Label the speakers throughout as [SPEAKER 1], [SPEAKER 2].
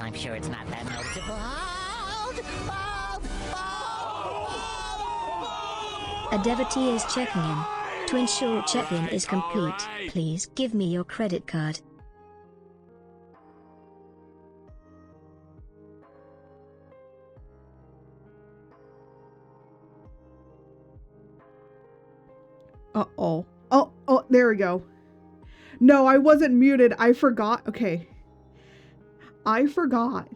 [SPEAKER 1] I'm sure it's not that noticeable.
[SPEAKER 2] A devotee is checking in. To ensure check-in is complete, please give me your credit card.
[SPEAKER 3] Uh-oh. Oh, there we go. No, I wasn't muted. I forgot. Okay. I forgot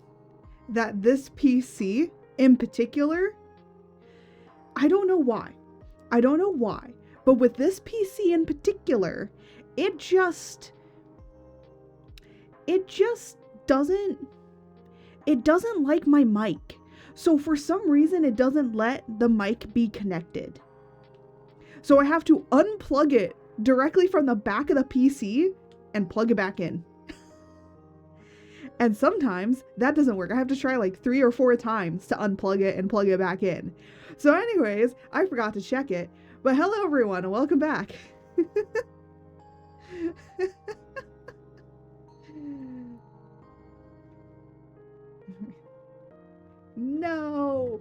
[SPEAKER 3] that this PC in particular, I don't know why. But with this PC in particular, it just doesn't like my mic. So for some reason, it doesn't let the mic be connected. So I have to unplug it directly from the back of the PC and plug it back in. And sometimes that doesn't work. I have to try like 3 or 4 times to unplug it and plug it back in. So anyways, I forgot to check it. But hello everyone and welcome back. No.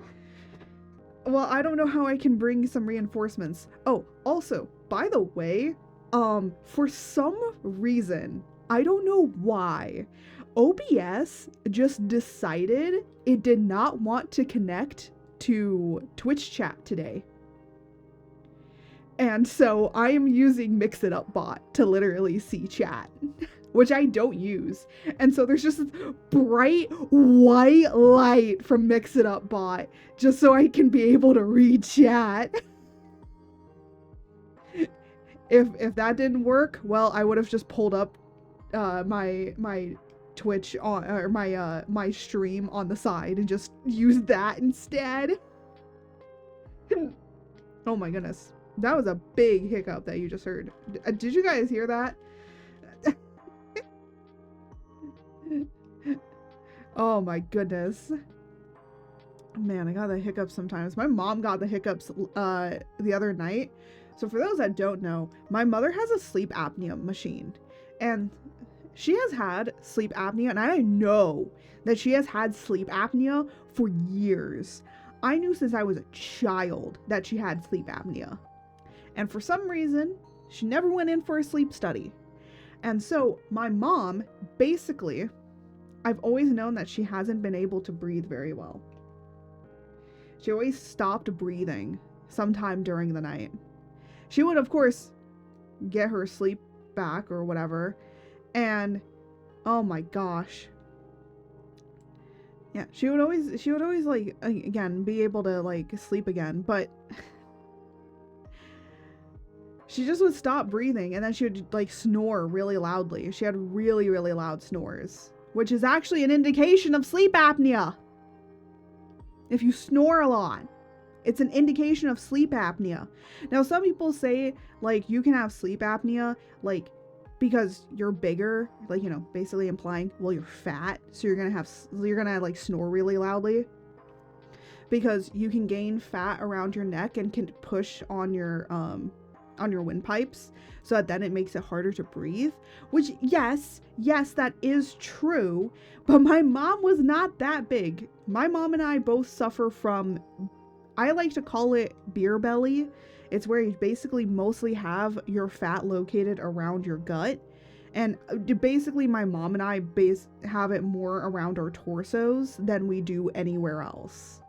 [SPEAKER 3] Well, I don't know how I can bring some reinforcements. Oh, also, by the way, for some reason, I don't know why, OBS just decided it did not want to connect to Twitch chat today. And so I am using Mix It Up Bot to literally see chat, which I don't use. And so there's just this bright white light from Mix It Up Bot just so I can be able to read chat. If that didn't work, well, I would have just pulled up my Twitch on, or my stream on the side and just used that instead. Oh my goodness. That was a big hiccup that you just heard. Did you guys hear that? Oh my goodness. Man, I got the hiccups sometimes. My mom got the hiccups the other night. So for those that don't know, my mother has a sleep apnea machine. And she has had sleep apnea, and I know that she has had sleep apnea for years. I knew since I was a child that she had sleep apnea. And for some reason, she never went in for a sleep study. And so my mom, basically, I've always known that she hasn't been able to breathe very well. She always stopped breathing sometime during the night. She would, of course, get her sleep back or whatever. And, oh my gosh. Yeah, she would always, like, again, be able to, like, sleep again. But she just would stop breathing, and then she would, like, snore really loudly. She had really, really loud snores, which is actually an indication of sleep apnea. If you snore a lot, it's an indication of sleep apnea. Now, some people say, like, you can have sleep apnea, like, because you're bigger, like, you know, basically implying, well, you're fat, so you're gonna like snore really loudly. Because you can gain fat around your neck and can push on your windpipes, so that then it makes it harder to breathe. Which, yes, that is true, but my mom was not that big. My mom and I both suffer from, I like to call it beer belly. It's where you basically mostly have your fat located around your gut. And basically my mom and I have it more around our torsos than we do anywhere else.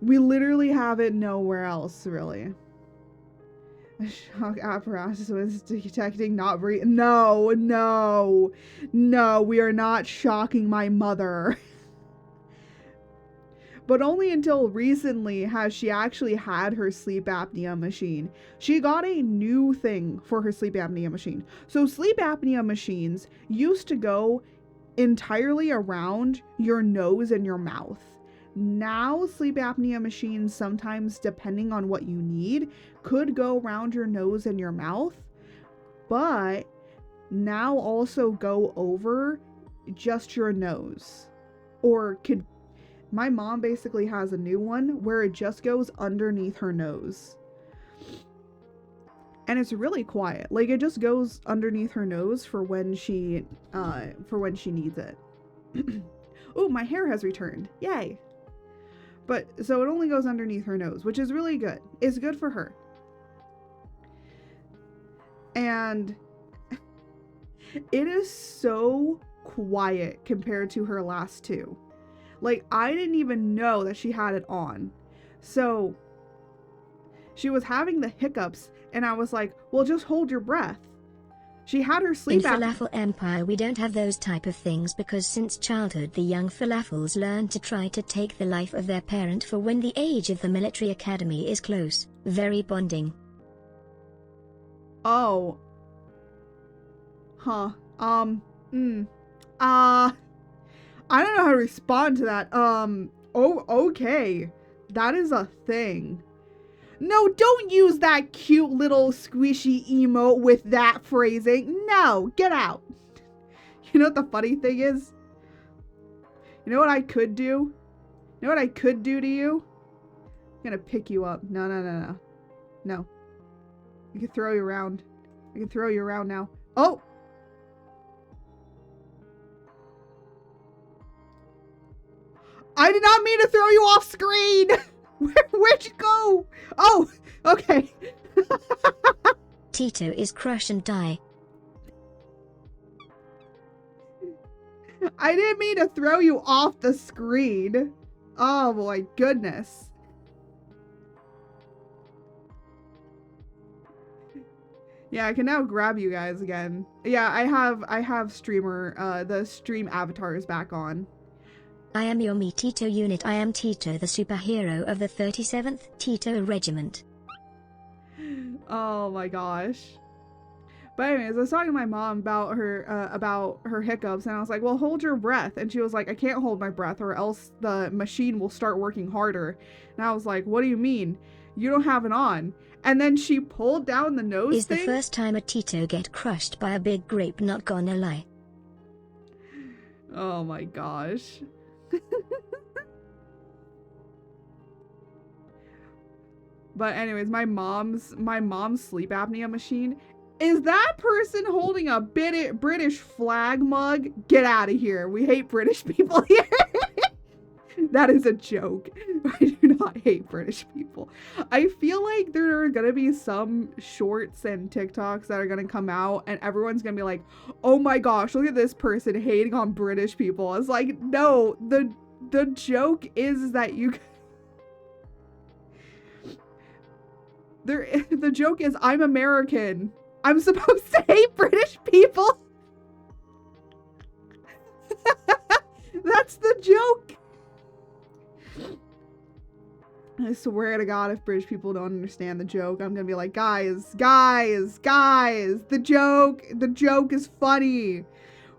[SPEAKER 3] We literally have it nowhere else, really. A shock apparatus was detecting not breathing. No, we are not shocking my mother. But only until recently has she actually had her sleep apnea machine. She got a new thing for her sleep apnea machine. So sleep apnea machines used to go entirely around your nose and your mouth. Now sleep apnea machines, sometimes depending on what you need, could go around your nose and your mouth, but now also go over just your nose. Or could, my mom basically has a new one where it just goes underneath her nose. And it's really quiet. Like, it just goes underneath her nose for when she needs it. Ooh, my hair has returned. Yay. But, so it only goes underneath her nose, which is really good. It's good for her. And it is so quiet compared to her last two. Like, I didn't even know that she had it on. So, she was having the hiccups, and I was like, well, just hold your breath. She had her sleep
[SPEAKER 2] In Falafel Empire we don't have those type of things because since childhood the young falafels learn to try to take the life of their parent for when the age of the military academy is close. Very bonding.
[SPEAKER 3] Oh. Huh. I don't know how to respond to that. Oh, okay. That is a thing. No, don't use that cute little squishy emote with that phrasing. No, get out. You know what the funny thing is? You know what I could do? You know what I could do to you? I'm gonna pick you up. No, no, no, no. No. I can throw you around. I can throw you around now. Oh! I did not mean to throw you off screen! Where'd you go? Oh, okay.
[SPEAKER 2] Tito is crush and die.
[SPEAKER 3] I didn't mean to throw you off the screen. Oh my goodness. Yeah, I can now grab you guys again. Yeah, I have streamer, the stream avatars back on.
[SPEAKER 2] I am your me Tito unit. I am Tito, the superhero of the 37th Tito Regiment.
[SPEAKER 3] Oh my gosh. But anyways, I was talking to my mom about her hiccups, and I was like, well, hold your breath. And she was like, I can't hold my breath or else the machine will start working harder. And I was like, what do you mean? You don't have it on. And then she pulled down the nose
[SPEAKER 2] Is
[SPEAKER 3] thing.
[SPEAKER 2] the first time a Tito get crushed by a big grape, not gonna lie.
[SPEAKER 3] Oh my gosh. But anyways, my mom's sleep apnea machine. Is that person holding a British flag mug? Get out of here. We hate British people here. That is a joke. I do not hate British people. I feel like there are gonna be some shorts and TikToks that are gonna come out and everyone's gonna be like, oh my gosh, look at this person hating on British people. It's like, no, the joke is that you... The joke is I'm American. I'm supposed to hate British people. That's the joke. I swear to God, if British people don't understand the joke, I'm gonna be like, guys, the joke is funny.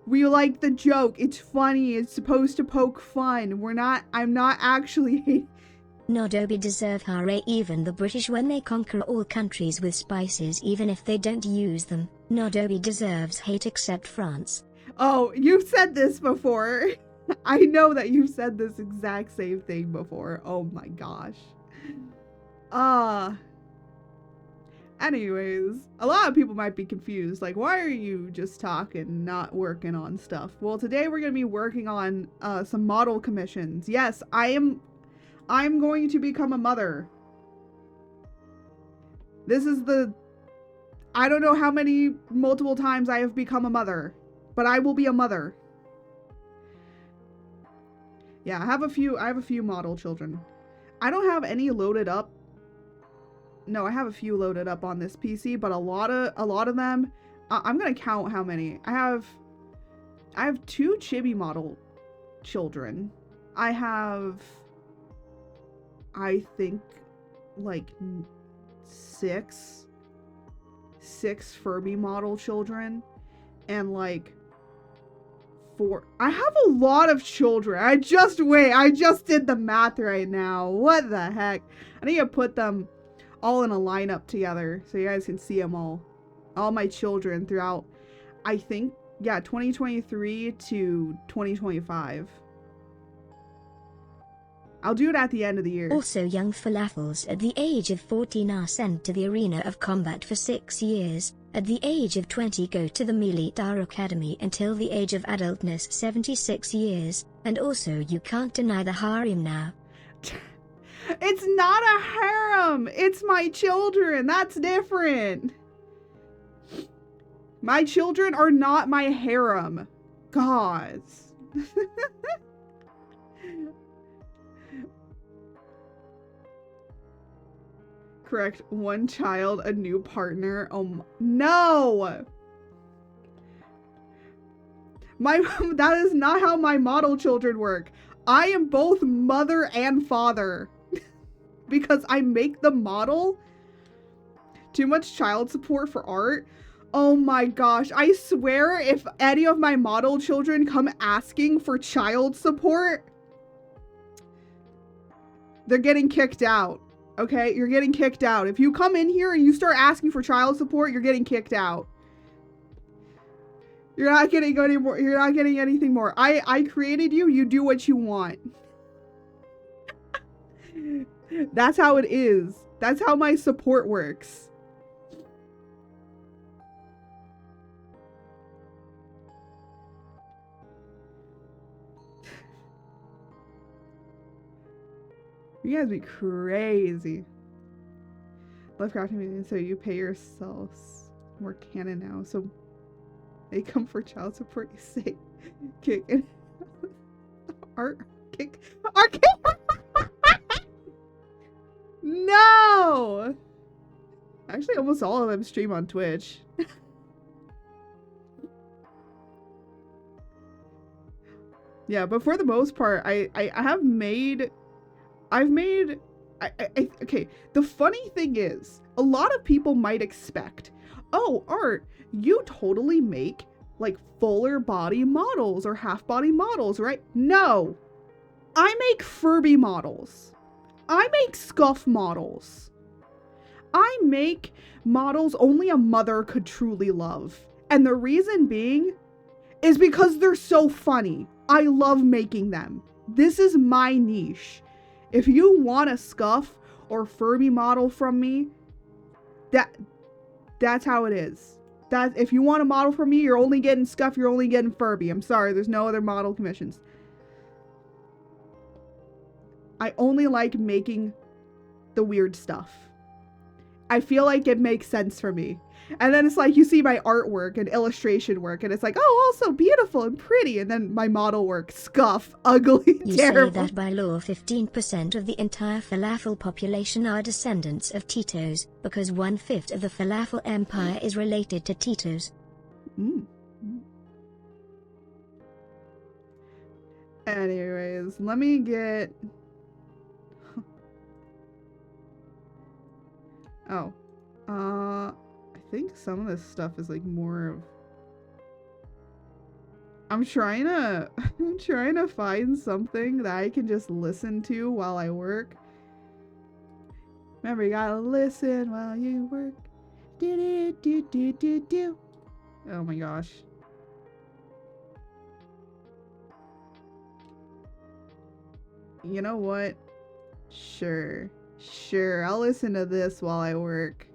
[SPEAKER 3] We like the joke. It's funny. It's supposed to poke fun. I'm not actually hating.
[SPEAKER 2] Nodobi deserve hare even the British when they conquer all countries with spices even if they don't use them. Nodobi deserves hate except France.
[SPEAKER 3] Oh, you've said this before. I know that you've said this exact same thing before. Oh my gosh. Anyways, a lot of people might be confused. Like, why are you just talking, not working on stuff? Well, today we're going to be working on some model commissions. Yes, I'm going to become a mother. This is I don't know how many multiple times I have become a mother, but I will be a mother. Yeah, I have a few model children. I don't have any loaded up. No, I have a few loaded up on this PC, but a lot of them, I'm going to count how many. I have 2 chibi model children. I have, I think, like 6 Furby model children, and like 4. I have a lot of children. I just did the math right now. What the heck? I need to put them all in a lineup together so you guys can see them all my children throughout, I think, yeah, 2023 to 2025. I'll do it at the end of the year.
[SPEAKER 2] Also, young falafels at the age of 14 are sent to the arena of combat for 6 years. At the age of 20 go to the military academy until the age of adultness 76 years. And also you can't deny the harem now.
[SPEAKER 3] It's not a harem! It's my children! That's different! My children are not my harem. Gods. Correct. One child, a new partner. Oh, no! That is not how my model children work. I am both mother and father. Because I make the model. Too much child support for art. Oh my gosh. I swear if any of my model children come asking for child support, they're getting kicked out. Okay? You're getting kicked out. If you come in here and you start asking for child support, you're getting kicked out. You're not getting any more. You're not getting anything more. I created you. You do what you want. That's how it is. That's how my support works. You guys be crazy. Love crafting means so you pay yourselves more canon now. So they come for child support. You say kick and art kick. No! Actually, almost all of them stream on Twitch. Yeah, but for the most part, I've made, okay, the funny thing is, a lot of people might expect, oh, Art, you totally make, like, fuller body models or half body models, right? No! I make Furby models. I make scuff models. I make models only a mother could truly love. And the reason being is because they're so funny. I love making them. This is my niche. If you want a scuff or Furby model from me, that's how it is. If you want a model from me, you're only getting scuff, you're only getting Furby. I'm sorry, there's no other model commissions. I only like making the weird stuff. I feel like it makes sense for me. And then it's like you see my artwork and illustration work and it's like, oh, also beautiful and pretty. And then my model work, scuff, ugly,
[SPEAKER 2] you
[SPEAKER 3] terrible.
[SPEAKER 2] Say that by law 15% of the entire falafel population are descendants of Titos, because 1/5 of the falafel empire is related to Titos.
[SPEAKER 3] Anyways, let me get... Oh, I think some of this stuff is like more of... I'm trying to find something that I can just listen to while I work. Remember, you gotta listen while you work. Do. Oh my gosh. You know what? Sure, I'll listen to this while I work.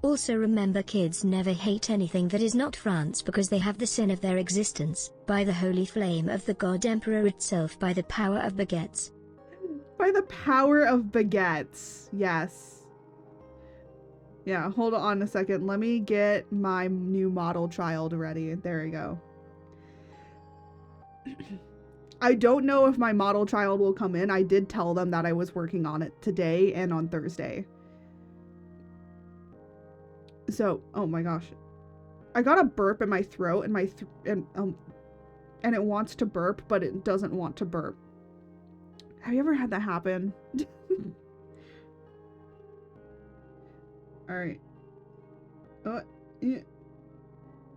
[SPEAKER 2] Also remember, kids never hate anything that is not France, because they have the sin of their existence, by the holy flame of the god emperor itself, by the power of baguettes.
[SPEAKER 3] By the power of baguettes, yes. Yeah, hold on a second. Let me get my new model child ready. There we go. I don't know if my model child will come in. I did tell them that I was working on it today and on Thursday. So, oh my gosh. I got a burp in my throat and it wants to burp, but it doesn't want to burp. Have you ever had that happen? All right. Yeah.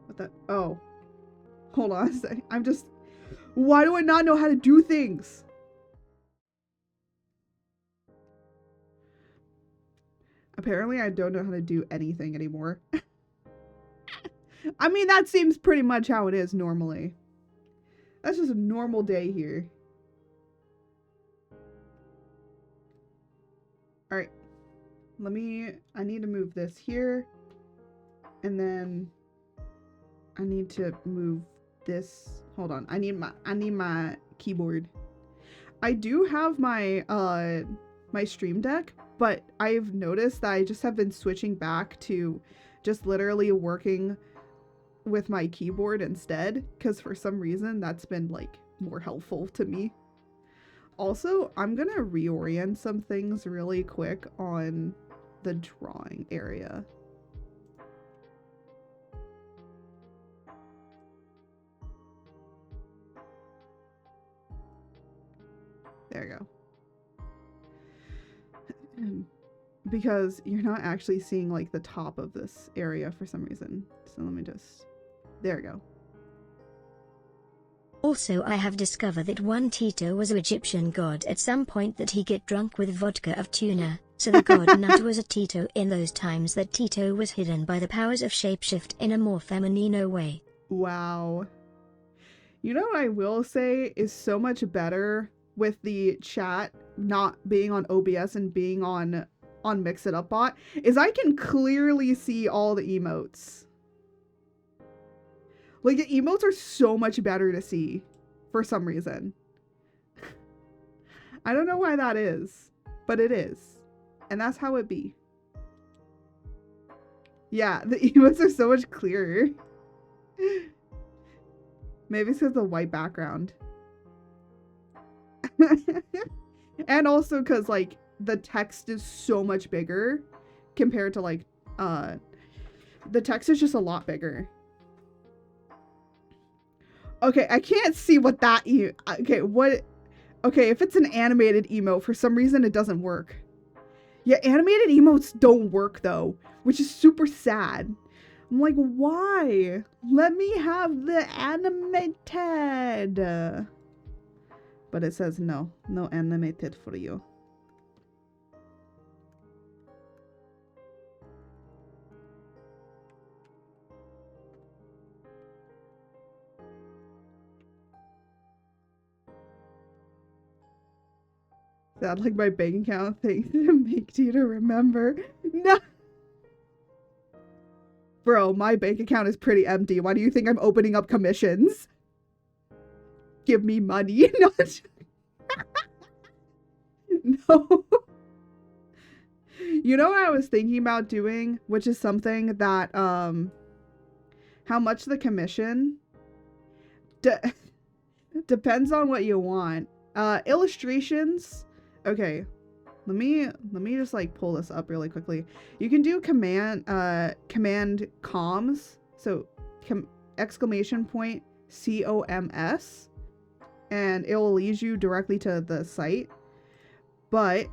[SPEAKER 3] What the? Oh. Hold on a second. Why do I not know how to do things? Apparently I don't know how to do anything anymore. I mean, that seems pretty much how it is normally. That's just a normal day here. Alright. I need to move this here. And then I need to move this. Hold on. I need my keyboard. I do have my my Stream Deck, but I've noticed that I just have been switching back to just literally working with my keyboard instead, because for some reason that's been like more helpful to me. Also, I'm gonna reorient some things really quick on the drawing area. There you go. Because you're not actually seeing like the top of this area for some reason. So let me just, there we go.
[SPEAKER 2] Also, I have discovered that one Tito was an Egyptian god at some point, that he get drunk with vodka of tuna, so the god Nut was a Tito in those times that Tito was hidden by the powers of shapeshift in a more feminino way.
[SPEAKER 3] Wow. You know what I will say is so much better with the chat not being on OBS and being on Mix It Up Bot is I can clearly see all the emotes. Like, the emotes are so much better to see for some reason. I don't know why that is, but it is. And that's how it be. Yeah, the emotes are so much clearer. Maybe it's because of the white background. And also because, like, the text is so much bigger compared to, like, the text is just a lot bigger. Okay, I can't see what that okay, what? Okay, if it's an animated emote, for some reason it doesn't work. Yeah, animated emotes don't work though, which is super sad. I'm like, why? Let me have the animated. But it says no animated for you. Sound like my bank account thing to make you to remember. No. Bro, my bank account is pretty empty. Why do you think I'm opening up commissions? Give me money. No. You know what I was thinking about doing, which is something that, how much the commission depends on what you want. Illustrations. Okay, let me just like pull this up really quickly. You can do command comms, so exclamation point COMS, and it will lead you directly to the site. But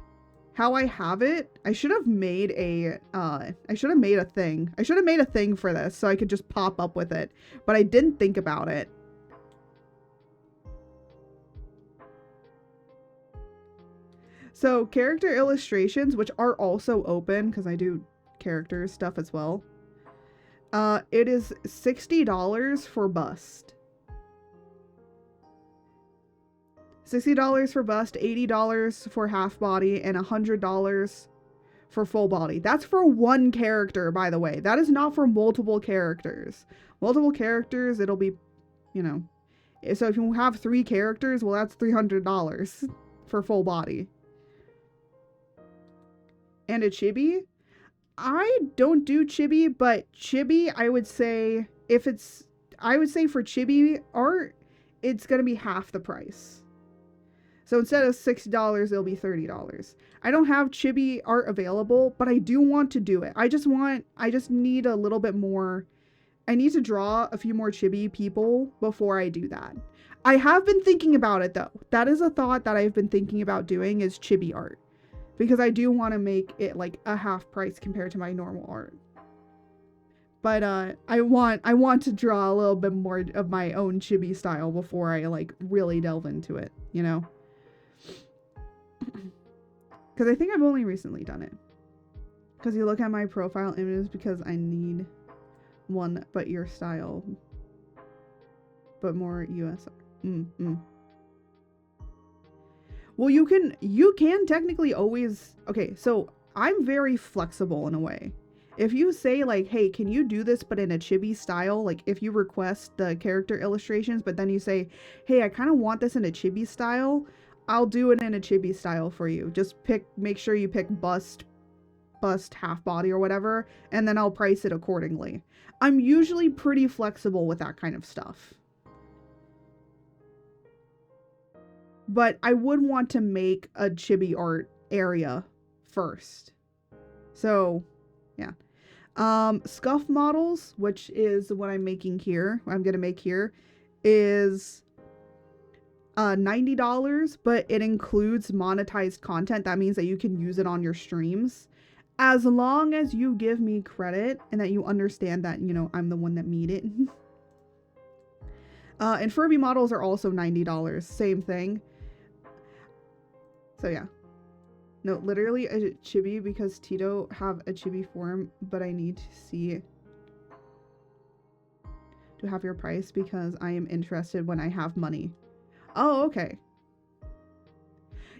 [SPEAKER 3] how I have it, I should have made a thing. I should have made a thing for this so I could just pop up with it, but I didn't think about it. So character illustrations, which are also open because I do character stuff as well. It is $60 for bust. $60 for bust, $80 for half body, and $100 for full body. That's for one character, by the way. That is not for multiple characters. Multiple characters, it'll be, you know. So if you have 3 characters, well, that's $300 for full body. And a chibi? I don't do chibi, but chibi, I would say, for chibi art, it's going to be half the price. So instead of $60, it'll be $30. I don't have chibi art available, but I do want to do it. I just need a little bit more. I need to draw a few more chibi people before I do that. I have been thinking about it though. That is a thought that I've been thinking about doing, is chibi art. Because I do want to make it like a half price compared to my normal art. But I want to draw a little bit more of my own chibi style before I like really delve into it, you know? Because I think I've only recently done it. Because you look at my profile images, because I need one, but your style. But more US. Well, you can technically always... Okay, so I'm very flexible in a way. If you say, like, hey, can you do this but in a chibi style? Like, if you request the character illustrations, but then you say, hey, I kind of want this in a chibi style, I'll do it in a chibi style for you. Just make sure you pick bust, half body or whatever, and then I'll price it accordingly. I'm usually pretty flexible with that kind of stuff. But I would want to make a chibi art area first. So, yeah. Scuff models, which is what I'm making here, what I'm gonna make here, is $90, but it includes monetized content. That means that you can use it on your streams. As long as you give me credit and that you understand that, you know, I'm the one that made it. And Furby models are also $90. Same thing. So yeah. No, literally a chibi because Tito have a chibi form, but I need to see to have your price because I am interested when I have money. Oh, okay.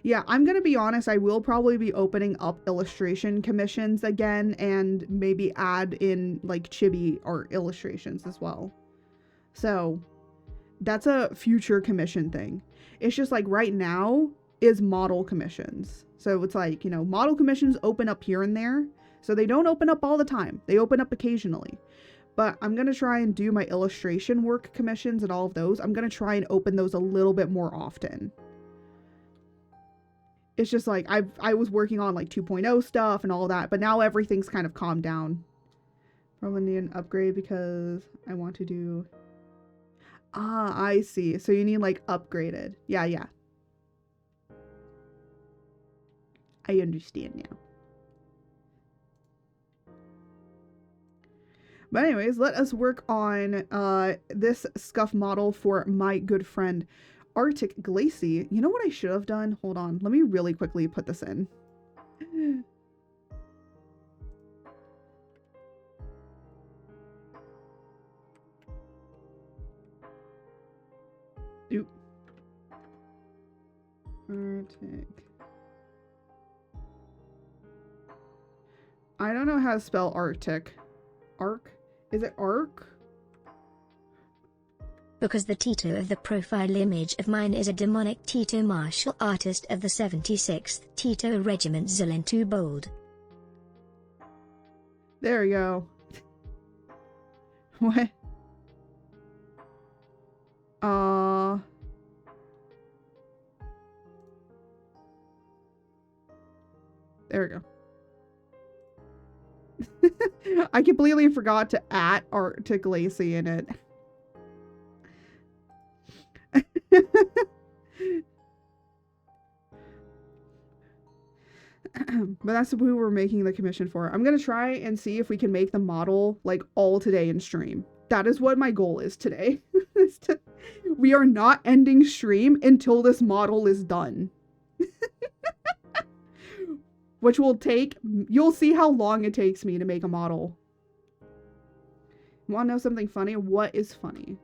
[SPEAKER 3] Yeah, I'm gonna be honest, I will probably be opening up illustration commissions again and maybe add in like chibi art illustrations as well. So that's a future commission thing. It's just like right now is model commissions. So it's like, you know, model commissions open up here and there. So they don't open up all the time. They open up occasionally. But I'm going to try and do my illustration work commissions and all of those. I'm going to try and open those a little bit more often. It's just like I was working on like 2.0 stuff and all that, but now everything's kind of calmed down. Probably need an upgrade because I want to do... Ah, I see. So you need like upgraded. Yeah. I understand now. But anyways, let us work on this scuff model for my good friend Arctic Glacie. You know what I should have done? Hold on. Let me really quickly put this in. Oop. Arctic. I don't know how to spell Arctic. Arc? Is it Arc?
[SPEAKER 2] Because the Tito of the profile image of mine is a demonic Tito martial artist of the 76th Tito Regiment Zelentu Bold.
[SPEAKER 3] There we go. What? There we go. I completely forgot to add Arctic Glacie in it. But that's who we're making the commission for. I'm gonna try and see if we can make the model like all today in stream. That is what my goal is today. We are not ending stream until this model is done. Which will take, you'll see how long it takes me to make a model. Want to know something funny? What is funny?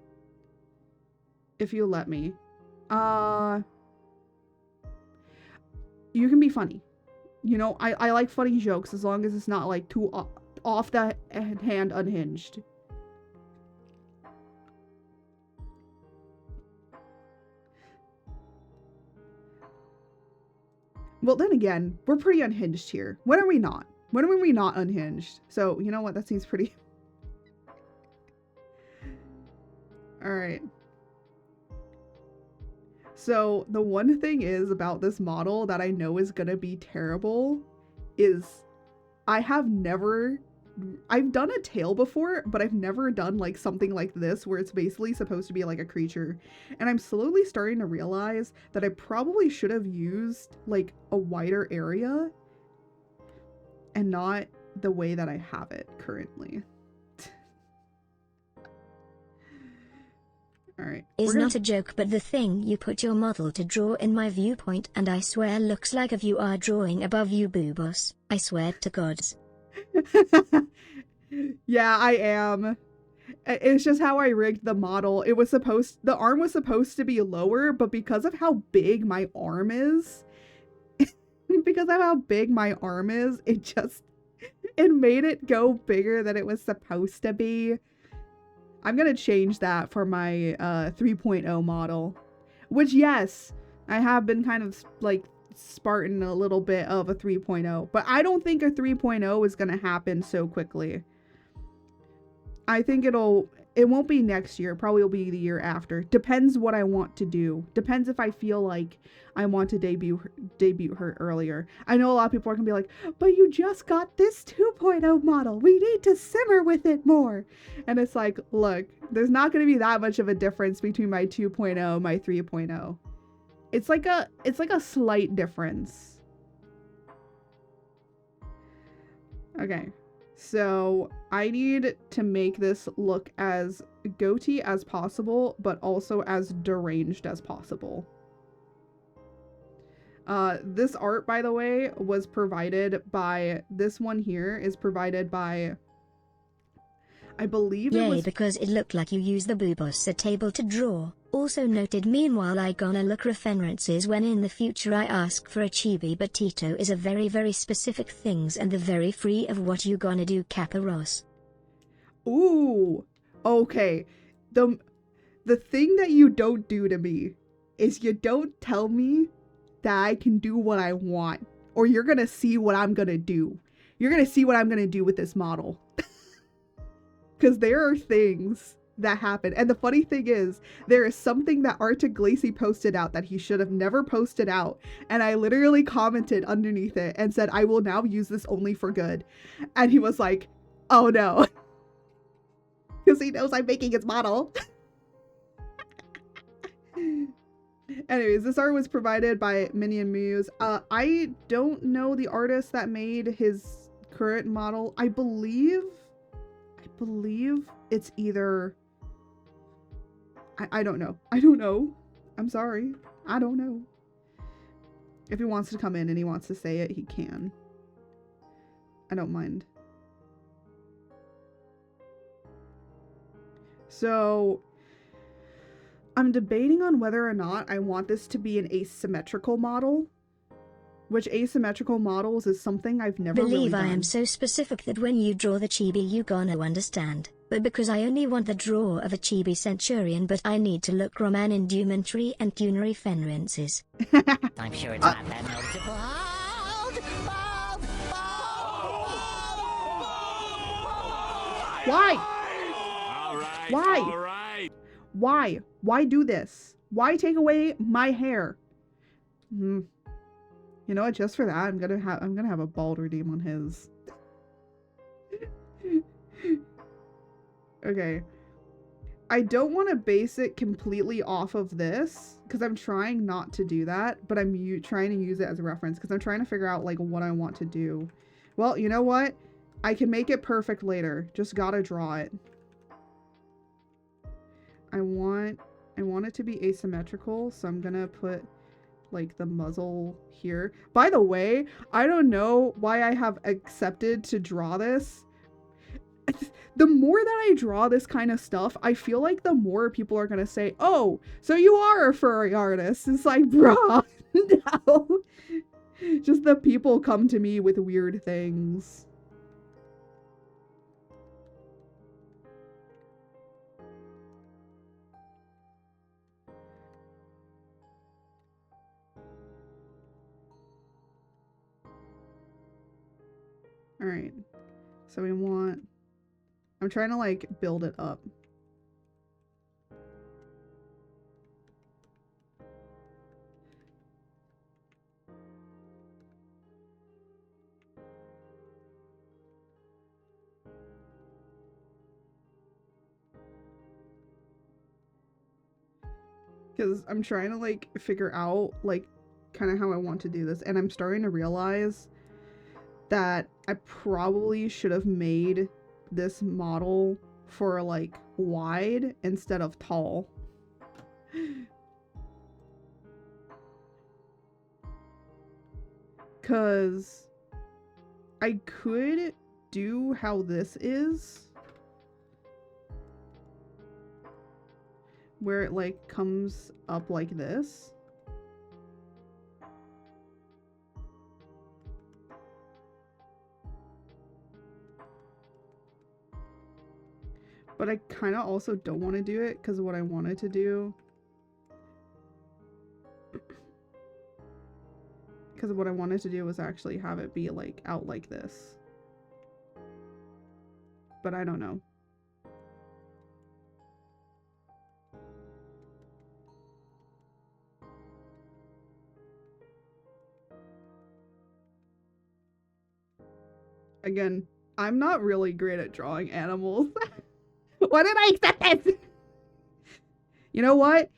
[SPEAKER 3] If you let me. You can be funny. You know, I like funny jokes as long as it's not like too off the hand unhinged. Well, then again, we're pretty unhinged here. When are we not? When are we not unhinged? So, you know what? That seems pretty... Alright. So, the one thing is about this model that I know is gonna be terrible is I've done a tail before, but I've never done like something like this where it's basically supposed to be like a creature. And I'm slowly starting to realize that I probably should have used like a wider area and not the way that I have it currently. Alright.
[SPEAKER 2] Is not a joke, but the thing you put your model to draw in my viewpoint and I swear looks like if you are drawing above you, boobos. I swear to gods.
[SPEAKER 3] Yeah, I am. It's just how I rigged the model. The arm was supposed to be lower, but because of how big my arm is, it made it go bigger than it was supposed to be. I'm gonna change that for my 3.0 model. Which, yes, I have been kind of like Spartan a little bit of a 3.0, but I don't think a 3.0 is gonna happen so quickly. I think it won't be next year, probably will be the year after. Depends what I want to do. Depends if I feel like I want to debut her earlier. I know a lot of people are gonna be like, but you just got this 2.0 model. We need to simmer with it more. And it's like, look, there's not gonna be that much of a difference between my 2.0 and my 3.0. It's like a slight difference. Okay. So I need to make this look as goatee as possible, but also as deranged as possible. This art, by the way, was provided by, this one here is provided by, I believe it was...
[SPEAKER 2] because it looked like you used the Boobossa table to draw. Also noted, meanwhile I gonna look references when in the future I ask for a chibi, but Tito is a very very specific things and the very free of what you gonna do, Kappa Ross.
[SPEAKER 3] Ooh, okay. The thing that you don't do to me is you don't tell me that I can do what I want, or you're gonna see what I'm gonna do. You're gonna see what I'm gonna do with this model. Because there are things that happen. And the funny thing is, there is something that Artiglacey posted out that he should have never posted out. And I literally commented underneath it and said, I will now use this only for good. And he was like, oh no. Because he knows I'm making his model. Anyways, this art was provided by Minion Muse. I don't know the artist that made his current model. I believe it's either... I don't know. I don't know. I'm sorry. I don't know. If he wants to come in and he wants to say it, he can. I don't mind. So, I'm debating on whether or not I want this to be an asymmetrical model. Which asymmetrical models is something I've never really done.
[SPEAKER 2] I am so specific that when you draw the chibi you gonna understand. But because I only want the draw of a chibi centurion, but I need to look Roman indumentary and cunary fenrences.
[SPEAKER 1] I'm sure it's not that noticeable.
[SPEAKER 3] Why?
[SPEAKER 4] All right.
[SPEAKER 3] Why?
[SPEAKER 4] All right.
[SPEAKER 3] Why? Why do this? Why take away my hair? You know what? Just for that, I'm gonna have a bald redeem on his. Okay. I don't want to base it completely off of this because I'm trying not to do that, but I'm trying to use it as a reference because I'm trying to figure out like what I want to do. Well, you know what? I can make it perfect later. Just gotta draw it. I want it to be asymmetrical, so I'm gonna put like the muzzle here. By the way, I don't know why I have accepted to draw this. The more that I draw this kind of stuff, I feel like the more people are gonna say, oh, so you are a furry artist. It's like, bruh, no. Just the people come to me with weird things. All right, so I'm trying to like build it up. Because I'm trying to like figure out like kind of how I want to do this, and I'm starting to realize that I probably should have made this model for like wide instead of tall. Cause I could do how this is where it like comes up like this. But I kind of also don't want to do it because what I wanted to do, was actually have it be like out like this. But I don't know. Again, I'm not really great at drawing animals. Why did I accept this? You know what?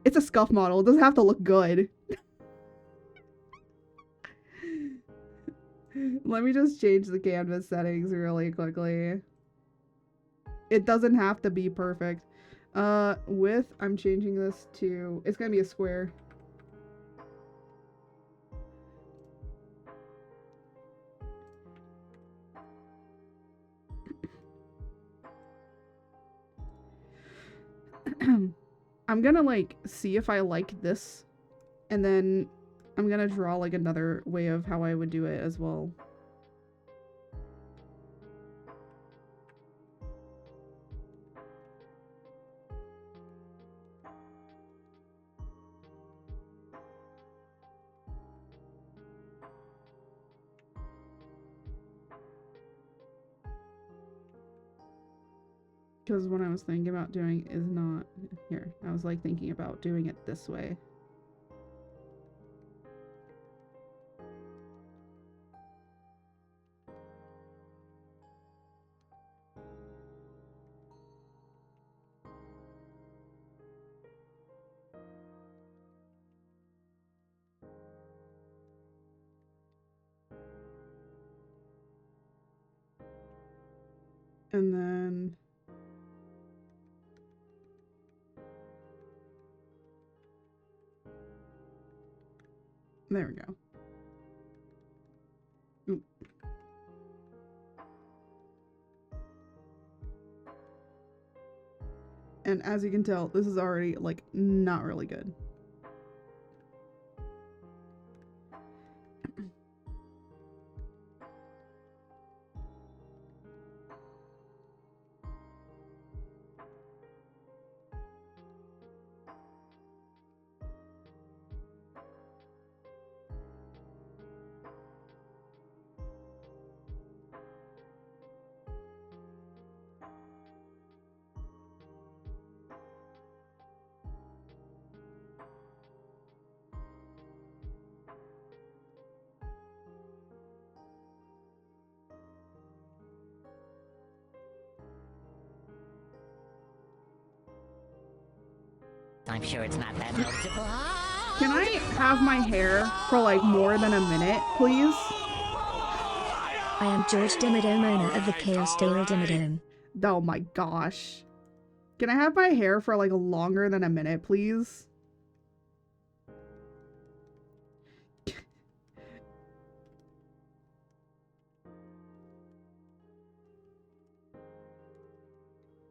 [SPEAKER 3] It's a scuff model. It doesn't have to look good. Let me just change the canvas settings really quickly. It doesn't have to be perfect. Width, I'm changing this to... It's gonna be a square. I'm gonna like see if I like this, and then I'm gonna draw like another way of how I would do it as well. Because what I was thinking about doing is not here. I was like thinking about doing it this way. And then there we go. Ooh. And as you can tell, this is already like not really good.
[SPEAKER 1] I'm sure it's not that noticeable.
[SPEAKER 3] Can I have my hair for like more than a minute, please?
[SPEAKER 2] I am George Dimmadome, owner of the Chaos Stale Dimmadome.
[SPEAKER 3] Oh my gosh. Can I have my hair for like longer than a minute, please?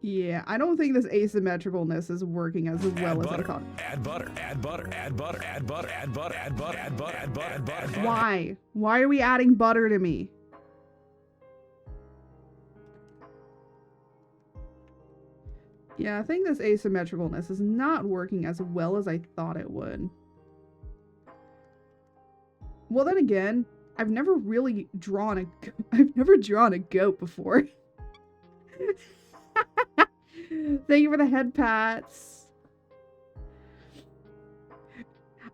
[SPEAKER 3] Yeah, I don't think this asymmetricalness is working as well as I thought.
[SPEAKER 4] Add butter, add butter, add butter, add butter, add butter, add butter, add butter, add butter, add butter.
[SPEAKER 3] Why? Why are we adding butter to me? Yeah, I think this asymmetricalness is not working as well as I thought it would. Well, then again, I've never really drawn a goat before. Thank you for the head pats.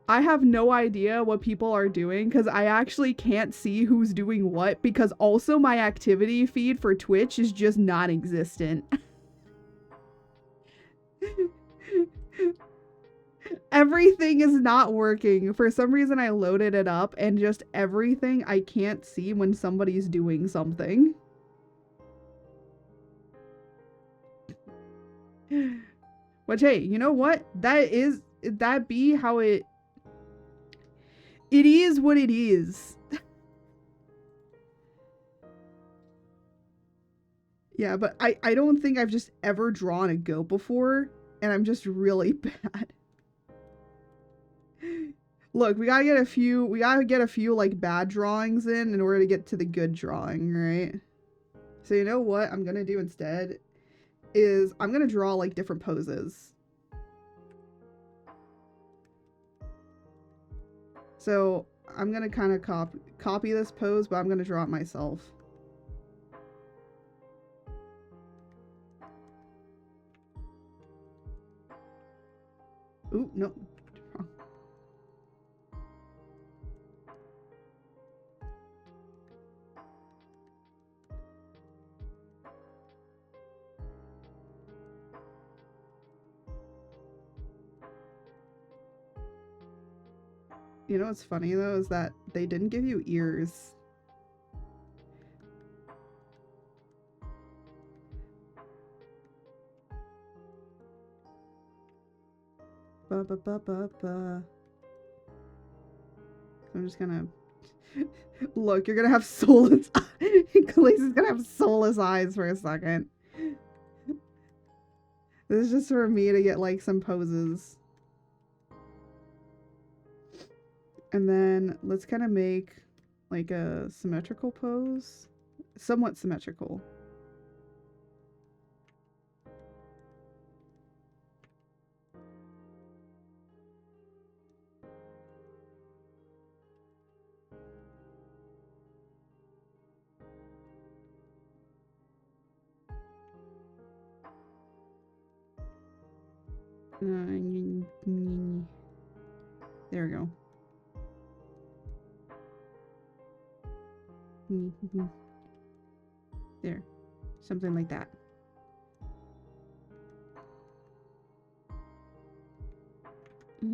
[SPEAKER 3] I have no idea what people are doing because I actually can't see who's doing what, because also my activity feed for Twitch is just non-existent. Everything is not working. For some reason I loaded it up and just everything I can't see when somebody's doing something. Which, hey, you know what? That be how it is what it is. Yeah, but I don't think I've just ever drawn a goat before. and I'm just really bad. Look, we gotta get a few like bad drawings in order to get to the good drawing, right? So you know what I'm gonna do instead is I'm gonna draw like different poses. So I'm gonna kind of copy this pose, but I'm gonna draw it myself. Ooh, no. Wrong. You know what's funny though is that they didn't give you ears. Ba ba ba ba ba. I'm just gonna look. You're gonna have soulless. Khalees is gonna have soulless eyes for a second. This is just for me to get like some poses. And then let's kind of make like a symmetrical pose. Somewhat symmetrical. There we go. There. Something like that. I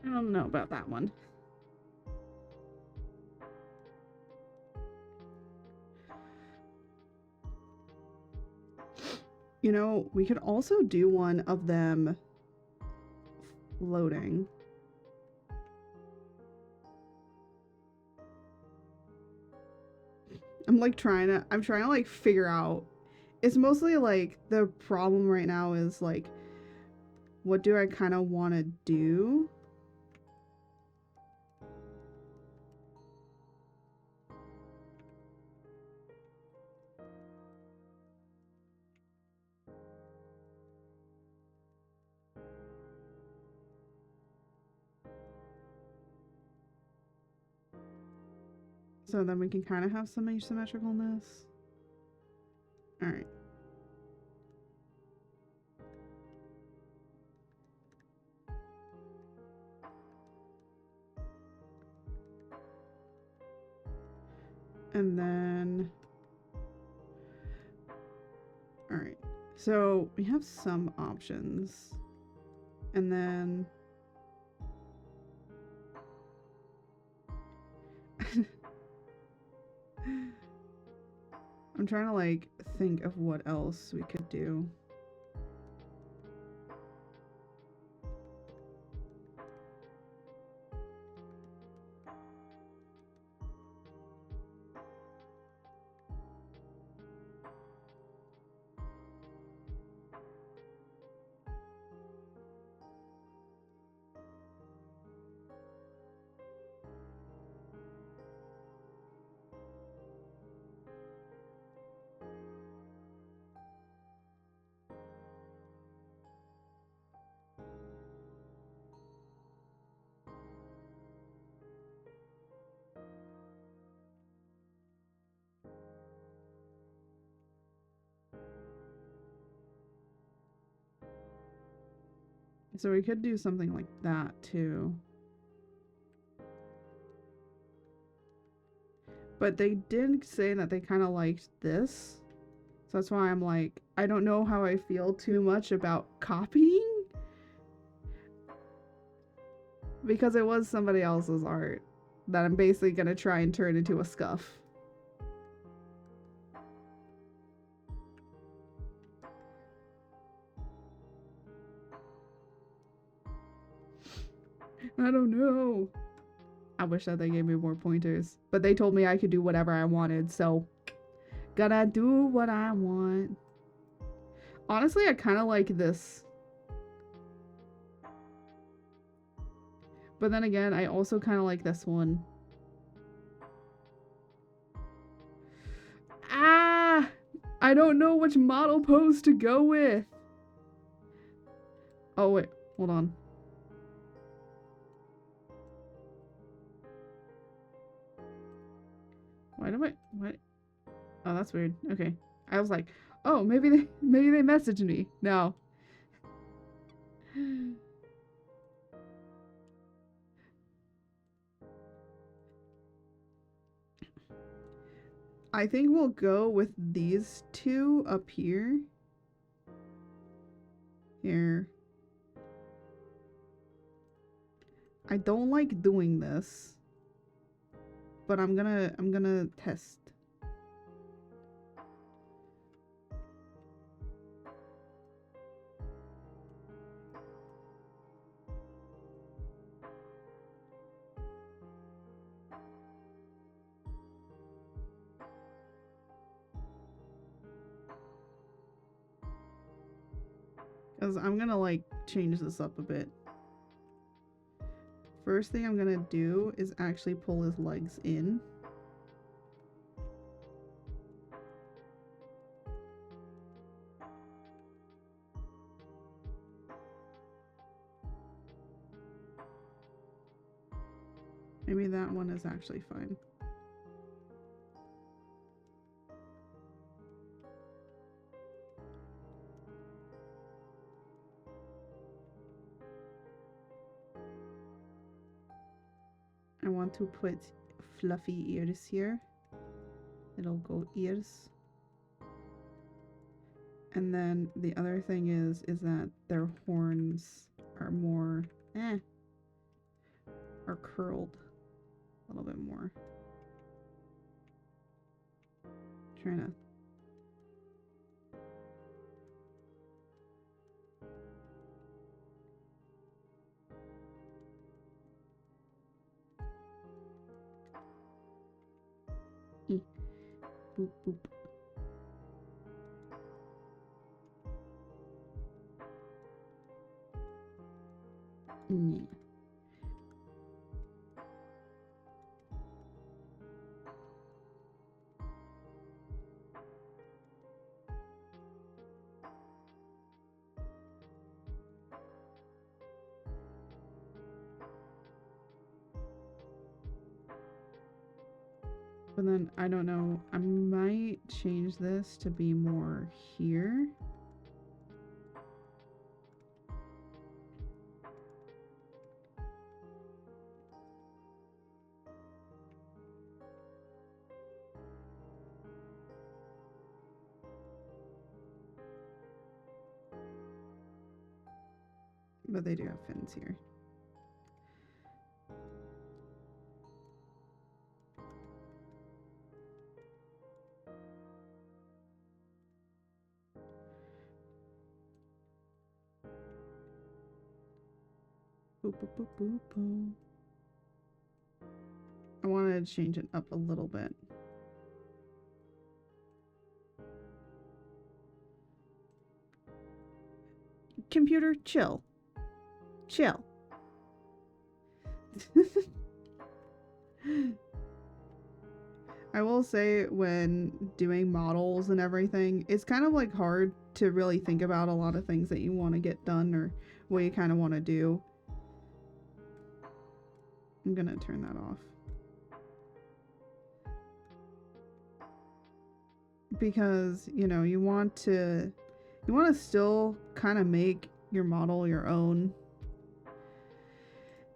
[SPEAKER 3] don't know about that one. You know, we could also do one of them floating. I'm trying to like figure out. It's mostly like the problem right now is like, what do I kind of want to do? So then we can kind of have some asymmetricalness. Alright. And then... Alright. So we have some options. And then... I'm trying to like think of what else we could do. So we could do something like that too. But they did say that they kind of liked this. So that's why I'm like, I don't know how I feel too much about copying. Because it was somebody else's art that I'm basically going to try and turn into a scuff. I don't know. I wish that they gave me more pointers. But they told me I could do whatever I wanted, so Gonna do what I want. Honestly, I kind of like this. But then again, I also kind of like this one. Ah! I don't know which model pose to go with. Oh, wait. Hold on. Why do I... What? Oh, that's weird. Okay. I was like, oh, maybe they messaged me. No. I think we'll go with these two up here. Here. I don't like doing this, but I'm gonna test. Because I'm gonna like change this up a bit. First thing I'm gonna do is actually pull his legs in. Maybe that one is actually fine. I want to put fluffy ears here. It'll go ears. And then the other thing is that their horns are more, are curled a little bit more. Trying to. Boop, boop. Yeah. But then, I don't know, I might change this to be more here. But they do have fins here. Boop, boop, boop, boop, boop. I wanted to change it up a little bit. Computer, chill. Chill. I will say, when doing models and everything, it's kind of like hard to really think about a lot of things that you want to get done or what you kind of want to do. I'm gonna turn that off. Because, you know, you want to still kind of make your model your own.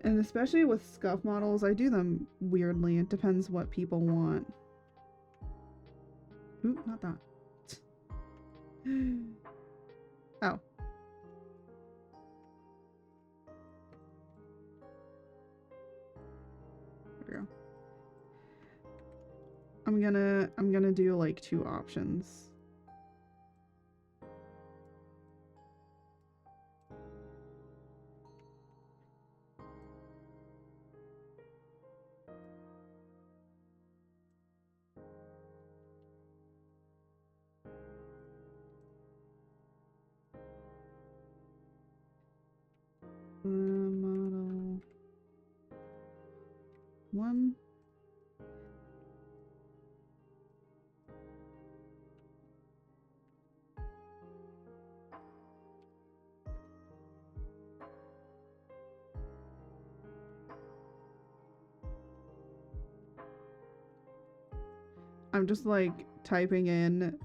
[SPEAKER 3] And especially with scuff models, I do them weirdly. It depends what people want. Ooh, not that. Oh. There we go. I'm gonna do like 2 options. one. I'm just like typing in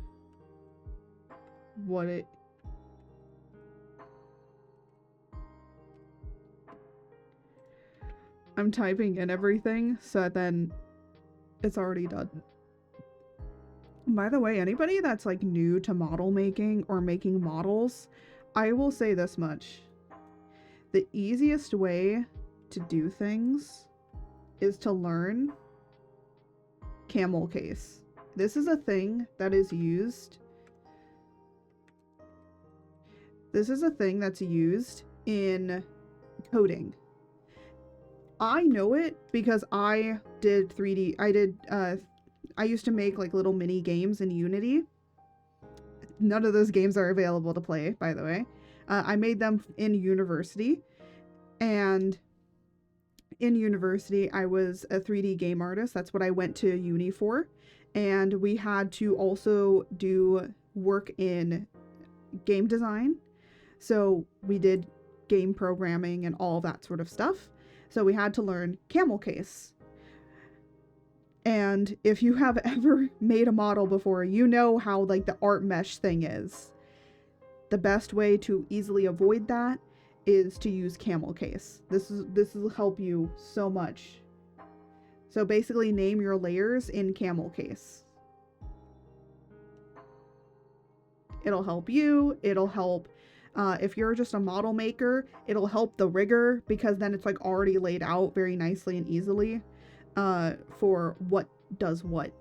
[SPEAKER 3] what it... I'm typing in everything so that then it's already done. By the way, anybody that's like new to model making or making models, I will say this much. The easiest way to do things is to learn camel case. This is a thing that is used. This is a thing that's used in coding. I know it because I did 3D. I used to make like little mini games in Unity. None of those games are available to play, by the way. I made them in university, and in university I was a 3D game artist. That's what I went to uni for, and we had to also do work in game design. So we did game programming and all that sort of stuff. So we had to learn camel case. And if you have ever made a model before, you know how like the art mesh thing is. The best way to easily avoid that is to use camel case. This will help you so much. So basically name your layers in camel case. It'll help you. It'll help if you're just a model maker, it'll help the rigger because then it's like already laid out very nicely and easily for what does what.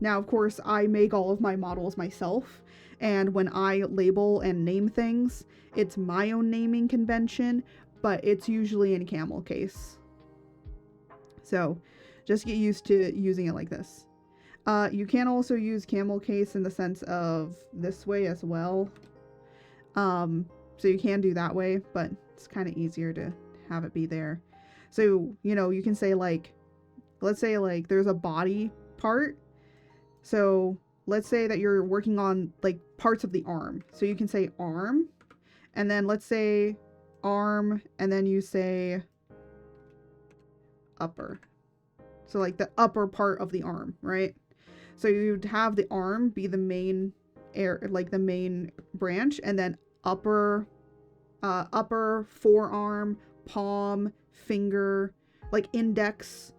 [SPEAKER 3] Now, of course, I make all of my models myself, and when I label and name things, it's my own naming convention, but it's usually in camel case. So just get used to using it like this. You can also use camel case in the sense of this way as well. So you can do that way, but it's kind of easier to have it be there. So, you know, you can say like, let's say like there's a body part. So let's say that you're working on like parts of the arm. So you can say arm, and then let's say arm, and then you say upper. So like the upper part of the arm, right? So you'd have the arm be the main like the main branch, and then upper forearm, palm, finger, like index.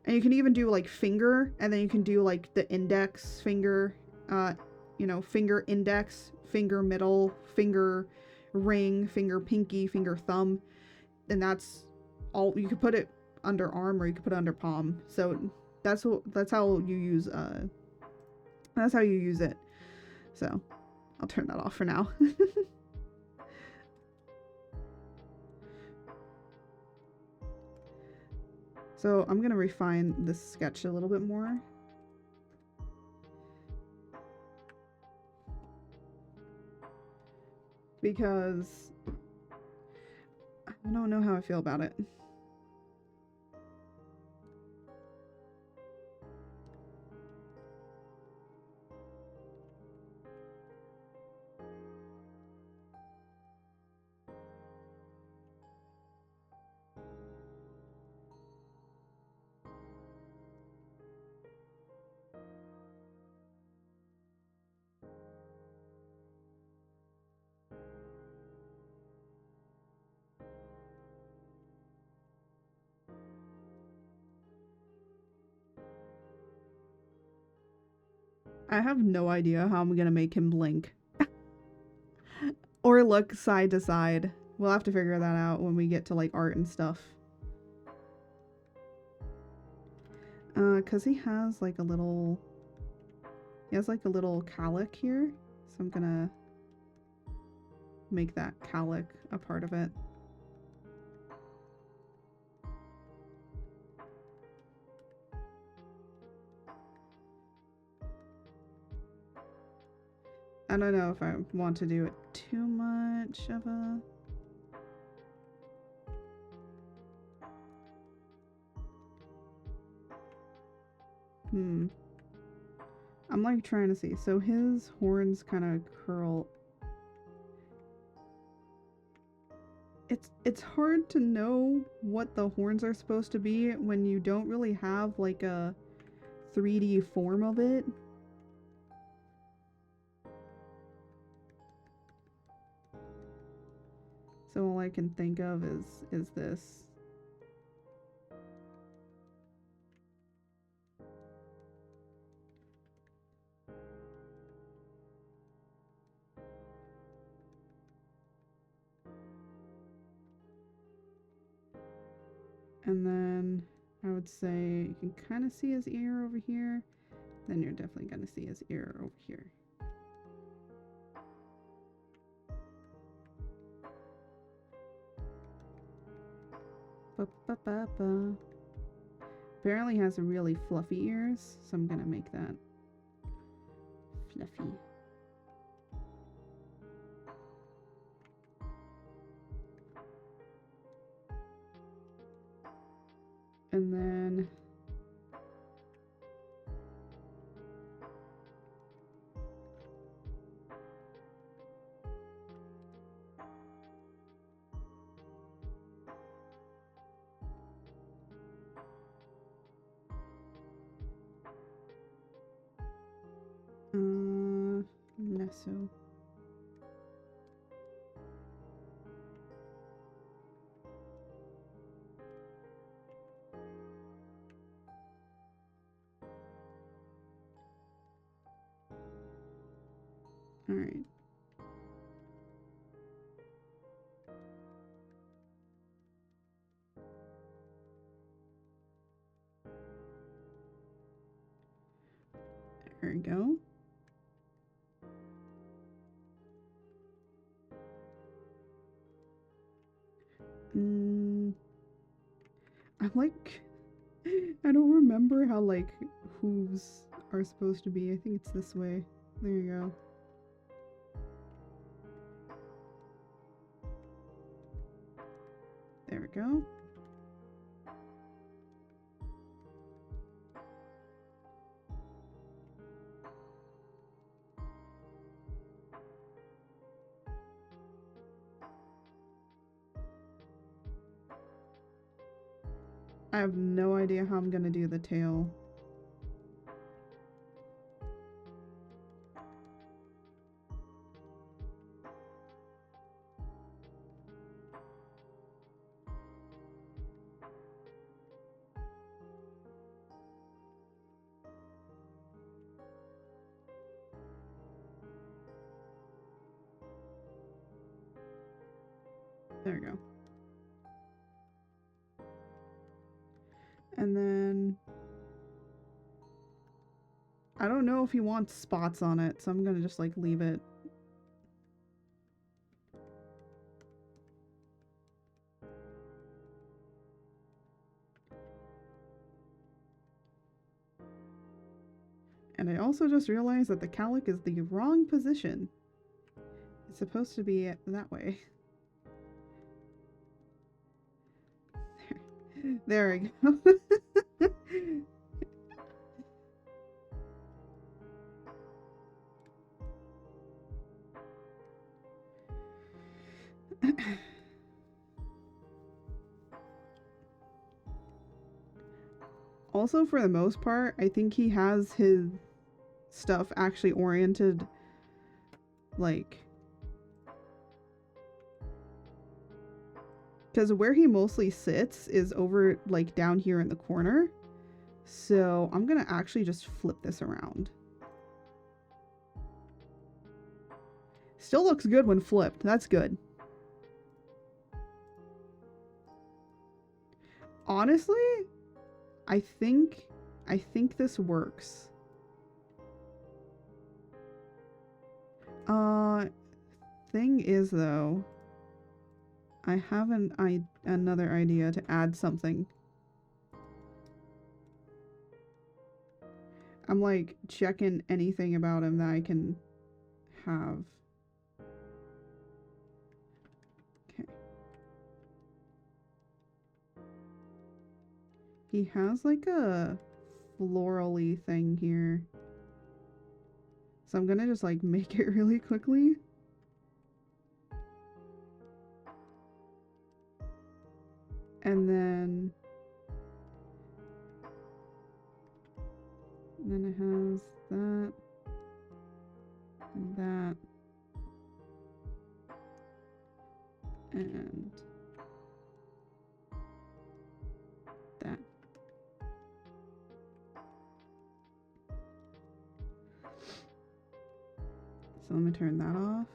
[SPEAKER 3] And you can even do like finger, and then you can do like the index finger, you know, finger index, finger middle, finger ring, finger pinky, finger thumb. And that's all. You could put it under arm, or you could put it under palm. So that's how you use that's how you use it. So I'll turn that off for now. So I'm gonna refine this sketch a little bit more. Because I don't know how I feel about it. I have no idea how I'm gonna make him blink. Or look side to side. We'll have to figure that out when we get to like art and stuff. Cause he has like a little calic here. So I'm gonna make that calic a part of it. I don't know if I want to do it too much of a... I'm like trying to see. So his horns kind of curl. It's hard to know what the horns are supposed to be when you don't really have like a 3D form of it. So all I can think of is this. And then I would say you can kind of see his ear over here. Then you're definitely going to see his ear over here. Ba-ba-ba-ba. Apparently has really fluffy ears, so I'm going to make that fluffy. And then lasso. All right. There we go. I'm like, I don't remember how like hooves are supposed to be. I think it's this way. There you go. There we go. I have no idea how I'm gonna do the tail. There we go. And then I don't know if he wants spots on it, so I'm gonna just like leave it. And I also just realized that the cowlick is the wrong position. It's supposed to be that way. There we go. Also, for the most part, I think he has his stuff actually oriented, like, because where he mostly sits is over, like, down here in the corner. So I'm gonna actually just flip this around. Still looks good when flipped. That's good. Honestly, I think this works. Thing is though, I have another idea to add something. I'm like checking anything about him that I can have. Okay. He has like a florally thing here. So I'm gonna just like make it really quickly. And then it has that and that and that. So let me turn that off.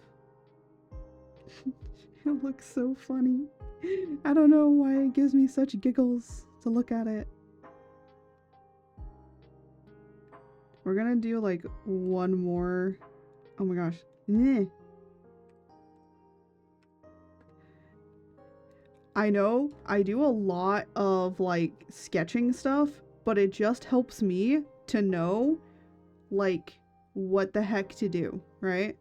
[SPEAKER 3] It looks so funny. I don't know why it gives me such giggles to look at it. We're gonna do like one more. Oh my gosh. I know I do a lot of like sketching stuff, but it just helps me to know like what the heck to do, right?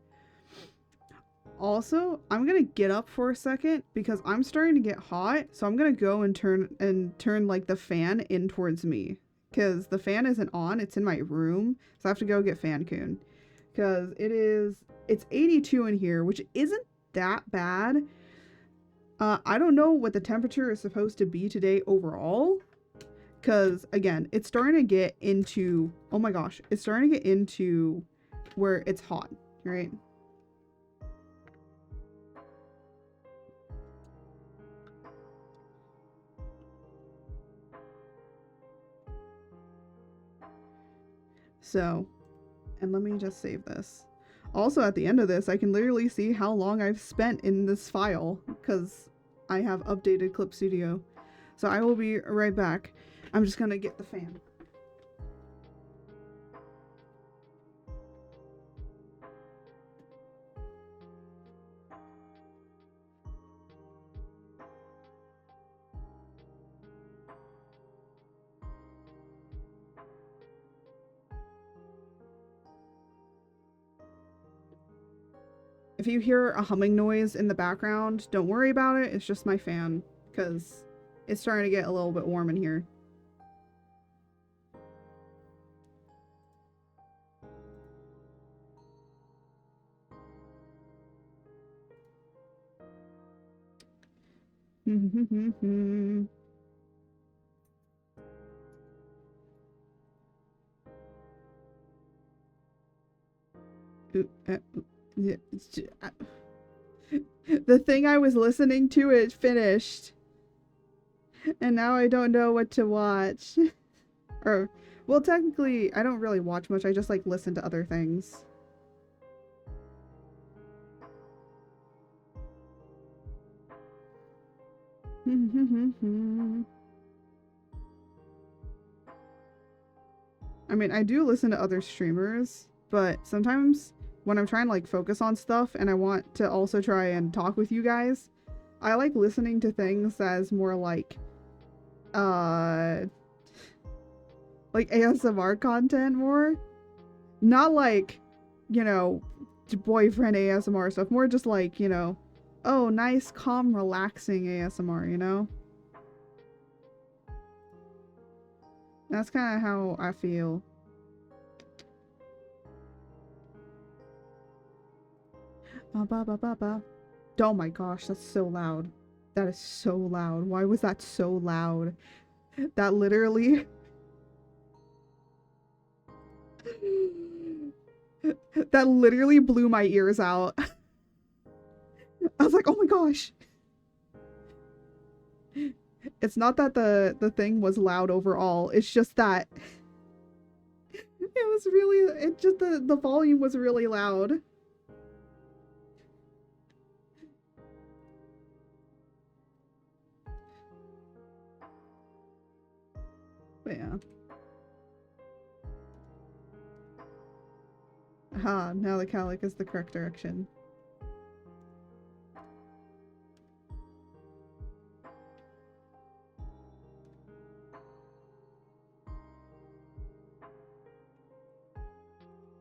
[SPEAKER 3] Also, I'm gonna get up for a second because I'm starting to get hot, so I'm gonna go and turn like the fan in towards me, because the fan isn't on, it's in my room, so I have to go get Fan-kun, because it's 82 in here, which isn't that bad. I don't know what the temperature is supposed to be today overall, because again, it's starting to get into, oh my gosh, it's starting to get into where it's hot, right? So, and let me just save this. Also, at the end of this, I can literally see how long I've spent in this file, because I have updated Clip Studio. So I will be right back. I'm just gonna get the fan. If you hear a humming noise in the background, don't worry about it. It's just my fan, because it's starting to get a little bit warm in here. The thing I was listening to, it finished. And now I don't know what to watch. Or, well, technically, I don't really watch much. I just, like, listen to other things. I mean, I do listen to other streamers, but sometimes when I'm trying to like focus on stuff and I want to also try and talk with you guys, I like listening to things as more like ASMR content more. Not like, you know, boyfriend ASMR stuff, more just like, you know, oh, nice, calm, relaxing ASMR, you know? That's kind of how I feel. Oh my gosh, that's so loud. That is so loud. Why was that so loud? That literally... that literally blew my ears out. I was like, oh my gosh. It's not that the thing was loud overall. It's just that it was really, it just, the volume was really loud. But yeah. Aha, now the calic is the correct direction.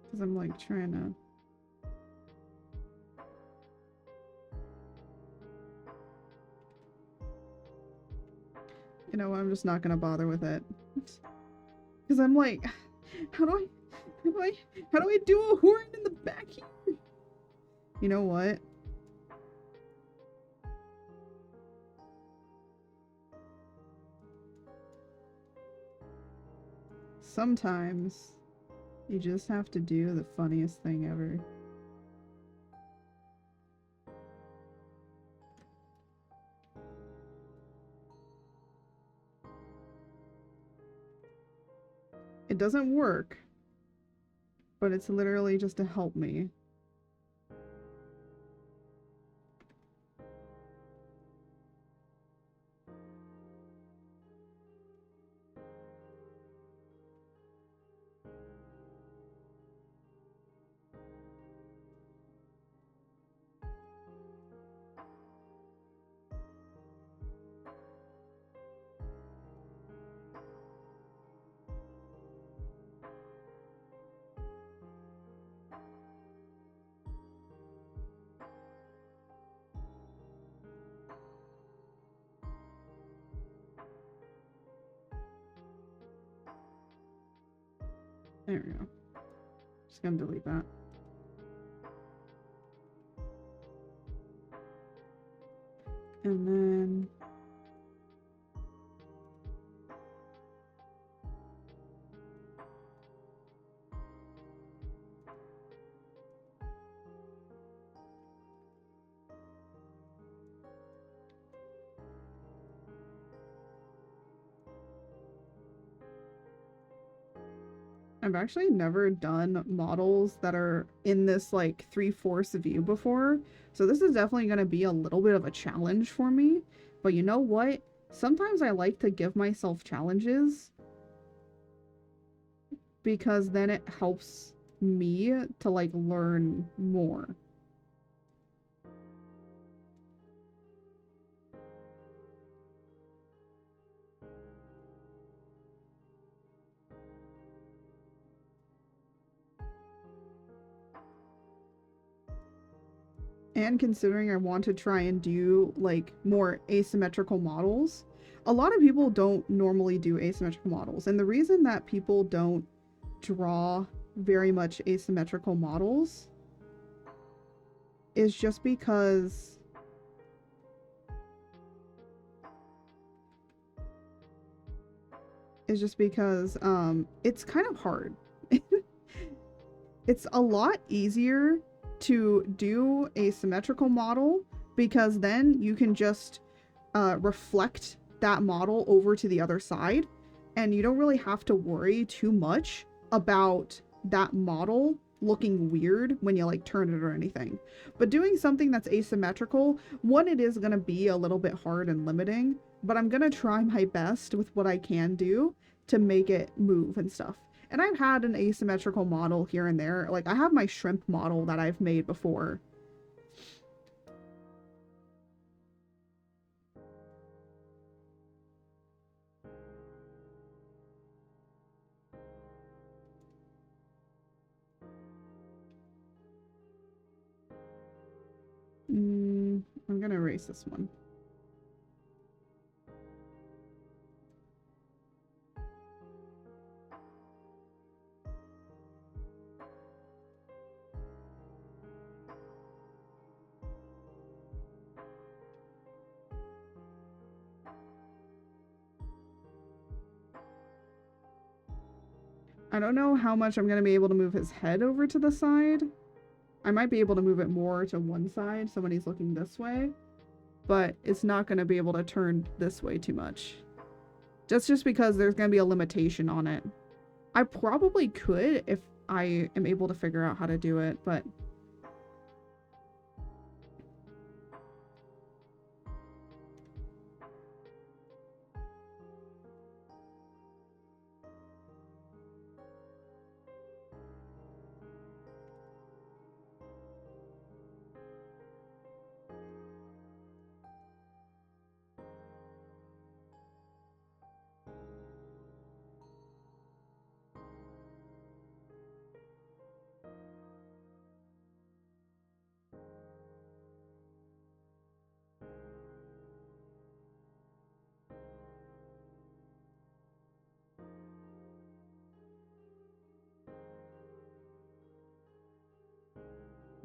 [SPEAKER 3] Because I'm like trying to... You know what, I'm just not gonna bother with it. Because I'm like, how do I do a horn in the back here? You know what? Sometimes you just have to do the funniest thing ever. It doesn't work, but it's literally just to help me. There we go. Just gonna delete that. And then I've actually never done models that are in this like 3/4 view before, so this is definitely going to be a little bit of a challenge for me. But you know what? Sometimes I like to give myself challenges because then it helps me to like learn more. And considering I want to try and do like more asymmetrical models, a lot of people don't normally do asymmetrical models. And the reason that people don't draw very much asymmetrical models is just because it's kind of hard. It's a lot easier to do a symmetrical model because then you can just reflect that model over to the other side and you don't really have to worry too much about that model looking weird when you like turn it or anything. But doing something that's asymmetrical, one, it is going to be a little bit hard and limiting, but I'm going to try my best with what I can do to make it move and stuff. And I've had an asymmetrical model here and there. Like, I have my shrimp model that I've made before. I'm gonna erase this one. I don't know how much I'm going to be able to move his head over to the side. I might be able to move it more to one side so when he's looking this way, but it's not going to be able to turn this way too much. Just because there's going to be a limitation on it. I probably could if I am able to figure out how to do it, but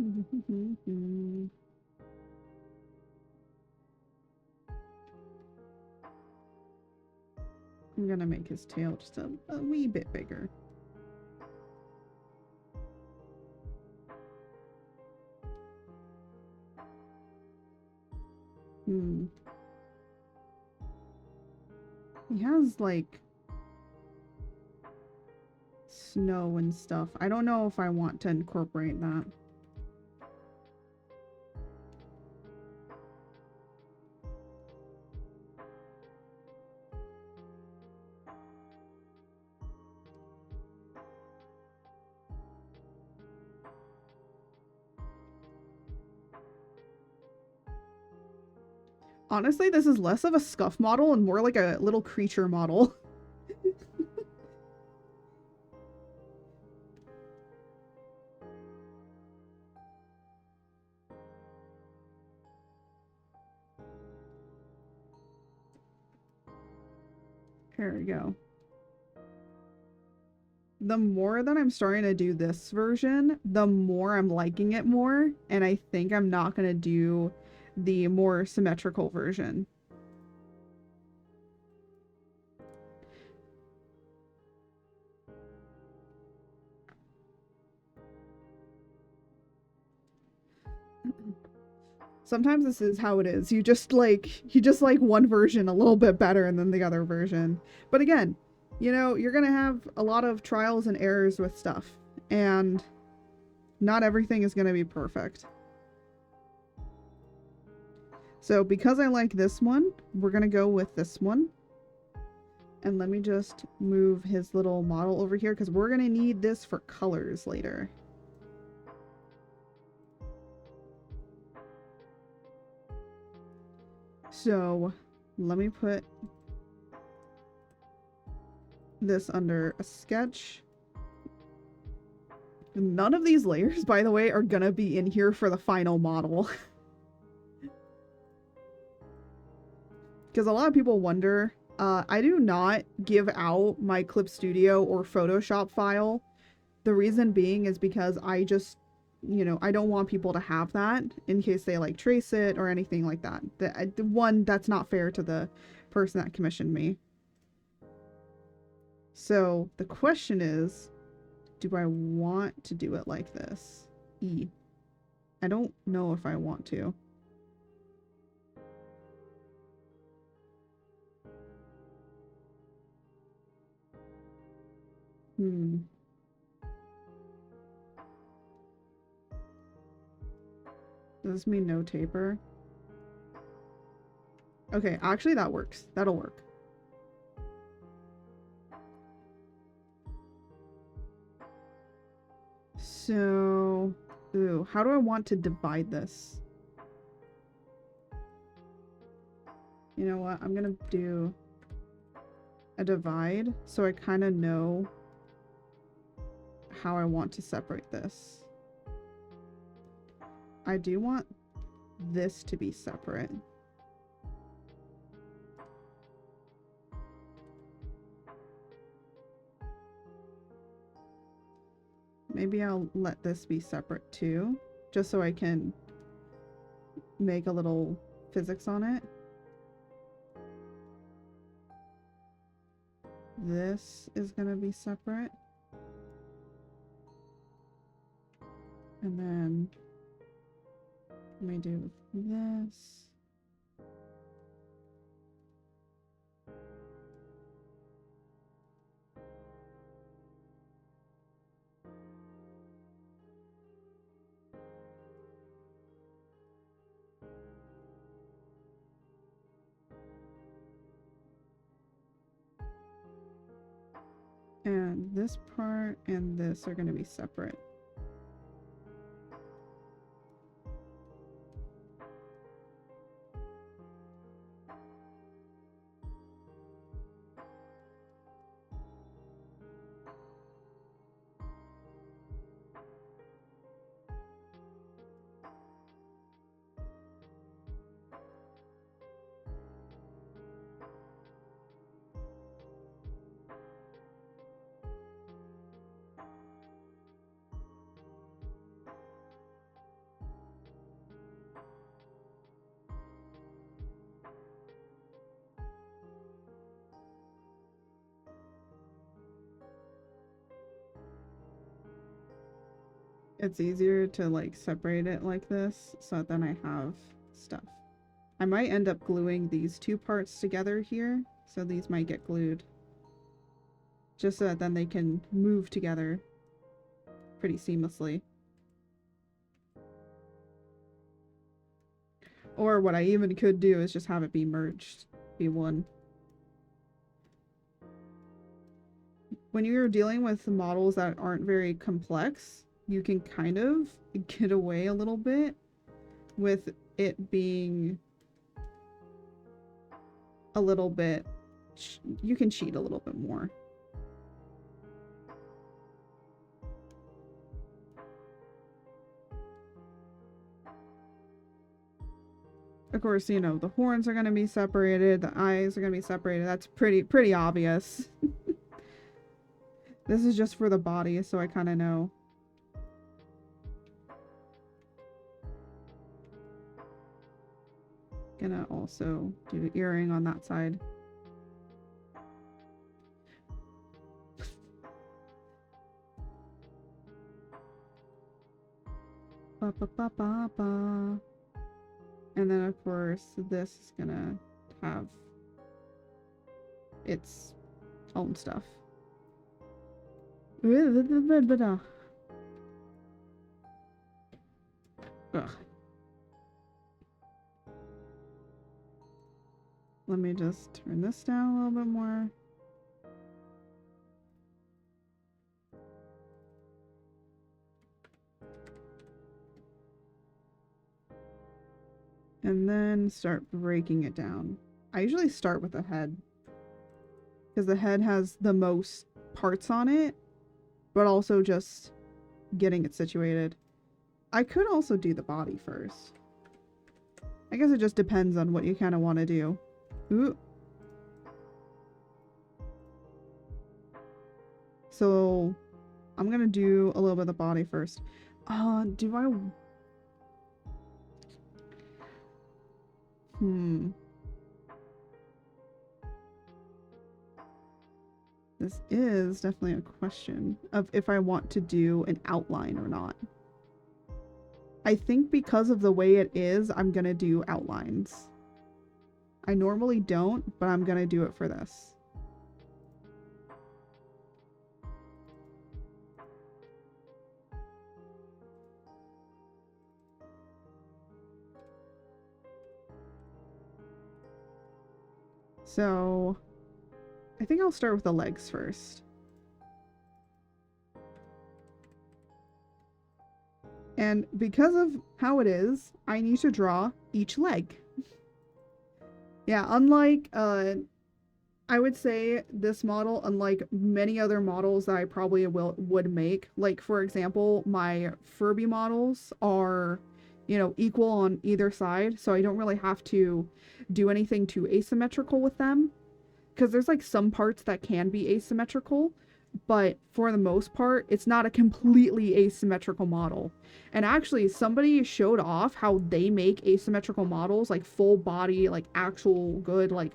[SPEAKER 3] I'm gonna make his tail just a wee bit bigger. He has like snow and stuff. I don't know if I want to incorporate that. Honestly, this is less of a scuff model and more like a little creature model. There we go. The more that I'm starting to do this version, the more I'm liking it more, and I think I'm not going to do the more symmetrical version. Sometimes this is how it is. You just like one version a little bit better than the other version. But again, you know, you're going to have a lot of trials and errors with stuff, and not everything is going to be perfect. So because I like this one, we're going to go with this one. And let me just move his little model over here because we're going to need this for colors later. So let me put this under a sketch. None of these layers, by the way, are gonna be in here for the final model. Because a lot of people wonder, I do not give out my Clip Studio or Photoshop file. The reason being is because I just, you know, I don't want people to have that in case they like trace it or anything like that. One, that's not fair to the person that commissioned me. So the question is, do I want to do it like this? I don't know if I want to. Does this mean no taper? Okay, actually that works. That'll work. So, ooh, how do I want to divide this? You know what? I'm gonna do a divide so I kind of know how I want to separate this. I do want this to be separate. Maybe I'll let this be separate too, just so I can make a little physics on it. This is gonna be separate. And then let me do this. And this part and this are going to be separate. it's easier to like separate it like this so that then I have stuff. I might end up gluing these two parts together here, so these might get glued. Just so that then they can move together pretty seamlessly. Or what I even could do is just have it be merged, be one. When you're dealing with models that aren't very complex, you can kind of get away a little bit with it being a little bit, you can cheat a little bit more. Of course, you know, the horns are going to be separated, the eyes are going to be separated. That's pretty obvious. This is just for the body, so I kind of know. Gonna also do the earring on that side. Ba ba ba ba ba. And then of course this is gonna have its own stuff. Ugh. Let me just turn this down a little bit more. And then start breaking it down. I usually start with the head, because the head has the most parts on it, but also just getting it situated. I could also do the body first. I guess it just depends on what you kind of want to do. Ooh. So I'm gonna do a little bit of the body first. Do I... This is definitely a question of if I want to do an outline or not. I think because of the way it is, I'm gonna do outlines. I normally don't, but I'm gonna do it for this. So, I think I'll start with the legs first. And because of how it is, I need to draw each leg. Yeah, unlike, I would say this model, unlike many other models that I probably would make, like, for example, my Furby models are, you know, equal on either side, so I don't really have to do anything too asymmetrical with them. Because there's, like, some parts that can be asymmetrical, but for the most part, it's not a completely asymmetrical model. And actually, somebody showed off how they make asymmetrical models, like full body, like actual good, like,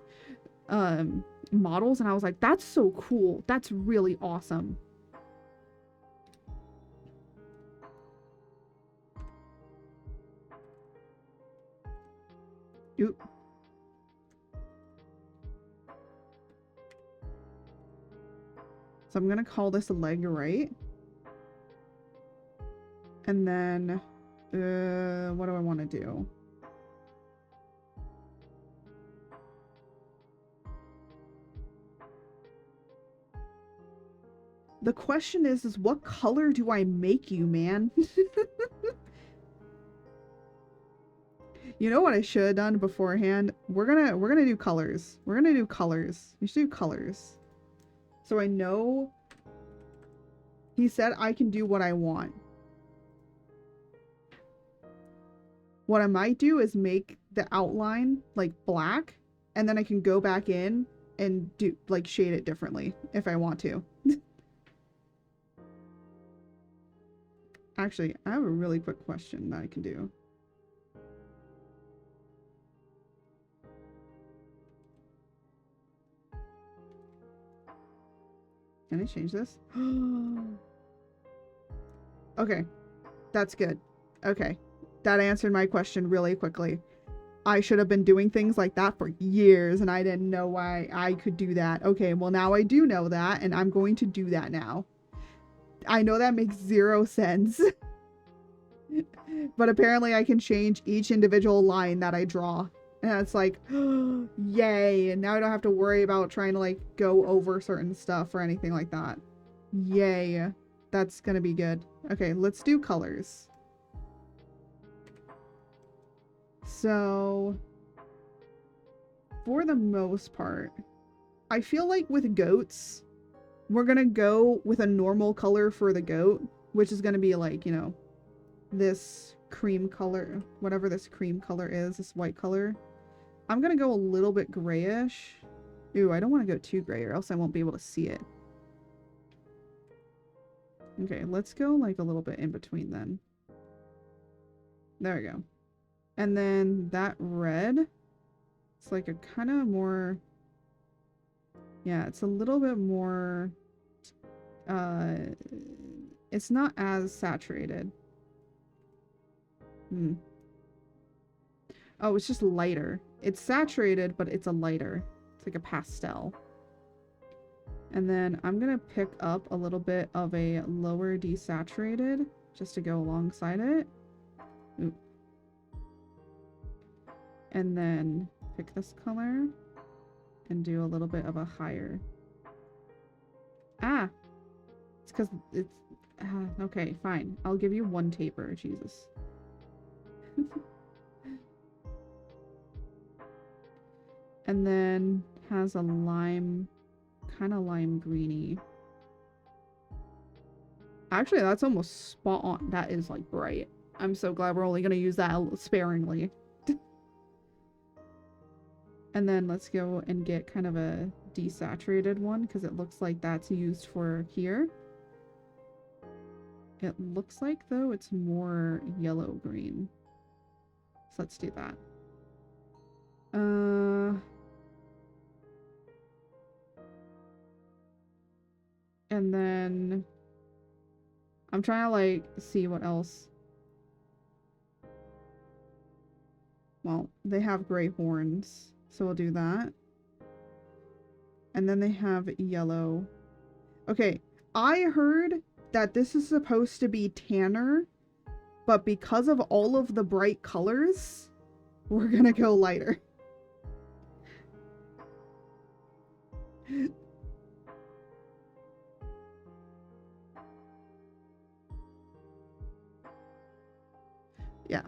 [SPEAKER 3] models, and I was like, that's so cool. That's really awesome. Oop. So I'm gonna call this a leg right. And then, what do I want to do? The question is what color do I make you, man? You know what I should have done beforehand? We're gonna do colors. We're gonna do colors. We should do colors. So I know he said I can do what I want. What I might do is make the outline like black, and then I can go back in and do like shade it differently if I want to. Actually, I have a really quick question that I can do. Can I change this? Okay. That's good. Okay. That answered my question really quickly. I should have been doing things like that for years, and I didn't know why I could do that. Okay, well now I do know that, and I'm going to do that now. I know that makes zero sense. But apparently I can change each individual line that I draw. And it's like, yay. And now I don't have to worry about trying to like go over certain stuff or anything like that. Yay. That's gonna be good. Okay, let's do colors. So, for the most part, I feel like with goats, we're gonna go with a normal color for the goat, which is gonna be like, you know, this cream color, whatever this cream color is, this white color. I'm gonna go a little bit grayish. Ooh, I don't want to go too gray or else I won't be able to see it. Okay, let's go like a little bit in between then. There we go. And then that red, it's like a kind of more, yeah, it's a little bit more, it's not as saturated. Oh, it's just lighter. It's saturated, but it's a lighter. It's like a pastel. And then I'm gonna pick up a little bit of a lower desaturated just to go alongside it. Ooh. And then pick this color and do a little bit of a higher. Ah! It's because it's... okay, fine. I'll give you one taper. Jesus. And then has a lime, kind of lime greeny. Actually, that's almost spot on. That is like bright. I'm so glad we're only going to use that sparingly. And then let's go and get kind of a desaturated one because it looks like that's used for here. It looks like though it's more yellow green. So let's do that. And then I'm trying to like see what else. Well, they have gray horns, so we'll do that. And then they have yellow. Okay, I heard that this is supposed to be tanner, but because of all of the bright colors, we're gonna go lighter. Yeah.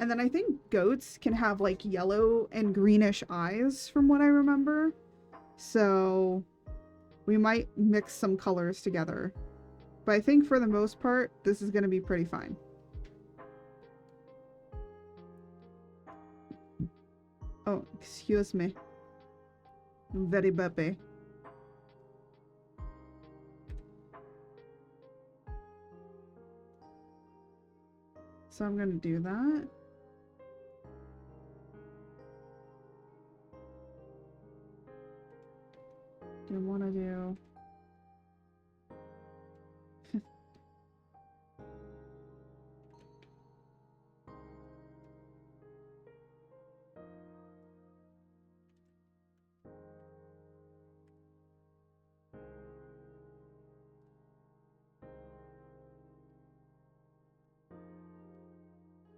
[SPEAKER 3] And then I think goats can have like yellow and greenish eyes from what I remember. So we might mix some colors together. But I think for the most part, this is going to be pretty fine. Oh, excuse me. I'm very burpy. So I'm going to do that. Do I want to do...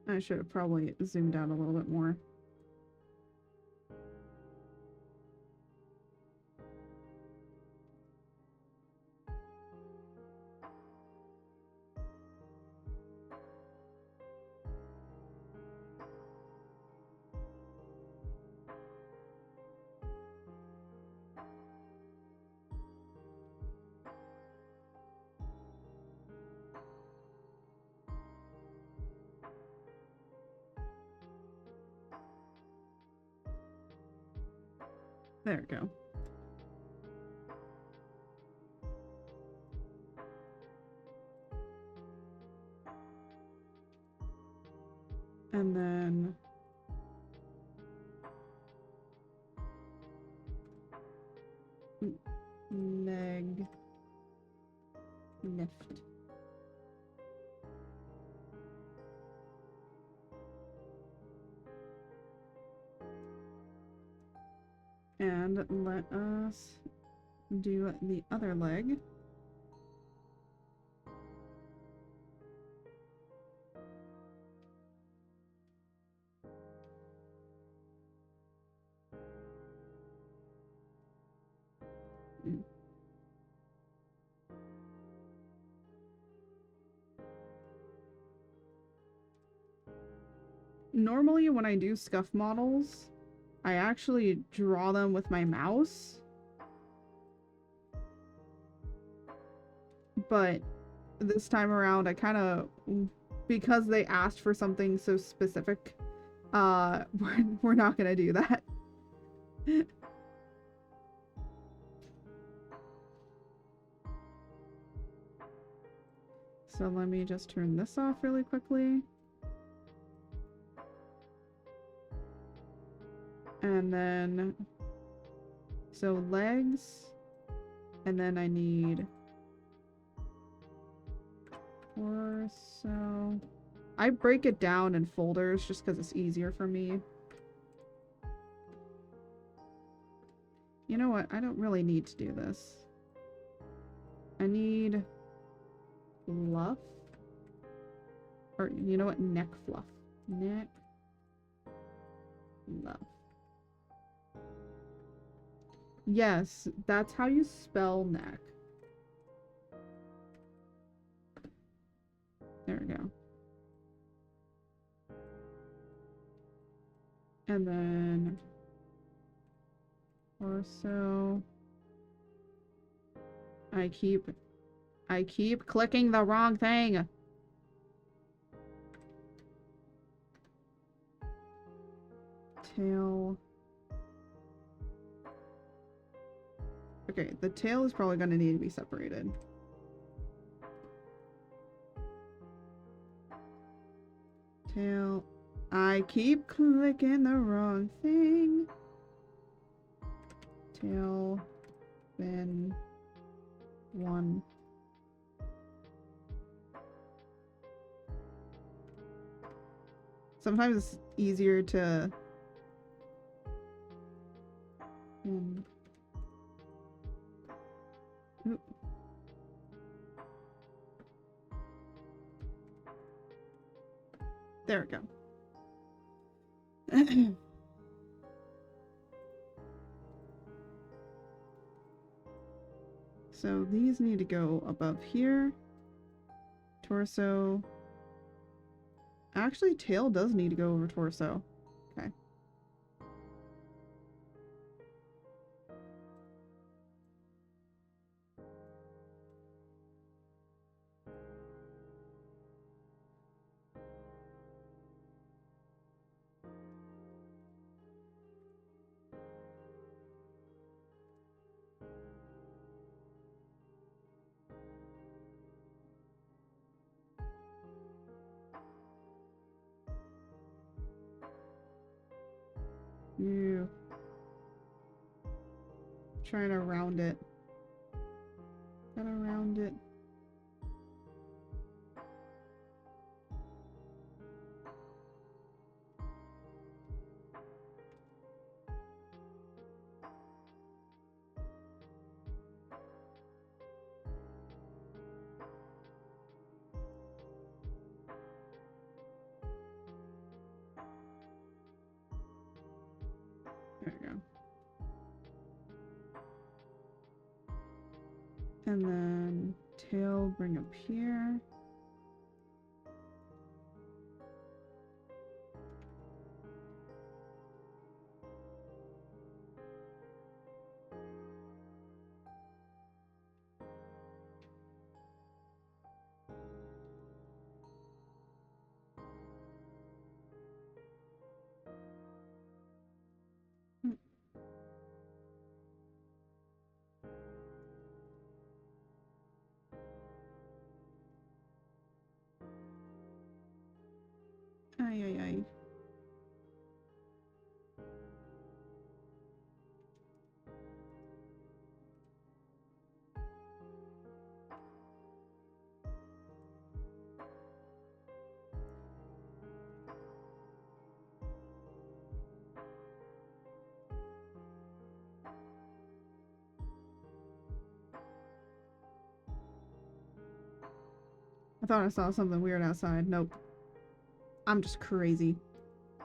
[SPEAKER 3] I should have probably zoomed out a little bit more. There we go. And then leg lift. And let us do the other leg. Normally when I do scuff models, I actually draw them with my mouse. But this time around, I kind of, because they asked for something so specific, we're not gonna do that. So let me just turn this off really quickly. And then, so legs, and then I need torso. I break it down in folders just because it's easier for me. You know what? I don't really need to do this. I need fluff. Or, you know what? Neck fluff. Neck fluff. Yes, that's how you spell neck. There we go. And then torso. I keep clicking the wrong thing. Tail. Okay, the tail is probably going to need to be separated. Tail. I keep clicking the wrong thing. Tail. Then one. Sometimes it's easier to Oop. There we go. So these need to go above here. Torso. Actually, tail does need to go over torso. Okay. You trying to round it. Gotta round it. There we go. And then tail bring up here. thought I saw something weird outside. Nope. I'm just crazy.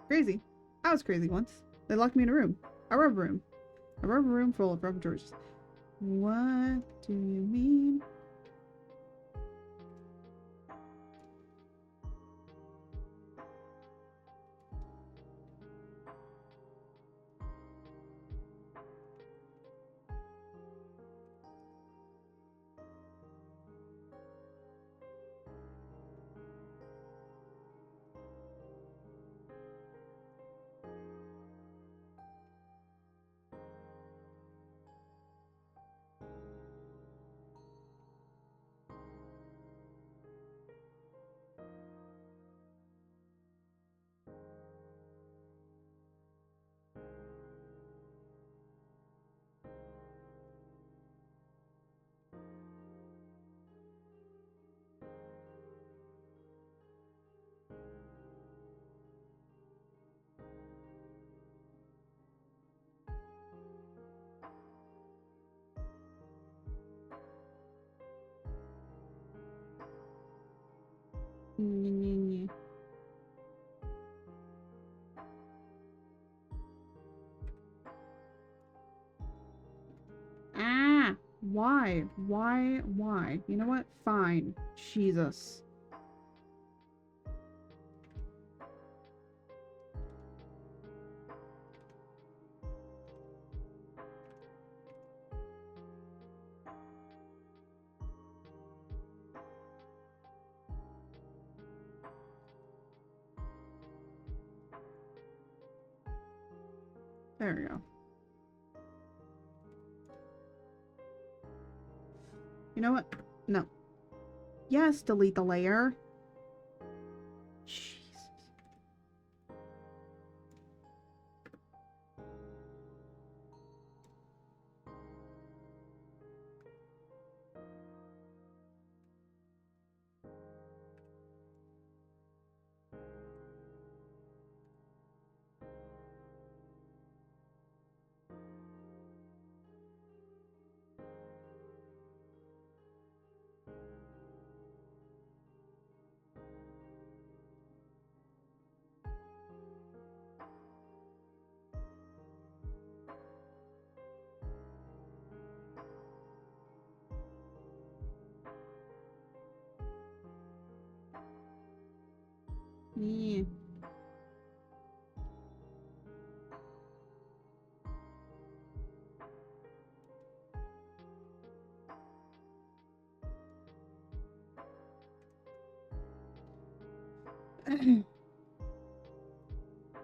[SPEAKER 3] Crazy. I was crazy once. They locked me in a room. A rubber room. A rubber room full of rubber Georges. What do you mean? Ah! Why? Why? You know what? Fine. Jesus. There we go. You know what? No. Yes, delete the layer. Jesus. Yeah.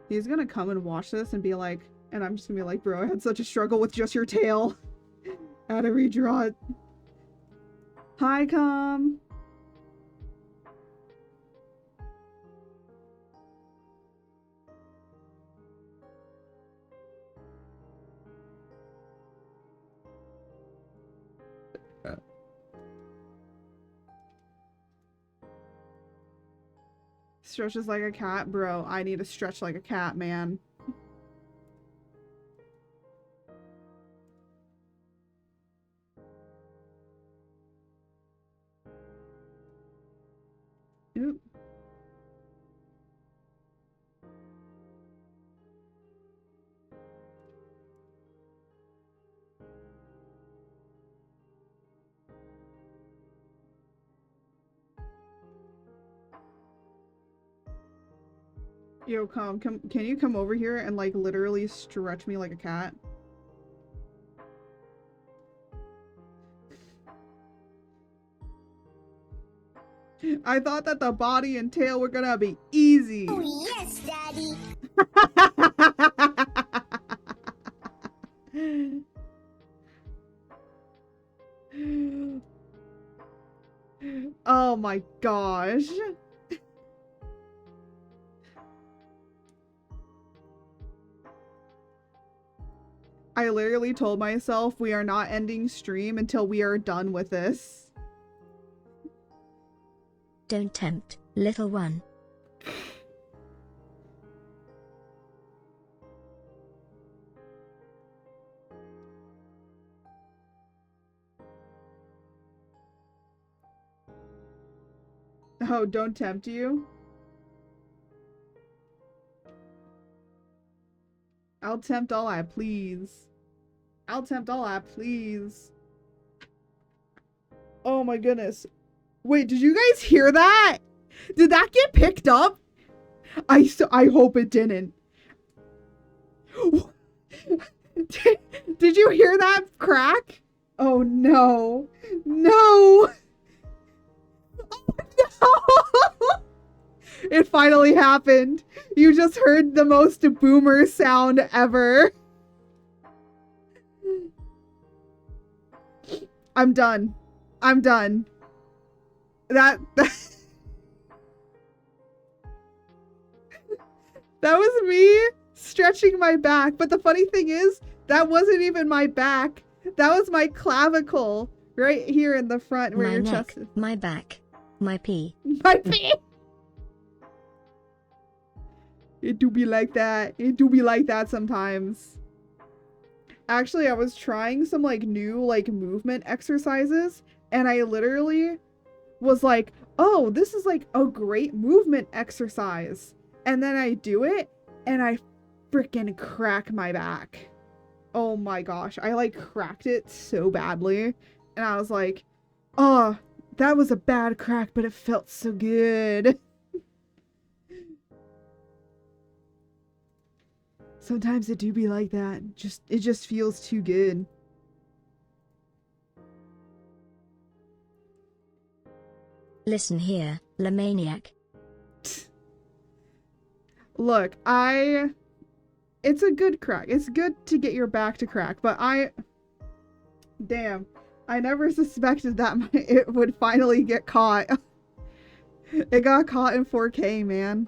[SPEAKER 3] He's gonna come and watch this and be like, and I'm just gonna be like, bro, I had such a struggle with just your tail. I had to redraw it. Hi, come. Stretches like a cat? Bro, I need to stretch like a cat, man. Oop. Yo, come, can you come over here and, like, literally stretch me like a cat? I thought that the body and tail were gonna be easy.
[SPEAKER 5] Oh, yes, Daddy.
[SPEAKER 3] Oh my gosh. I literally told myself we are not ending stream until we are done with this.
[SPEAKER 2] Don't tempt, little one.
[SPEAKER 3] Oh, don't tempt you? I'll tempt all I please. I'll tempt all I please. Oh my goodness. Wait, did you guys hear that? Did that get picked up? I hope it didn't. Did you hear that crack? Oh no. No. Oh, no. It finally happened. You just heard the most boomer sound ever. I'm done. I'm done. That was me stretching my back. But the funny thing is, that wasn't even my back. That was my clavicle right here in the front where
[SPEAKER 2] my
[SPEAKER 3] your
[SPEAKER 2] neck,
[SPEAKER 3] chest is.
[SPEAKER 2] my back, my pee.
[SPEAKER 3] My pee. It do be like that. It do be like that sometimes. Actually, I was trying some like new like movement exercises, and I literally was like, oh, this is like a great movement exercise. And then I do it and I freaking crack my back. Oh my gosh. I like cracked it so badly. And I was like, oh, that was a bad crack, but it felt so good. Sometimes it do be like that. It just feels too good.
[SPEAKER 2] Listen here, Lemaniac.
[SPEAKER 3] Look, it's a good crack. It's good to get your back to crack, but damn, I never suspected that it would finally get caught. It got caught in 4K, man.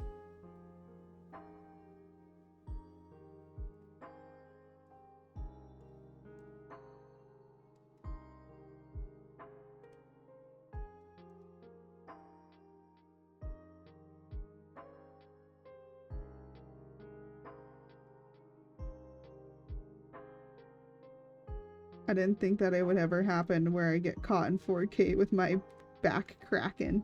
[SPEAKER 3] I didn't think that it would ever happen where I get caught in 4K with my back cracking.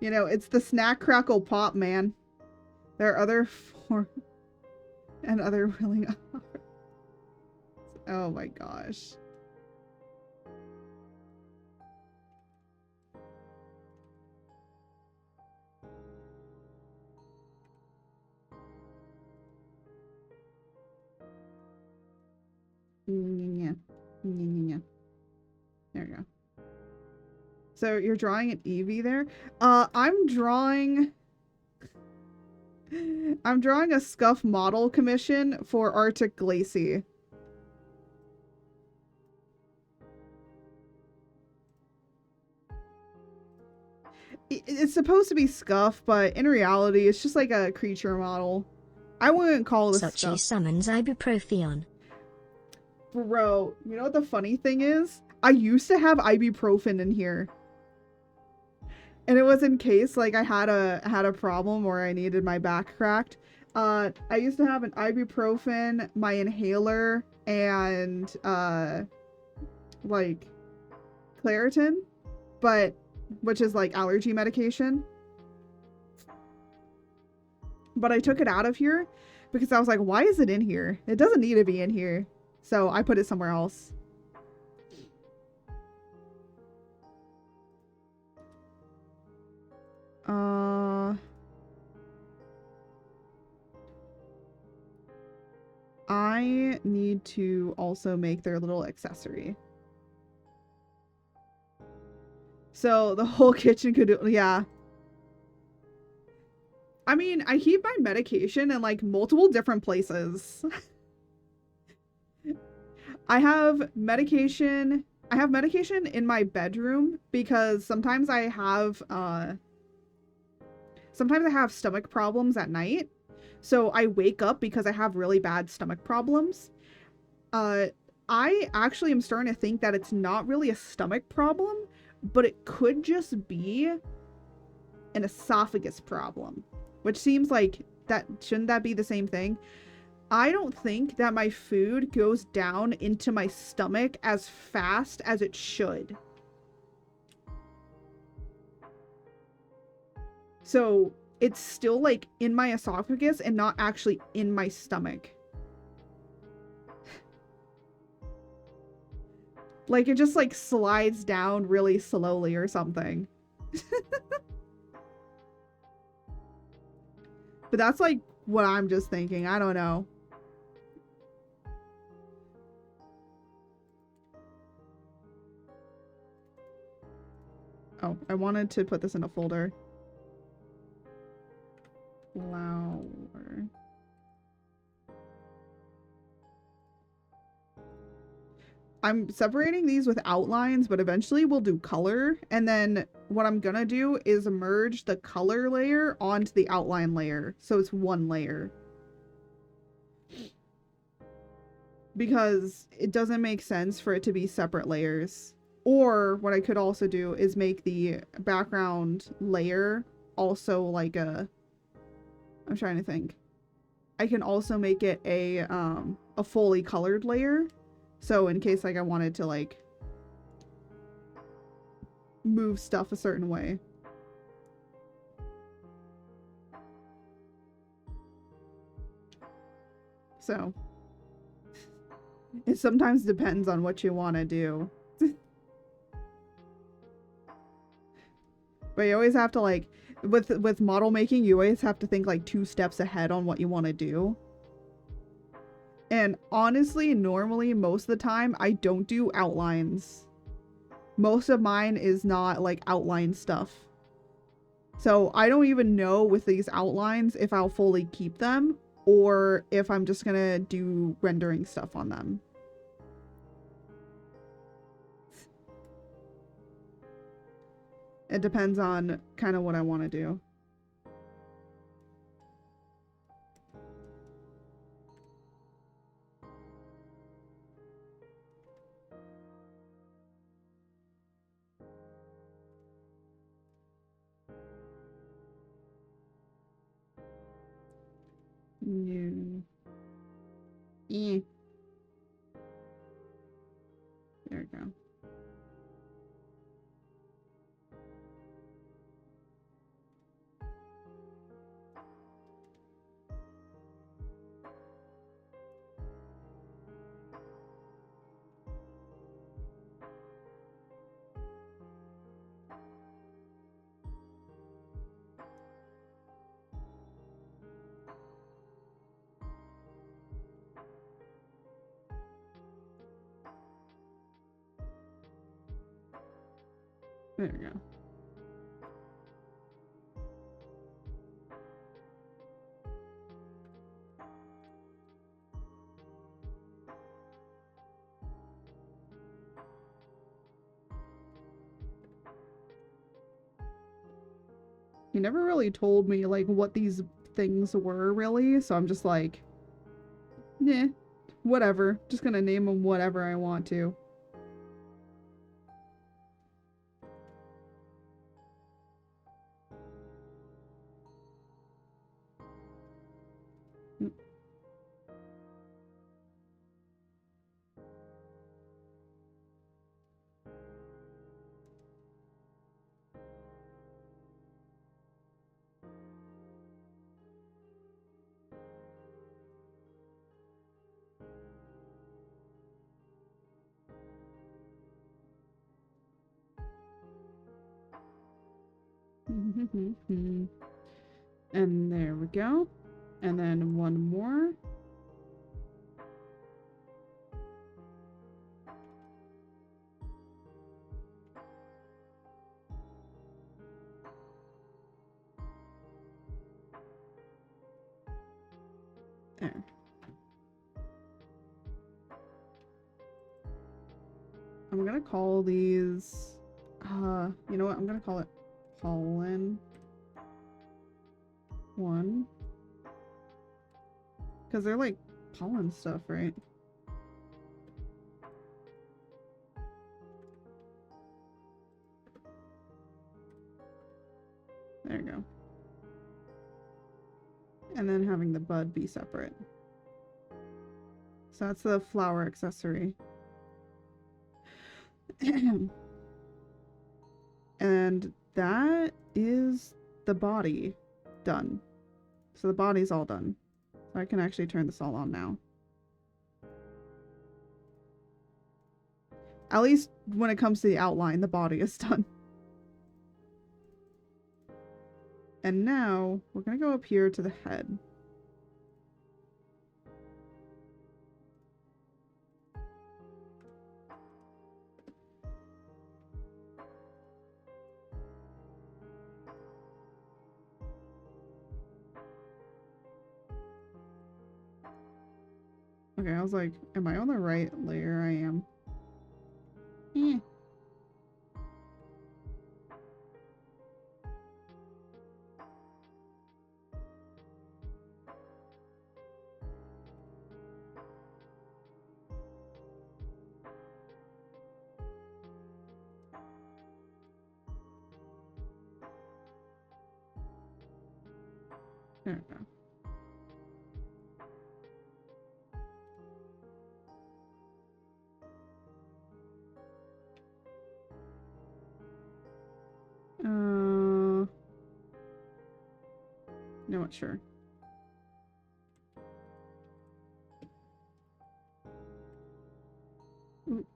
[SPEAKER 3] You know, it's the snack crackle pop, man. There are other and other willing. Oh my gosh. Yeah. There we go. So you're drawing an Eevee there? I'm drawing a scuff model commission for Arctic Glacie. It's supposed to be scuff, but in reality, it's just like a creature model. I wouldn't call this
[SPEAKER 2] Suchi
[SPEAKER 3] stuff.
[SPEAKER 2] summons ibuprofen.
[SPEAKER 3] Bro, you know what the funny thing is? I used to have ibuprofen in here. And it was in case like I had a problem or I needed my back cracked. I used to have an ibuprofen, my inhaler, and like Claritin, which is like allergy medication. But I took it out of here because I was like, why is it in here? It doesn't need to be in here. So I put it somewhere else. I need to also make their little accessory. So the whole kitchen could do, yeah. I mean, I keep my medication in like multiple different places. I have medication in my bedroom because sometimes I have stomach problems at night. So I wake up because I have really bad stomach problems. I actually am starting to think that it's not really a stomach problem, but it could just be an esophagus problem, which seems like shouldn't that be the same thing? I don't think that my food goes down into my stomach as fast as it should. So it's still like in my esophagus and not actually in my stomach. Like it just like slides down really slowly or something. But that's like what I'm just thinking. I don't know. Oh, I wanted to put this in a folder. Flower. I'm separating these with outlines, but eventually we'll do color. And then what I'm gonna do is merge the color layer onto the outline layer. So it's one layer. Because it doesn't make sense for it to be separate layers. Or what I could also do is make the background layer also like a... I'm trying to think. I can also make it a fully colored layer. So in case like I wanted to like move stuff a certain way. So it sometimes depends on what you want to do. But you always have to like, with model making, you always have to think like 2 steps ahead on what you want to do. And honestly, normally, most of the time, I don't do outlines. Most of mine is not like outline stuff. So I don't even know with these outlines if I'll fully keep them or if I'm just gonna do rendering stuff on them. It depends on kind of what I want to do. New. There we go. There we go. He never really told me like what these things were really, so I'm just like, yeah, whatever. Just gonna name them whatever I want to. And there we go. And then one more. There. I'm gonna call these, you know what? I'm gonna call it pollen 1. Because they're like pollen stuff, right? There you go. And then having the bud be separate. So that's the flower accessory. And that is the body done. So the body's all done. So I can actually turn this all on now. At least when it comes to the outline, the body is done. And now we're gonna go up here to the head. Okay, I was like, am I on the right layer? I am. Eh. There we go. No, what? Sure. Ooh.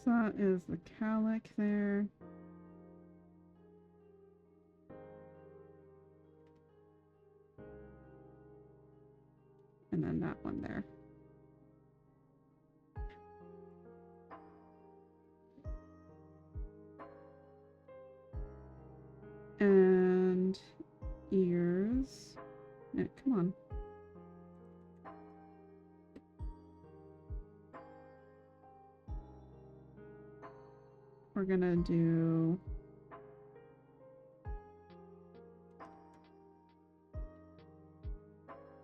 [SPEAKER 3] So that is the calic there. And then that one there. And ears. Come on. We're gonna do...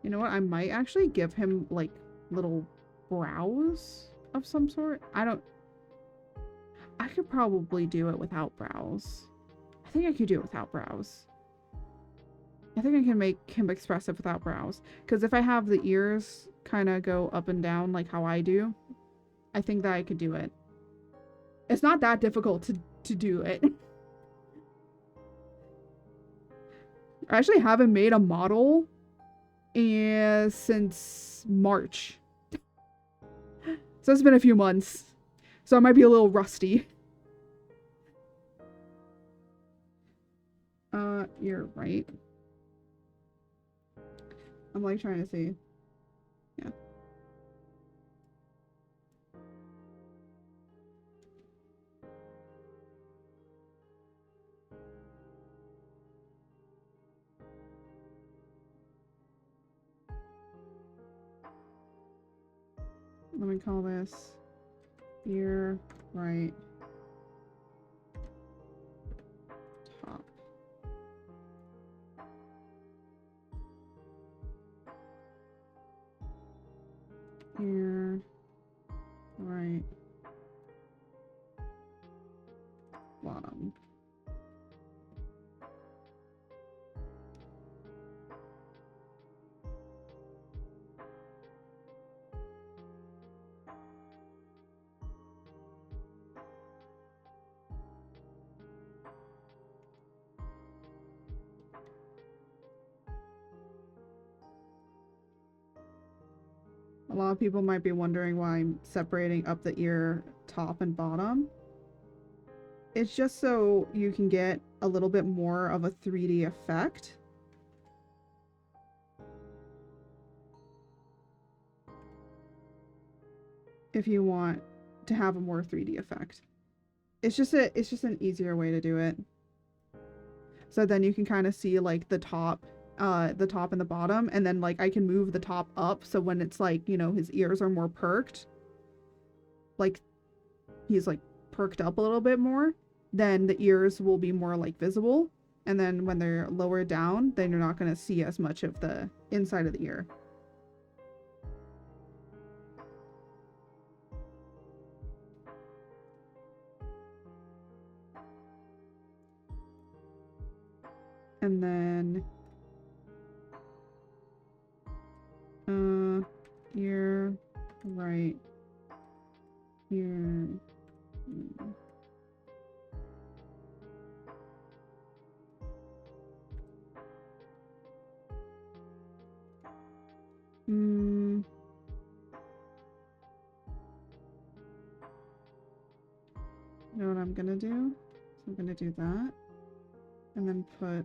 [SPEAKER 3] You know what? I might actually give him, like, little brows of some sort. I could probably do it without brows. I think I could do it without brows. I think I can make him expressive without brows. Because if I have the ears kind of go up and down like how I do, I think that I could do it. It's not that difficult to do it. I actually haven't made a model since March. So it's been a few months. So I might be a little rusty. You're right. I'm like trying to see. Yeah. Let me call this ear right top. Ear right bottom. A lot of people might be wondering why I'm separating up the ear top and bottom. It's just so you can get a little bit more of a 3D effect. If you want to have a more 3D effect. It's just an easier way to do it. So then you can kind of see like the top and the bottom, and then like I can move the top up so when it's like, you know, his ears are more perked, like he's like perked up a little bit more, then the ears will be more like visible, and then when they're lower down, then you're not going to see as much of the inside of the ear. And then ear right here. You know what I'm gonna do? So I'm gonna do that. And then put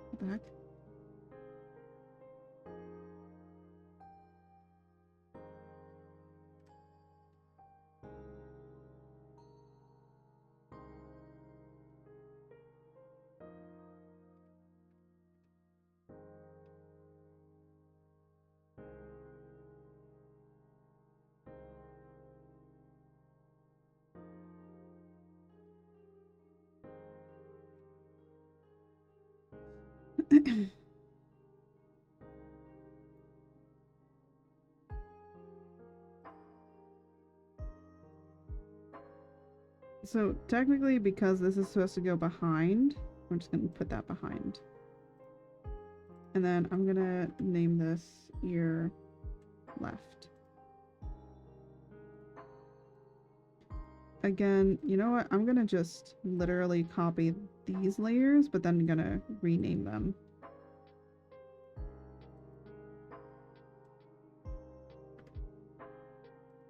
[SPEAKER 3] what the heck? So technically, because this is supposed to go behind, I'm just gonna put that behind. And then I'm gonna name this ear left. Again, you know what? I'm gonna just literally copy these layers, but then I'm gonna rename them.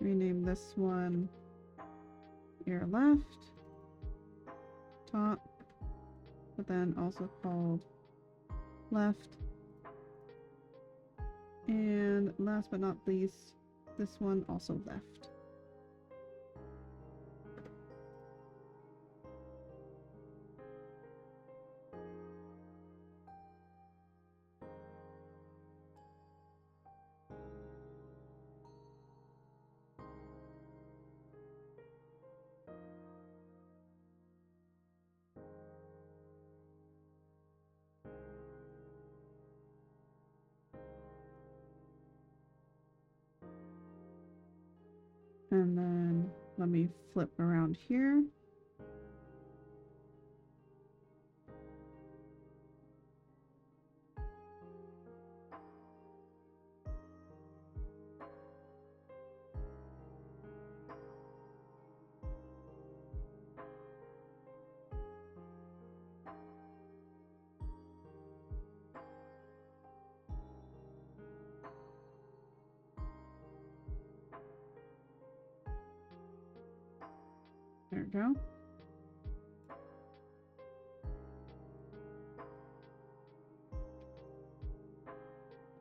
[SPEAKER 3] Rename this one ear left, top, but then also called left. And last but not least, this one also left. And then let me flip around here. There we go.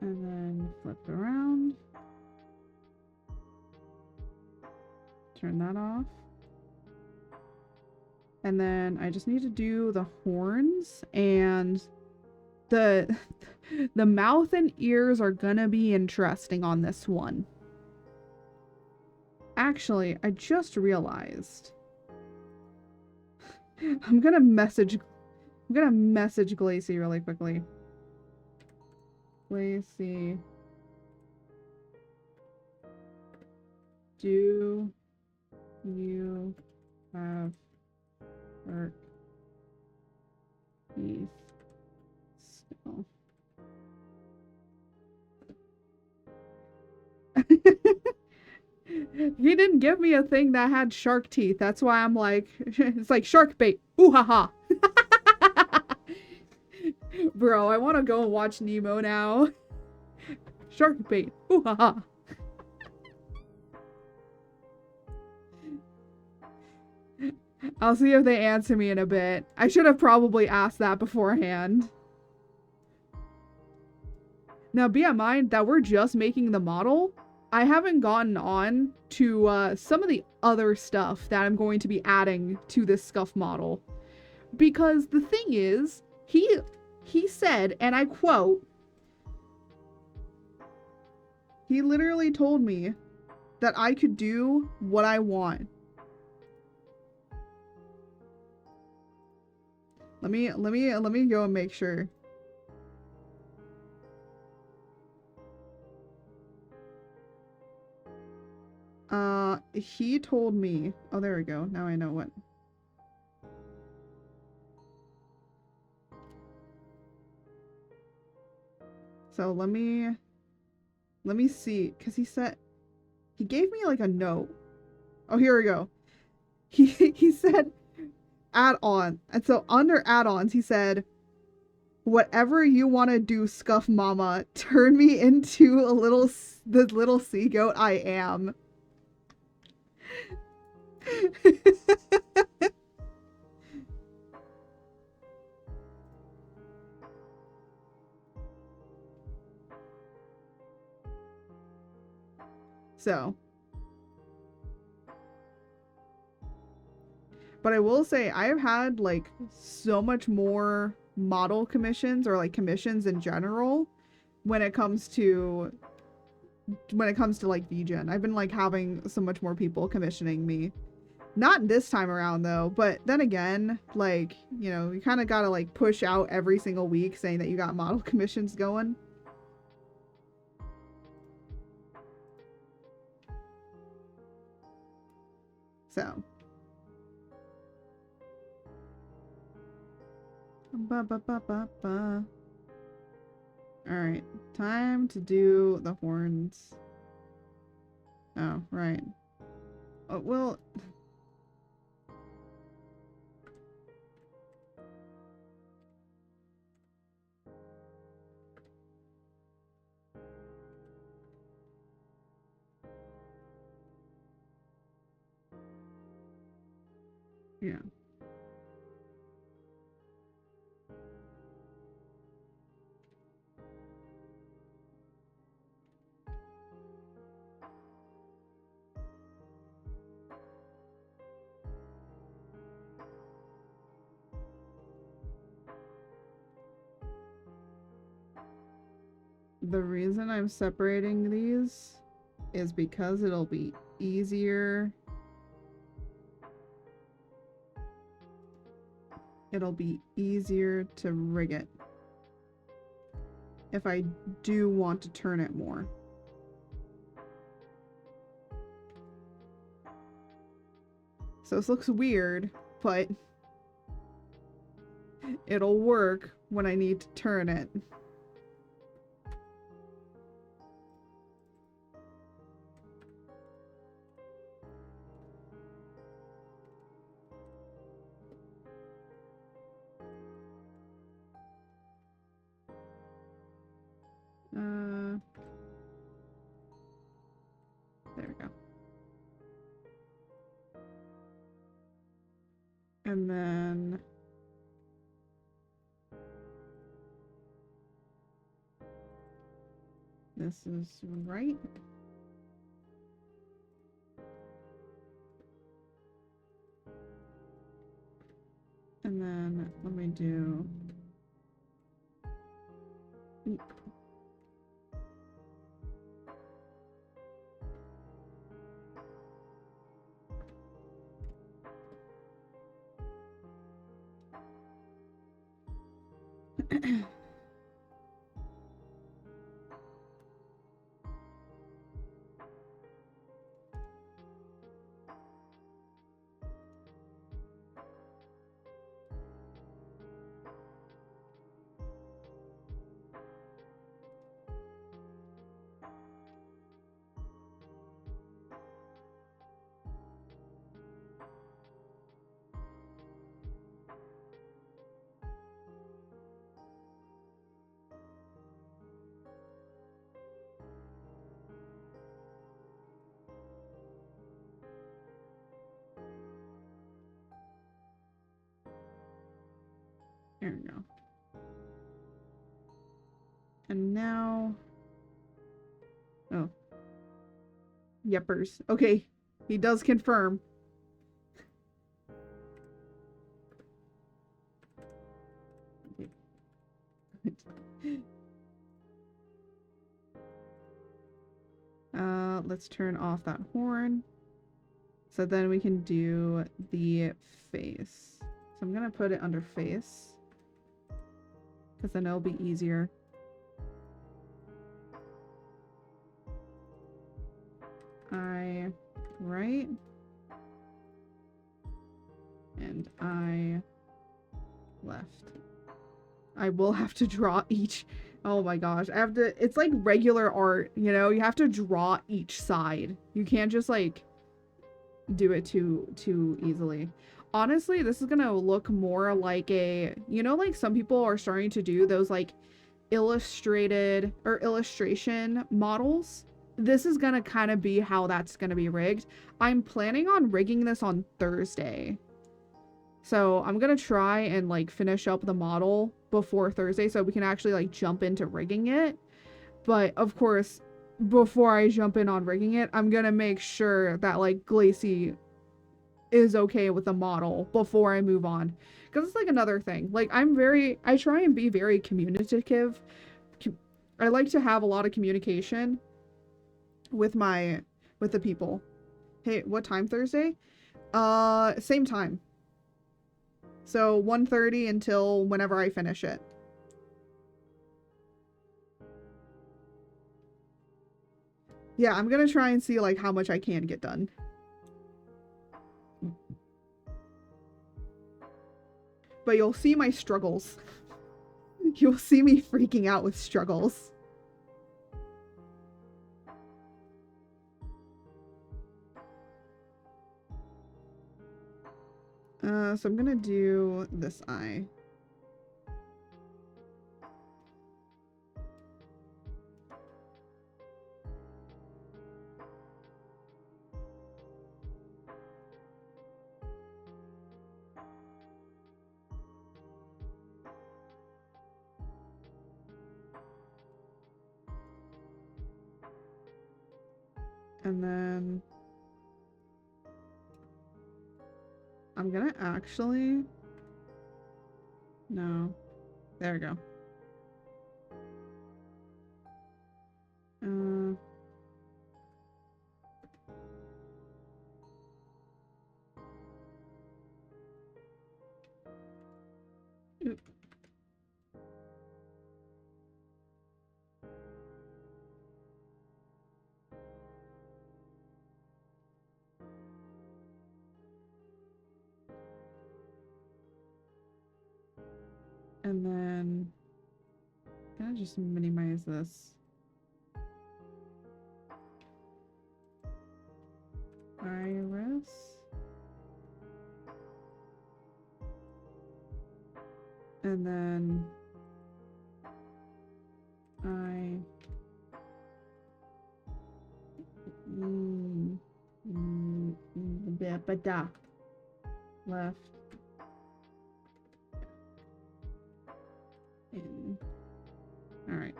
[SPEAKER 3] And then flip around. Turn that off. And then I just need to do the horns, and the mouth and ears are gonna be interesting on this one. Actually, I just realized I'm gonna message Glacy really quickly. Glacy, do you have work teeth still? He didn't give me a thing that had shark teeth. That's why I'm like, it's like shark bait. Ooh ha ha. Bro, I want to go and watch Nemo now. Shark bait. Ooh ha ha. I'll see if they answer me in a bit. I should have probably asked that beforehand. Now, be in mind that we're just making the model. I haven't gotten on to some of the other stuff that I'm going to be adding to this scuff model. Because the thing is, he said, and I quote, he literally told me that I could do what I want. Let me go and make sure. He told me. Oh, there we go. Now I know what. So let me see, because he gave me like a note. Oh, here we go. He said add-on. And so under add-ons, he said, whatever you want to do, Scuff Mama, turn me into the little sea goat I am. So. But I will say, I have had, like, so much more model commissions, or, like, commissions in general, when it comes to, like, VGen. I've been, like, having so much more people commissioning me. Not this time around, though, but then again, like, you know, you kind of gotta, like, push out every single week saying that you got model commissions going. So. Alright, time to do the horns. Oh, right. Oh, well... yeah. The reason I'm separating these is because it'll be easier. It'll be easier to rig it if I do want to turn it more. So this looks weird, but it'll work when I need to turn it. There we go. And then this is right. And then let me do... There we go. And now... oh. Yeppers. Okay. He does confirm. Let's turn off that horn. So then we can do the face. So I'm gonna put it under face, because then it'll be easier. I right. And I left. I will have to draw each. Oh my gosh. I have to. It's like regular art, you know? You have to draw each side. You can't just like do it too easily. Honestly, this is gonna look more like a, you know, like some people are starting to do those like illustrated or illustration models. This is gonna kind of be how that's gonna be rigged. I'm planning on rigging this on Thursday. So I'm gonna try and like finish up the model before Thursday so we can actually like jump into rigging it. But of course, before I jump in on rigging it, I'm gonna make sure that like Glacy is okay with the model before I move on. Because it's like another thing. Like I try and be very communicative. I like to have a lot of communication with the people. Hey, what time Thursday? Same time. So 1:30 until whenever I finish it. Yeah, I'm gonna try and see like how much I can get done. But you'll see my struggles. You'll see me freaking out with struggles. So I'm gonna do this eye. And then I'm gonna actually... No. There we go. Oop. And then I'm gonna just minimize this. Iris. And then left in. All right.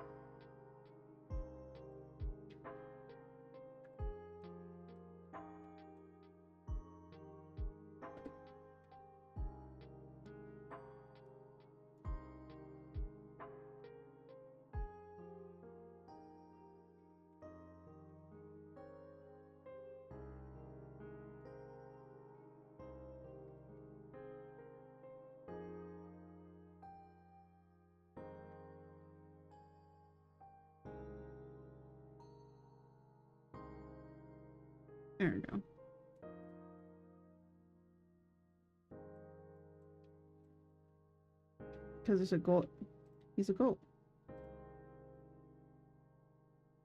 [SPEAKER 3] There we go. Because it's a goat. He's a goat.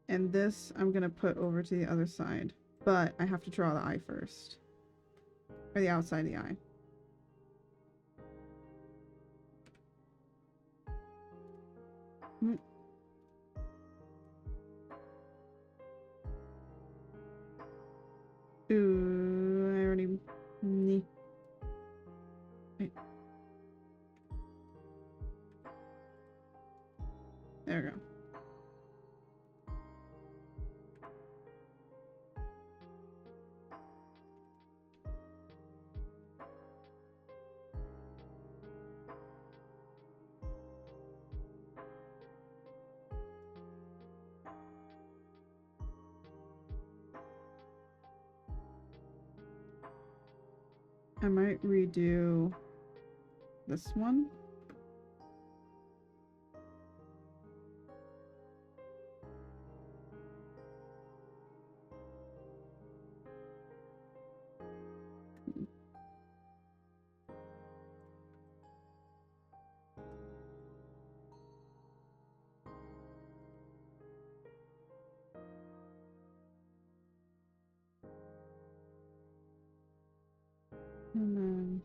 [SPEAKER 3] And this I'm gonna put over to the other side. But I have to draw the eye first. Or the outside of the eye. Ooh, I already... Wait. There we go. I might redo this one. And then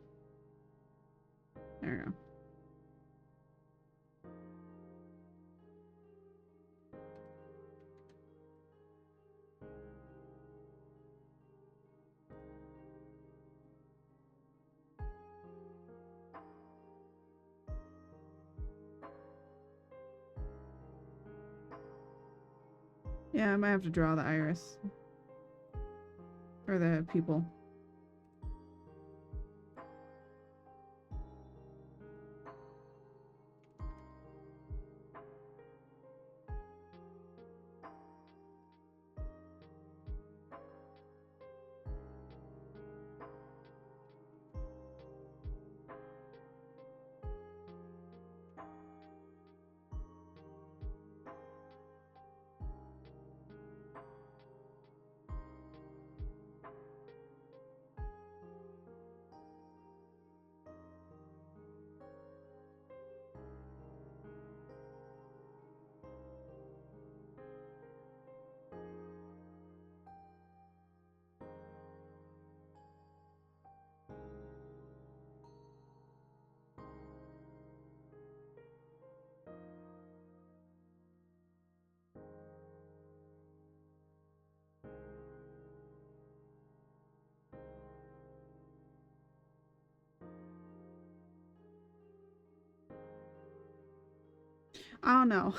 [SPEAKER 3] there we go. Yeah, I might have to draw the iris. Or the pupil. I don't know.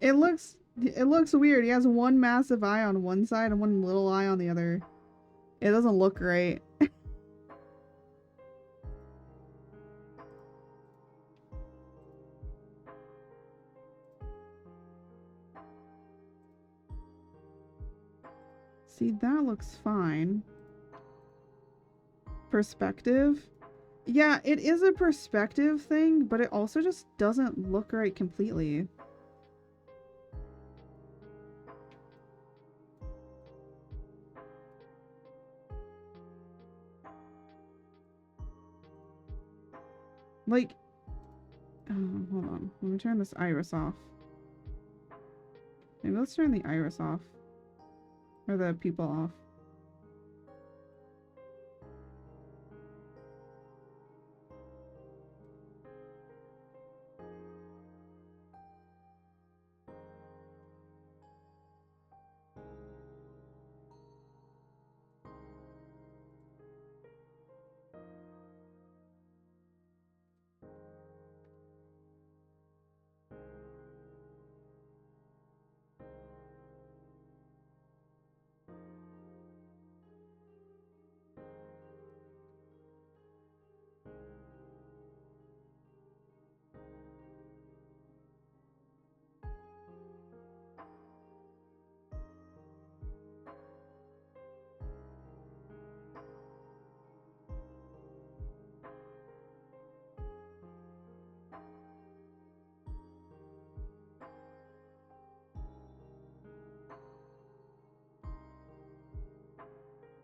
[SPEAKER 3] It looks weird. He has one massive eye on one side and one little eye on the other. It doesn't look right. See, that looks fine. Perspective. Yeah, it is a perspective thing, but it also just doesn't look right completely. Like, oh, hold on. Let me turn this iris off. Maybe let's turn the iris off. Or the pupil off.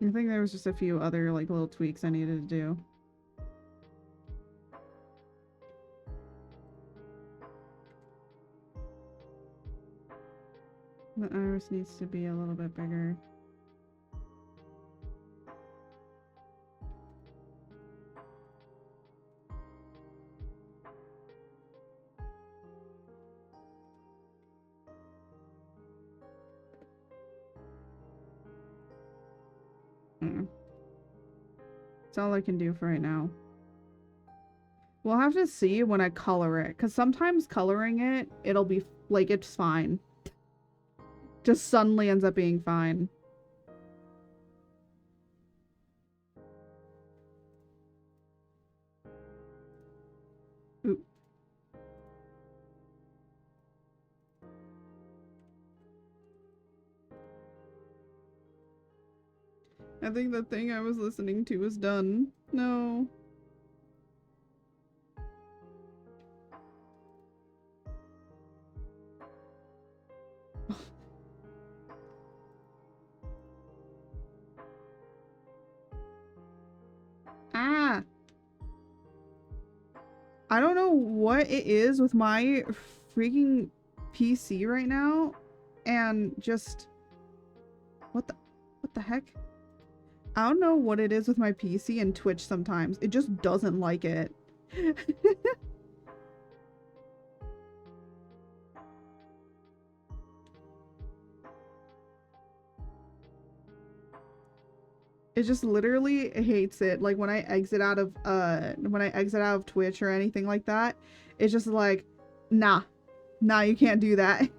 [SPEAKER 3] I think there was just a few other like little tweaks I needed to do. The iris needs to be a little bit bigger. That's all I can do for right now. We'll have to see when I color it, because sometimes coloring it, it'll be, like, it's fine. Just suddenly ends up being fine. Ooh. I think the thing I was listening to is done. No. I don't know what it is with my freaking PC right now, and just what the heck? I don't know what it is with my PC and Twitch sometimes. It just doesn't like it. It just literally hates it. Like when I exit out of Twitch or anything like that, it's just like, nah, you can't do that.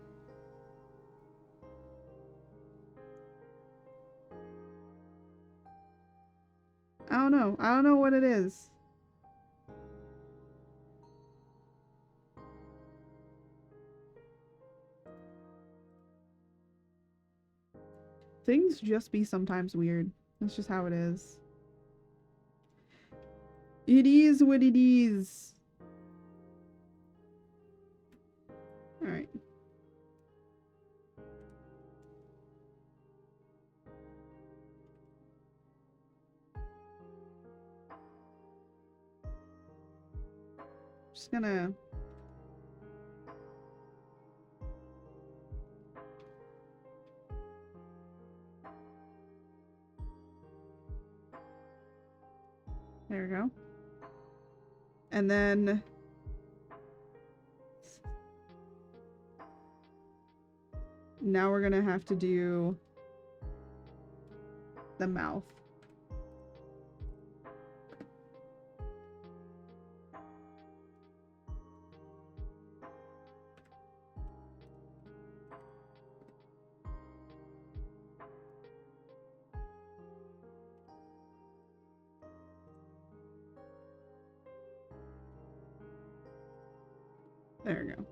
[SPEAKER 3] I don't know what it is. Things just be sometimes weird. That's just how it is. It is what it is. Alright. Just gonna... There we go. And then... Now we're gonna have to do the mouth. There we go.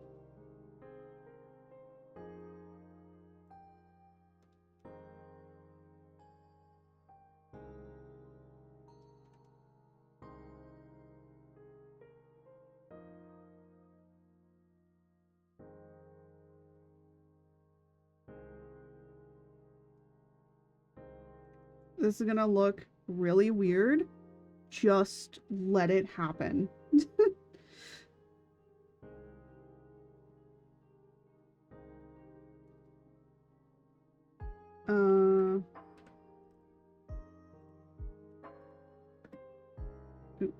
[SPEAKER 3] This is gonna look really weird. Just let it happen. Oop.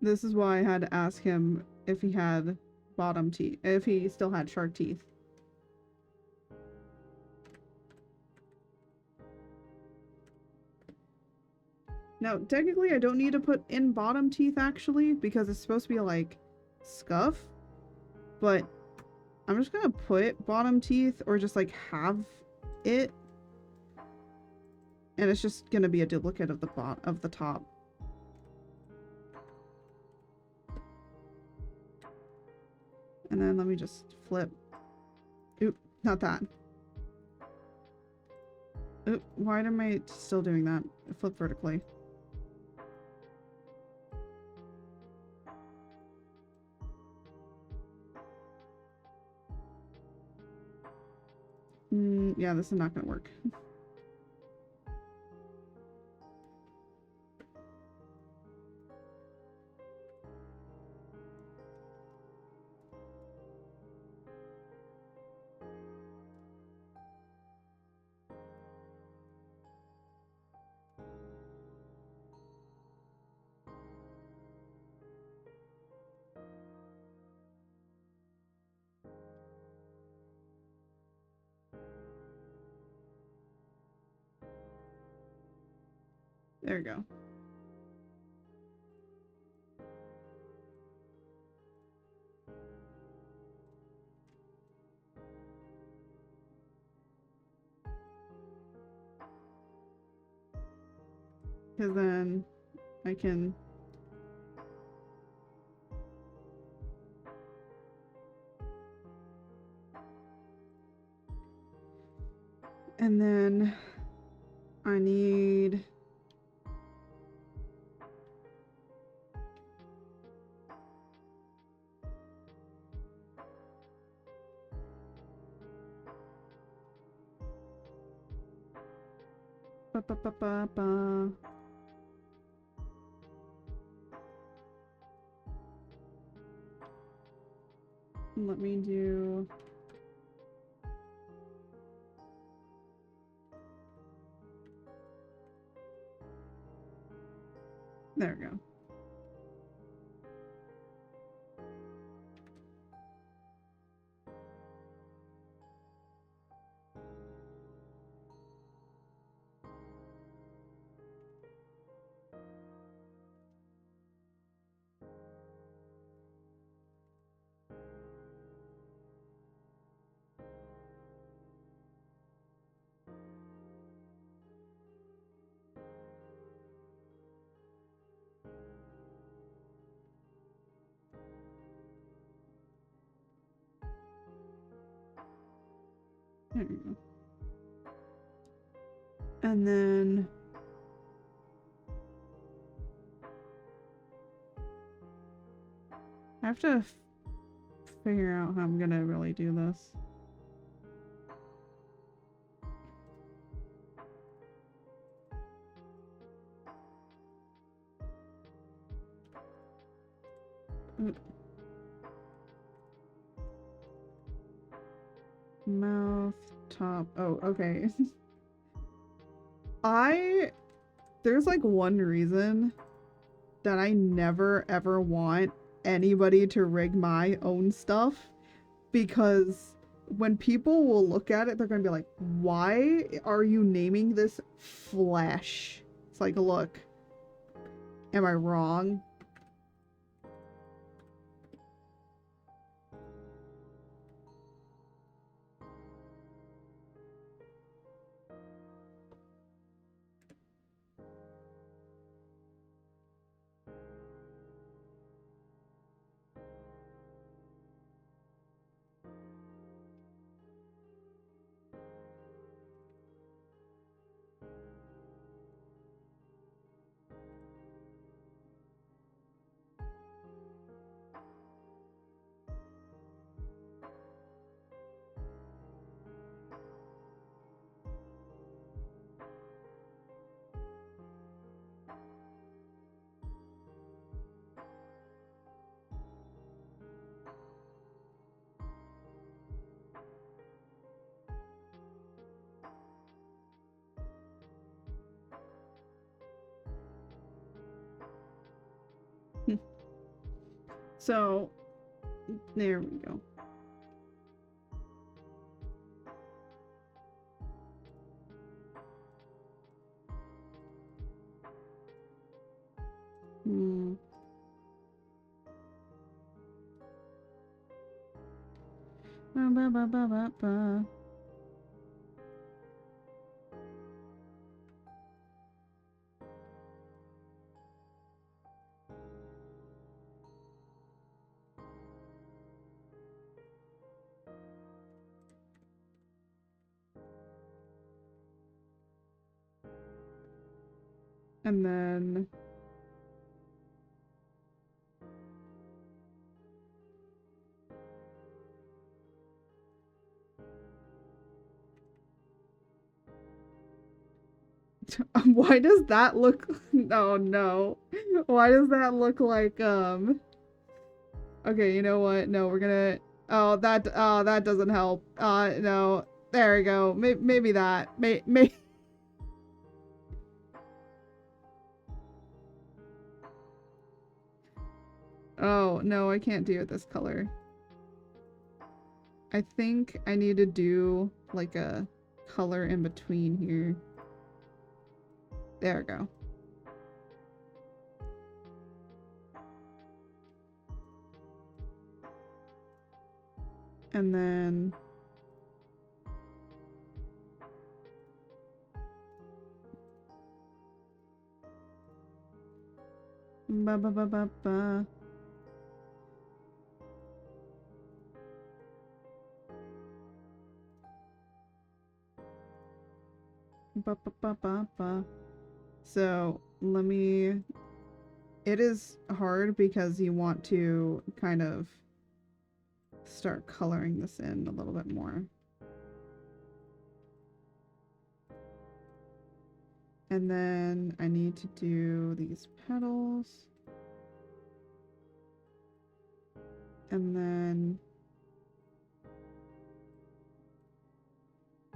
[SPEAKER 3] This is why I had to ask him if he had bottom teeth, if he still had shark teeth. Now, technically, I don't need to put in bottom teeth, actually, because it's supposed to be, like, scuff. But I'm just gonna put bottom teeth, or just, like, have it. And it's just gonna be a duplicate of the top. And then let me just flip. Oop, not that. Oop, why am I still doing that? Flip vertically. Yeah, this is not gonna work. There we go. Because then I can... And then I need... Ba, ba, ba, ba, ba. Let me do... There we go. There we go. And then... I have to figure out how I'm gonna really do this. Mouth, top. Oh, okay. There's like one reason that I never ever want anybody to rig my own stuff, because when people will look at it, they're gonna be like, why are you naming this flesh? It's like, look, am I wrong? So, there we go. Ba, ba, ba, ba, ba, ba. And then why does that look... Oh no. Why does that look like okay, you know what? No, we're gonna... Oh, that doesn't help. No. There we go. Maybe that. May Oh, no, I can't do it this color. I think I need to do like a color in between here. There we go. And then ba ba ba ba ba. Ba ba ba ba ba. So let me. It is hard because you want to kind of start coloring this in a little bit more. And then I need to do these petals. And then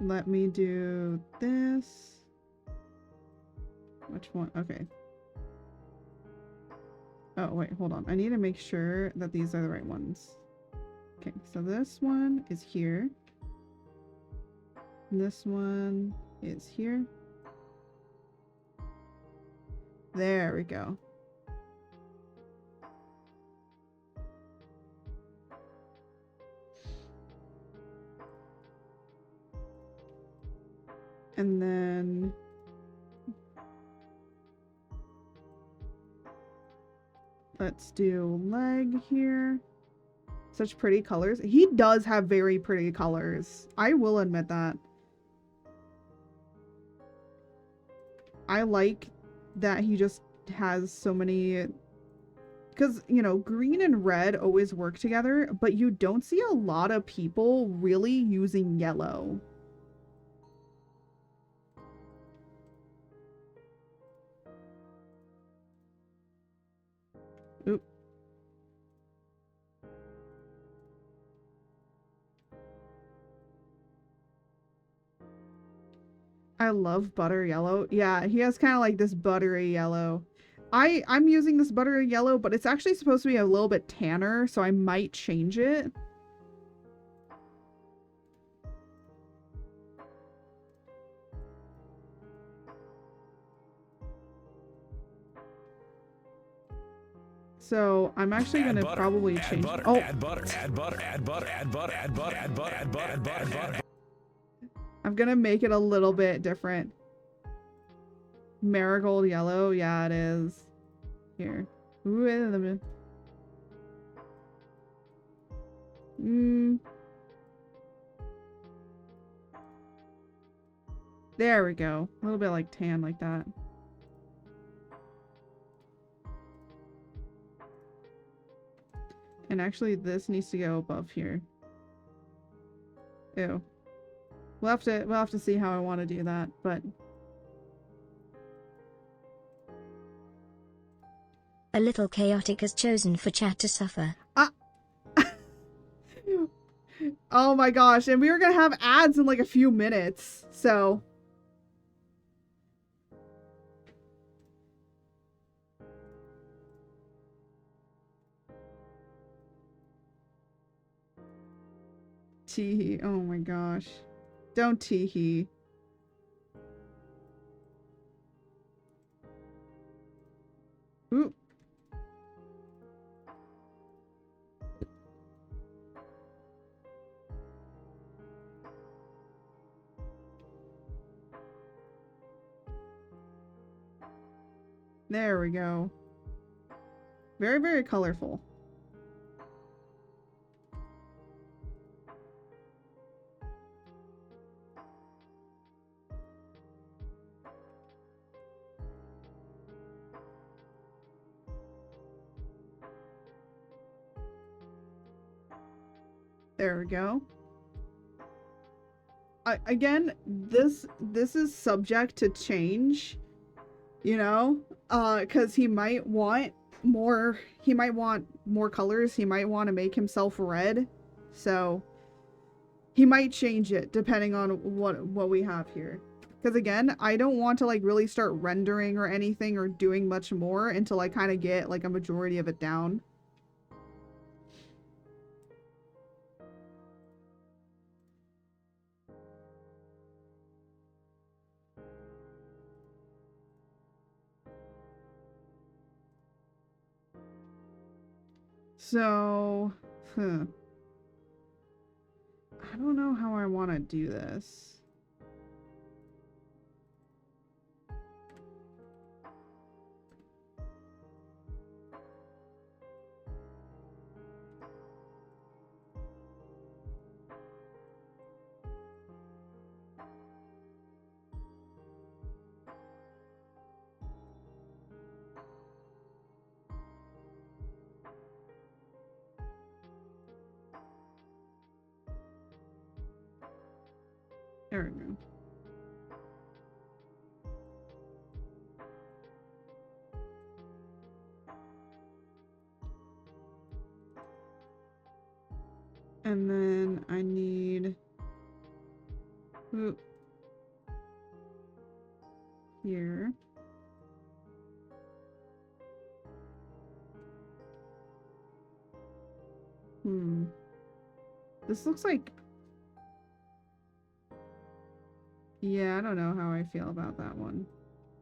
[SPEAKER 3] let me do this. Which one? Okay. Oh, wait, hold on. I need to make sure that these are the right ones. Okay, so this one is here. This one is here. There we go. And then let's do leg here. Such pretty colors. He does have very pretty colors. I will admit that. I like that he just has so many... Because, you know, green and red always work together, but you don't see a lot of people really using yellow. Oop. I love butter yellow. Yeah, he has kind of like this buttery yellow. I'm using this buttery yellow, but it's actually supposed to be a little bit tanner, so I might change it. So I'm actually gonna probably change. Oh, I'm gonna make it a little bit different. Marigold yellow, yeah, it is. Here. Ooh, wait a minute. There we go. A little bit like tan, like that. And actually, this needs to go above here. Ew. We'll have to see how I want to do that, but
[SPEAKER 2] A little chaotic has chosen for chat to suffer.
[SPEAKER 3] oh my gosh, and we were gonna have ads in like a few minutes, so teehee. Oh my gosh. Don't teehee. Ooh. There we go. Very, very colorful. There we go. Again, this is subject to change, you know, because he might want more colors. He might want to make himself red, so he might change it depending on what we have here. Because again, I don't want to like really start rendering or anything or doing much more until I kind of get like a majority of it down. So, I don't know how I want to do this. There we go. And then I need here. This looks like... Yeah, I don't know how I feel about that one.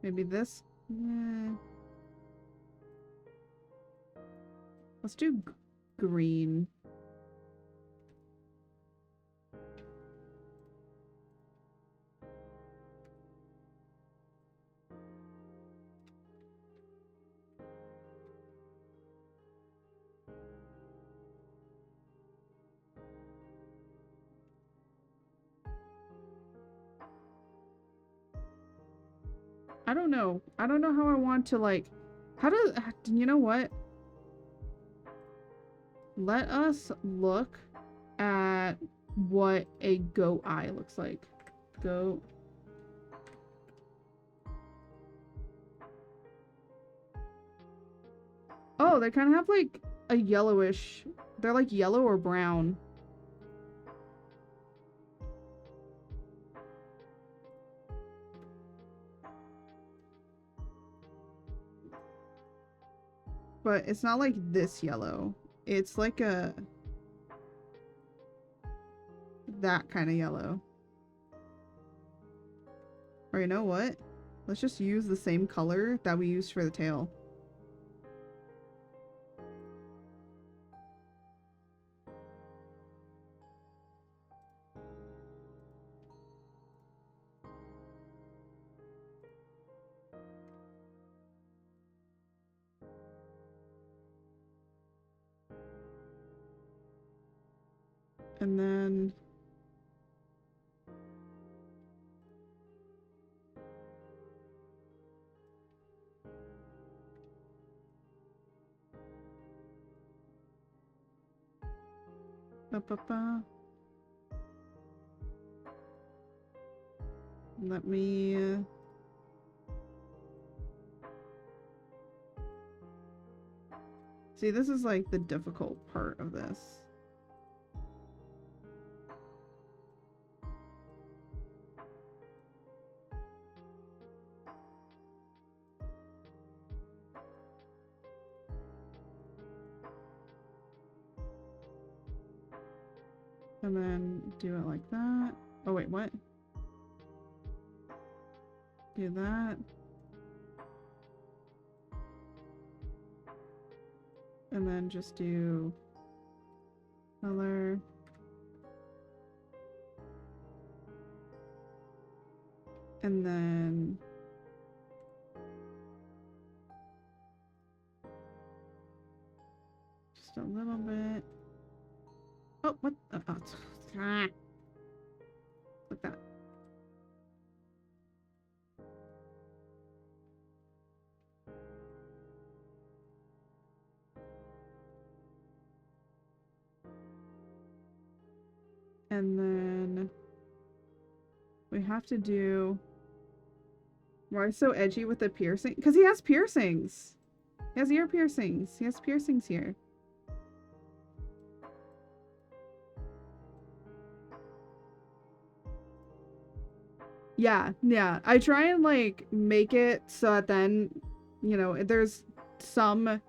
[SPEAKER 3] Maybe this? Yeah. Let's do green. I don't know. I don't know how I want to, like... How does... You know what? Let us look at what a goat eye looks like. Goat. Oh, they kind of have, like, a yellowish... They're, like, yellow or brown. But it's not like this yellow. It's like a... that kind of yellow. Or you know what? Let's just use the same color that we used for the tail. And then... Ba-ba-ba. Let me... See, this is like the difficult part of this. And then do it like that. Oh wait, what? Do that. And then just do color. And then just a little bit. Oh, what? Like that. And then we have to do... Why is so edgy with the piercing? Because he has piercings. He has ear piercings. He has piercings here. Yeah, yeah. I try and, like, make it so that then, you know, there's some...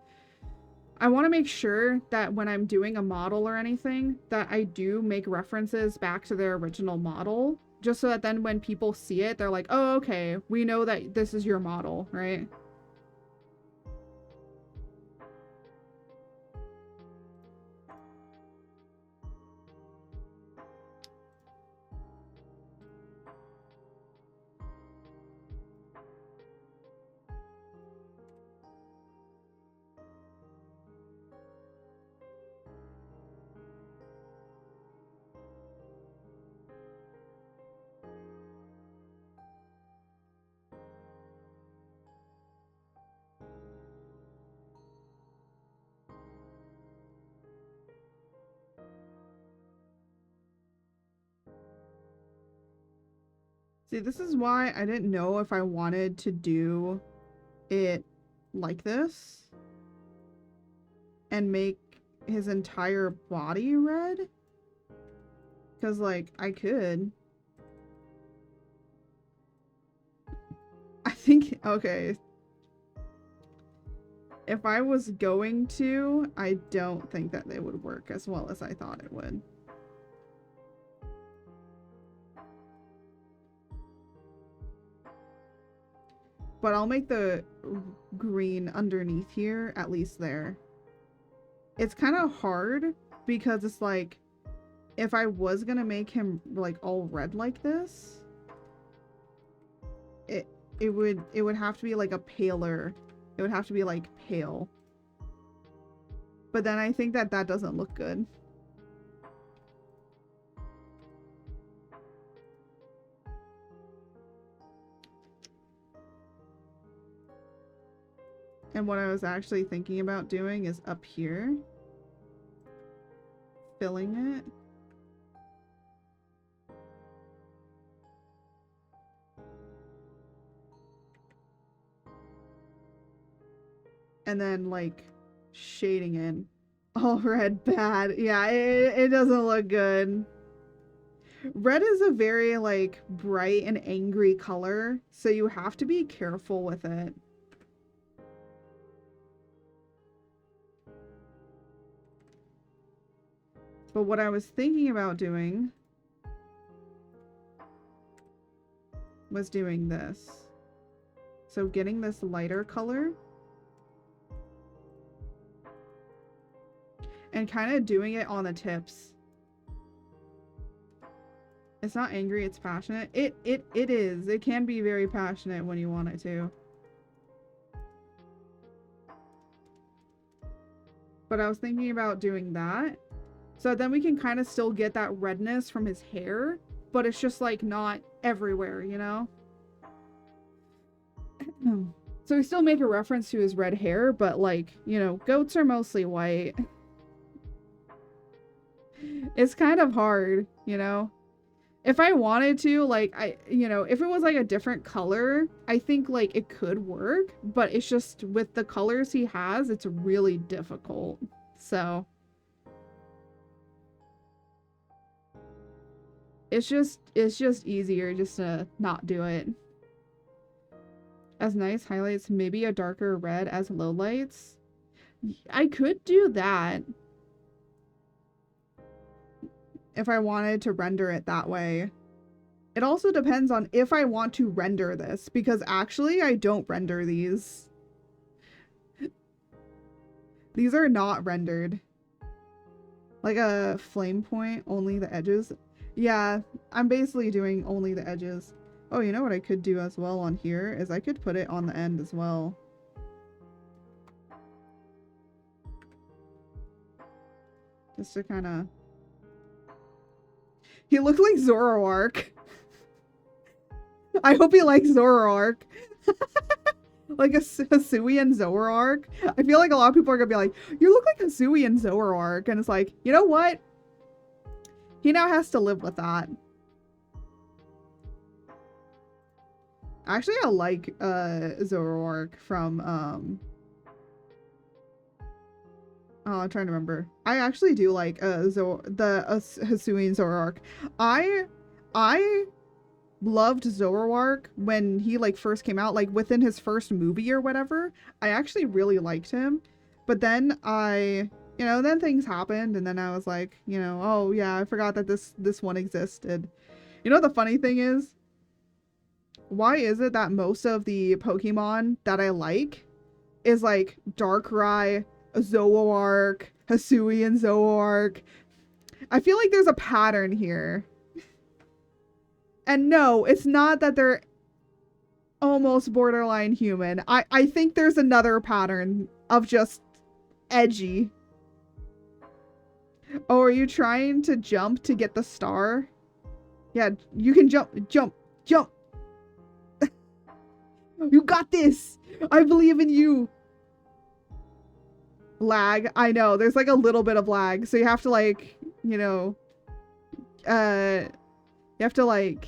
[SPEAKER 3] I want to make sure that when I'm doing a model or anything, that I do make references back to their original model. Just so that then when people see it, they're like, oh, okay, we know that this is your model, right? See, this is why I didn't know if I wanted to do it like this and make his entire body red. Because, like, I could. I think, okay. If I was going to, I don't think that they would work as well as I thought it would. But I'll make the green underneath here, at least there. It's kind of hard because it's like, if I was gonna make him like all red like this, it would have to be like a paler. It would have to be like pale. But then I think that that doesn't look good. And what I was actually thinking about doing is up here, filling it. And then like shading in. All red bad. Yeah, it doesn't look good. Red is a very like bright and angry color, so you have to be careful with it. But what I was thinking about doing was doing this. So getting this lighter color and kind of doing it on the tips. It's not angry, it's passionate. It is. It can be very passionate when you want it to. But I was thinking about doing that. So then we can kind of still get that redness from his hair, but it's just like not everywhere, you know? So we still make a reference to his red hair, but like, you know, goats are mostly white. It's kind of hard, you know? If I wanted to, like, you know, if it was like a different color, I think like it could work, but it's just with the colors he has, it's really difficult. So it's just easier just to not do it. As nice highlights, maybe a darker red as lowlights. I could do that if I wanted to render it that way. It also depends on if I want to render this, because actually I don't render these. These are not rendered. Like a flame point, only the edges. Yeah, I'm basically doing only the edges. Oh, you know what I could do as well on here is I could put it on the end as well. Just to kind of... He looked like Zoroark. I hope he likes Zoroark. Like a Hisuian Zoroark. I feel like a lot of people are gonna be like, you look like Hisuian Zoroark. And it's like, you know what? He now has to live with that. Actually, I like Zoroark from oh, I'm trying to remember. I actually do like the Hisuian Zoroark. I loved Zoroark when he like first came out, like within his first movie or whatever. I actually really liked him. But then you know, then things happened and then I was like, you know, oh yeah, I forgot that this one existed. You know, the funny thing is, why is it that most of the Pokemon that I like is like Darkrai, Zoroark, Hisuian Zoroark? I feel like there's a pattern here. And no, it's not that they're almost borderline human. I think there's another pattern of just edgy. Oh, are you trying to jump to get the star? Yeah, you can jump, jump, jump. You got this. I believe in you. Lag. I know. There's like a little bit of lag. So you have to like, you know, you have to like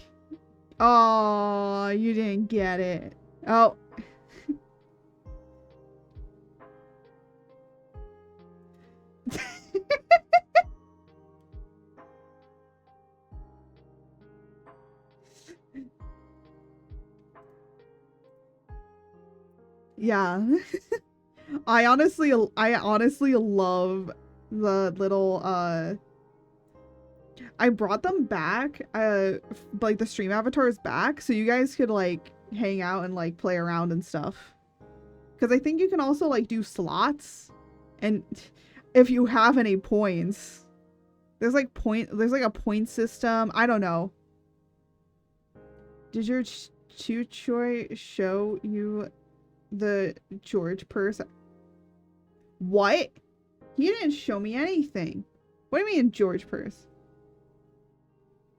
[SPEAKER 3] Oh, you didn't get it. Oh. Yeah. I honestly love the little, I brought them back, like the stream avatars back, so you guys could, like, hang out and, like, play around and stuff. Because I think you can also, like, do slots, and if you have any points, there's, like, a point system. I don't know. Did your Chuchoy show you the George purse? What? He didn't show me anything. What do you mean George purse?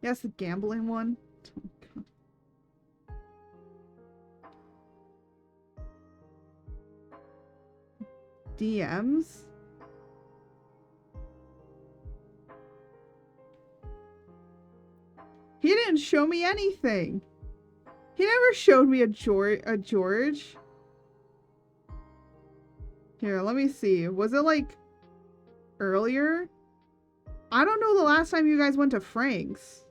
[SPEAKER 3] Yes, the gambling one. Oh, DMs? He didn't show me anything. He never showed me a George. Here, let me see. Was it like earlier? I don't know the last time you guys went to Frank's.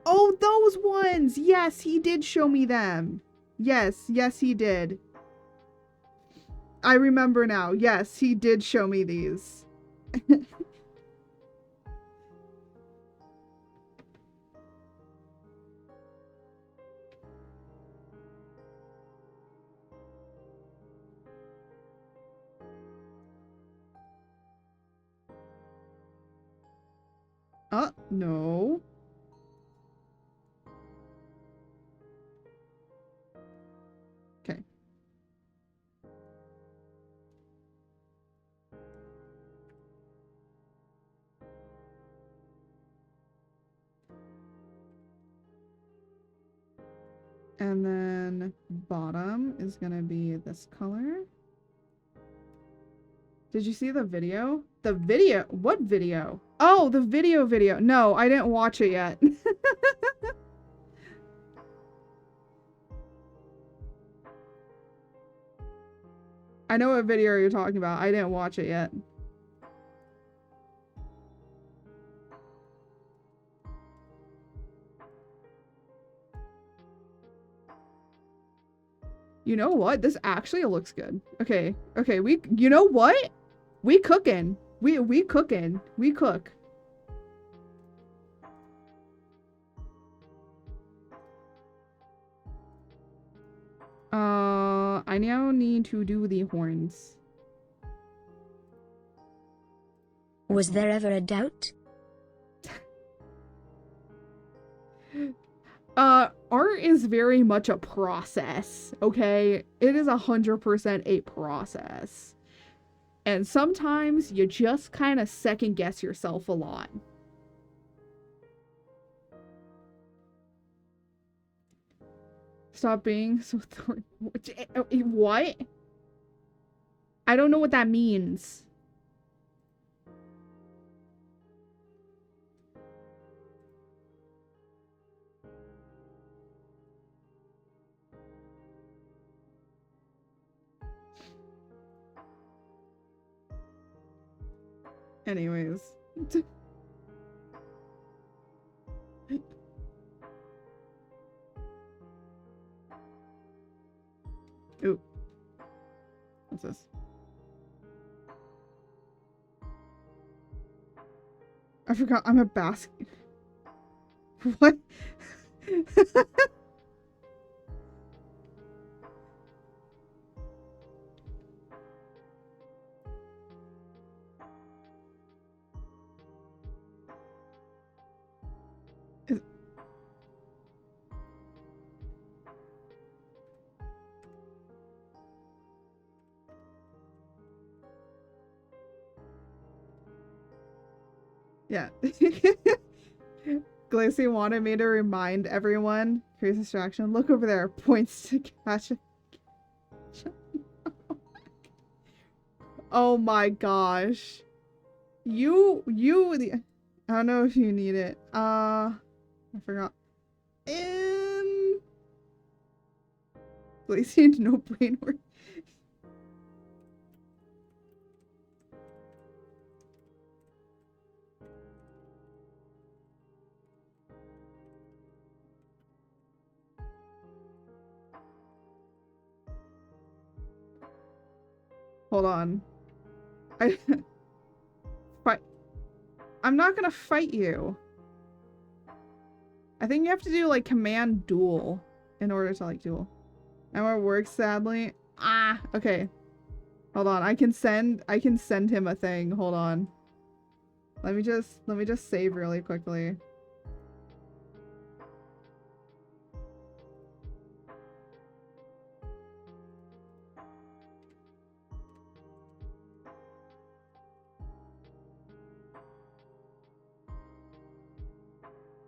[SPEAKER 3] Oh, those ones! Yes, he did show me them. Yes, he did. I remember now. Yes, he did show me these. No. Okay. And then bottom is gonna be this color. Did you see the video? The video? What video? Oh, the video. No, I didn't watch it yet. I know what video you're talking about. I didn't watch it yet. You know what? This actually looks good. Okay, you know what? We cooking. We cooking. We cook. I now need to do the horns.
[SPEAKER 2] Was there ever a doubt?
[SPEAKER 3] Art is very much a process, okay? It is 100% a process. And sometimes you just kind of second guess yourself a lot. Stop being so what? I don't know what that means. Anyways. Ooh. What's this? I forgot I'm a basket. What? Yeah. Glacy wanted me to remind everyone. Here's distraction. Look over there. Points to catch. Oh my gosh. I don't know if you need it. I forgot. Please need no brain work. Hold on. I'm not gonna fight you. I think you have to do like command duel in order to like duel. And it works sadly. Ah, okay. Hold on. I can send him a thing. Hold on. Let me just save really quickly.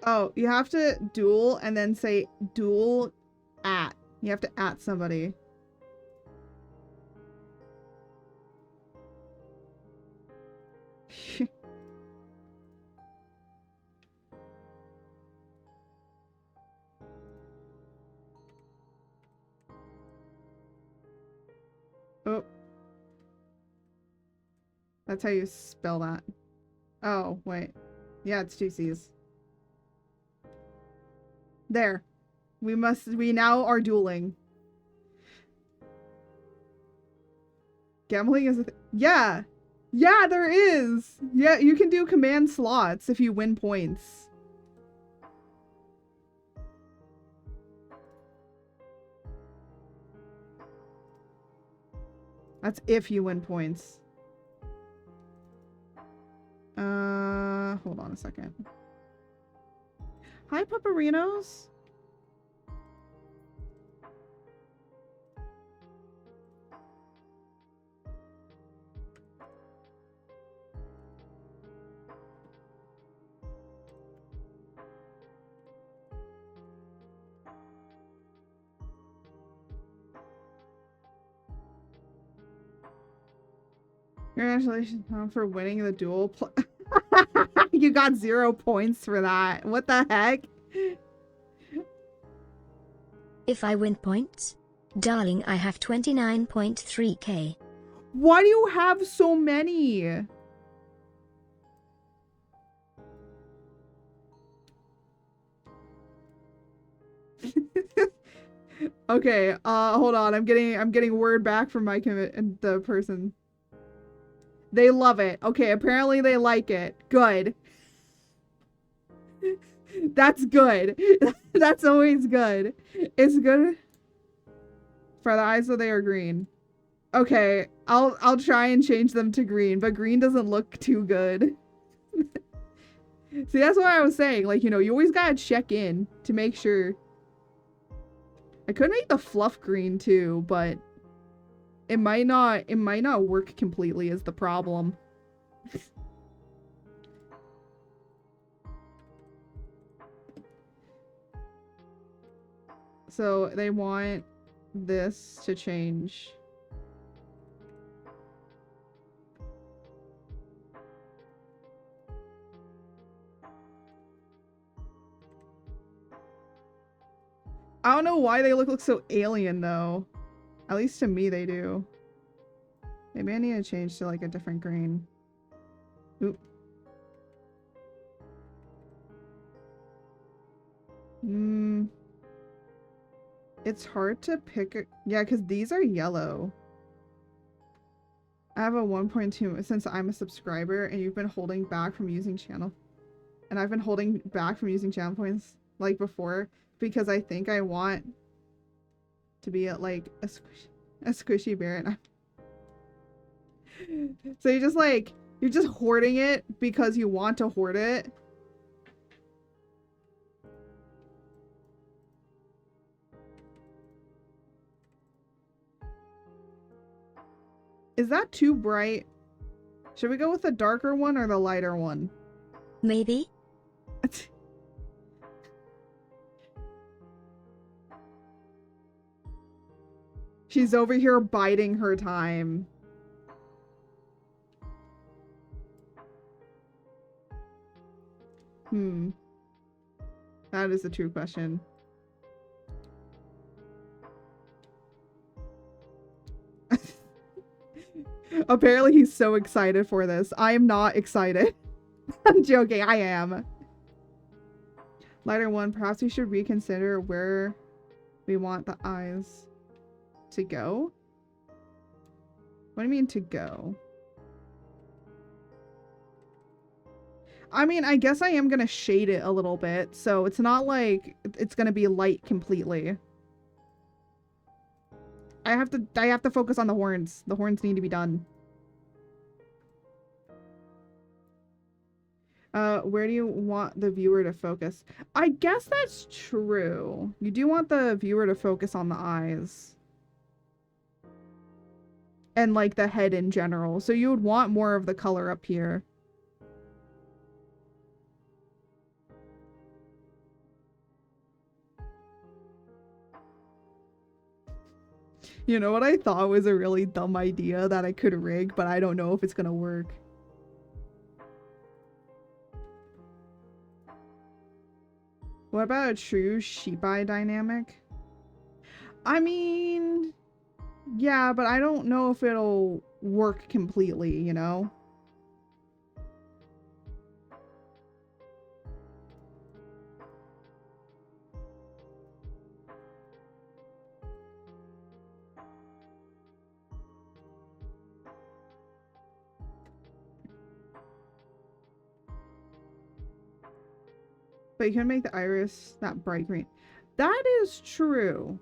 [SPEAKER 3] Oh, you have to duel and then say duel at. You have to at somebody. Oh. That's how you spell that. Oh, wait. Yeah, it's 2 C's. There. We now are dueling. Gambling is a yeah! Yeah, there is! Yeah, you can do command slots if you win points. That's if you win points. Hold on a second. Hi, Pupperinos. Congratulations, Tom, for winning the duel. You got 0 points for that. What the heck?
[SPEAKER 2] If I win points? Darling, I have 29.3k.
[SPEAKER 3] Why do you have so many? Okay, hold on. I'm getting word back from the person. They love it. Okay, apparently they like it. Good. That's good. That's always good. It's good for the eyes so they are green. Okay, I'll try and change them to green, but green doesn't look too good. See, that's what I was saying. Like, you know, you always gotta check in to make sure. I could make the fluff green too, but it might not work completely is the problem. So they want this to change. I don't know why they look so alien though. At least to me they do. Maybe I need to change to like a different green. Oop. It's hard to pick a... Yeah, because these are yellow. I have a 1.2 since I'm a subscriber and you've been holding back from using channel. And I've been holding back from using channel points like before because I think I want to be at like a squishy bear. And so you're just hoarding it because you want to hoard it. Is that too bright? Should we go with the darker one or the lighter one?
[SPEAKER 2] Maybe.
[SPEAKER 3] She's over here biding her time. That is the true question. Apparently he's so excited for this. I am not excited. I'm joking, I am. Lighter one, perhaps we should reconsider where we want the eyes to go. What do you mean to go? I mean, I guess I am gonna shade it a little bit, so it's not like it's gonna be light completely. I have to focus on the horns. The horns need to be done. Where do you want the viewer to focus? I guess that's true. You do want the viewer to focus on the eyes. And like the head in general. So you would want more of the color up here. You know what I thought was a really dumb idea that I could rig, but I don't know if it's gonna work. What about a true sheep eye dynamic? I mean, yeah, but I don't know if it'll work completely, you know? But you can make the iris that bright green. That is true.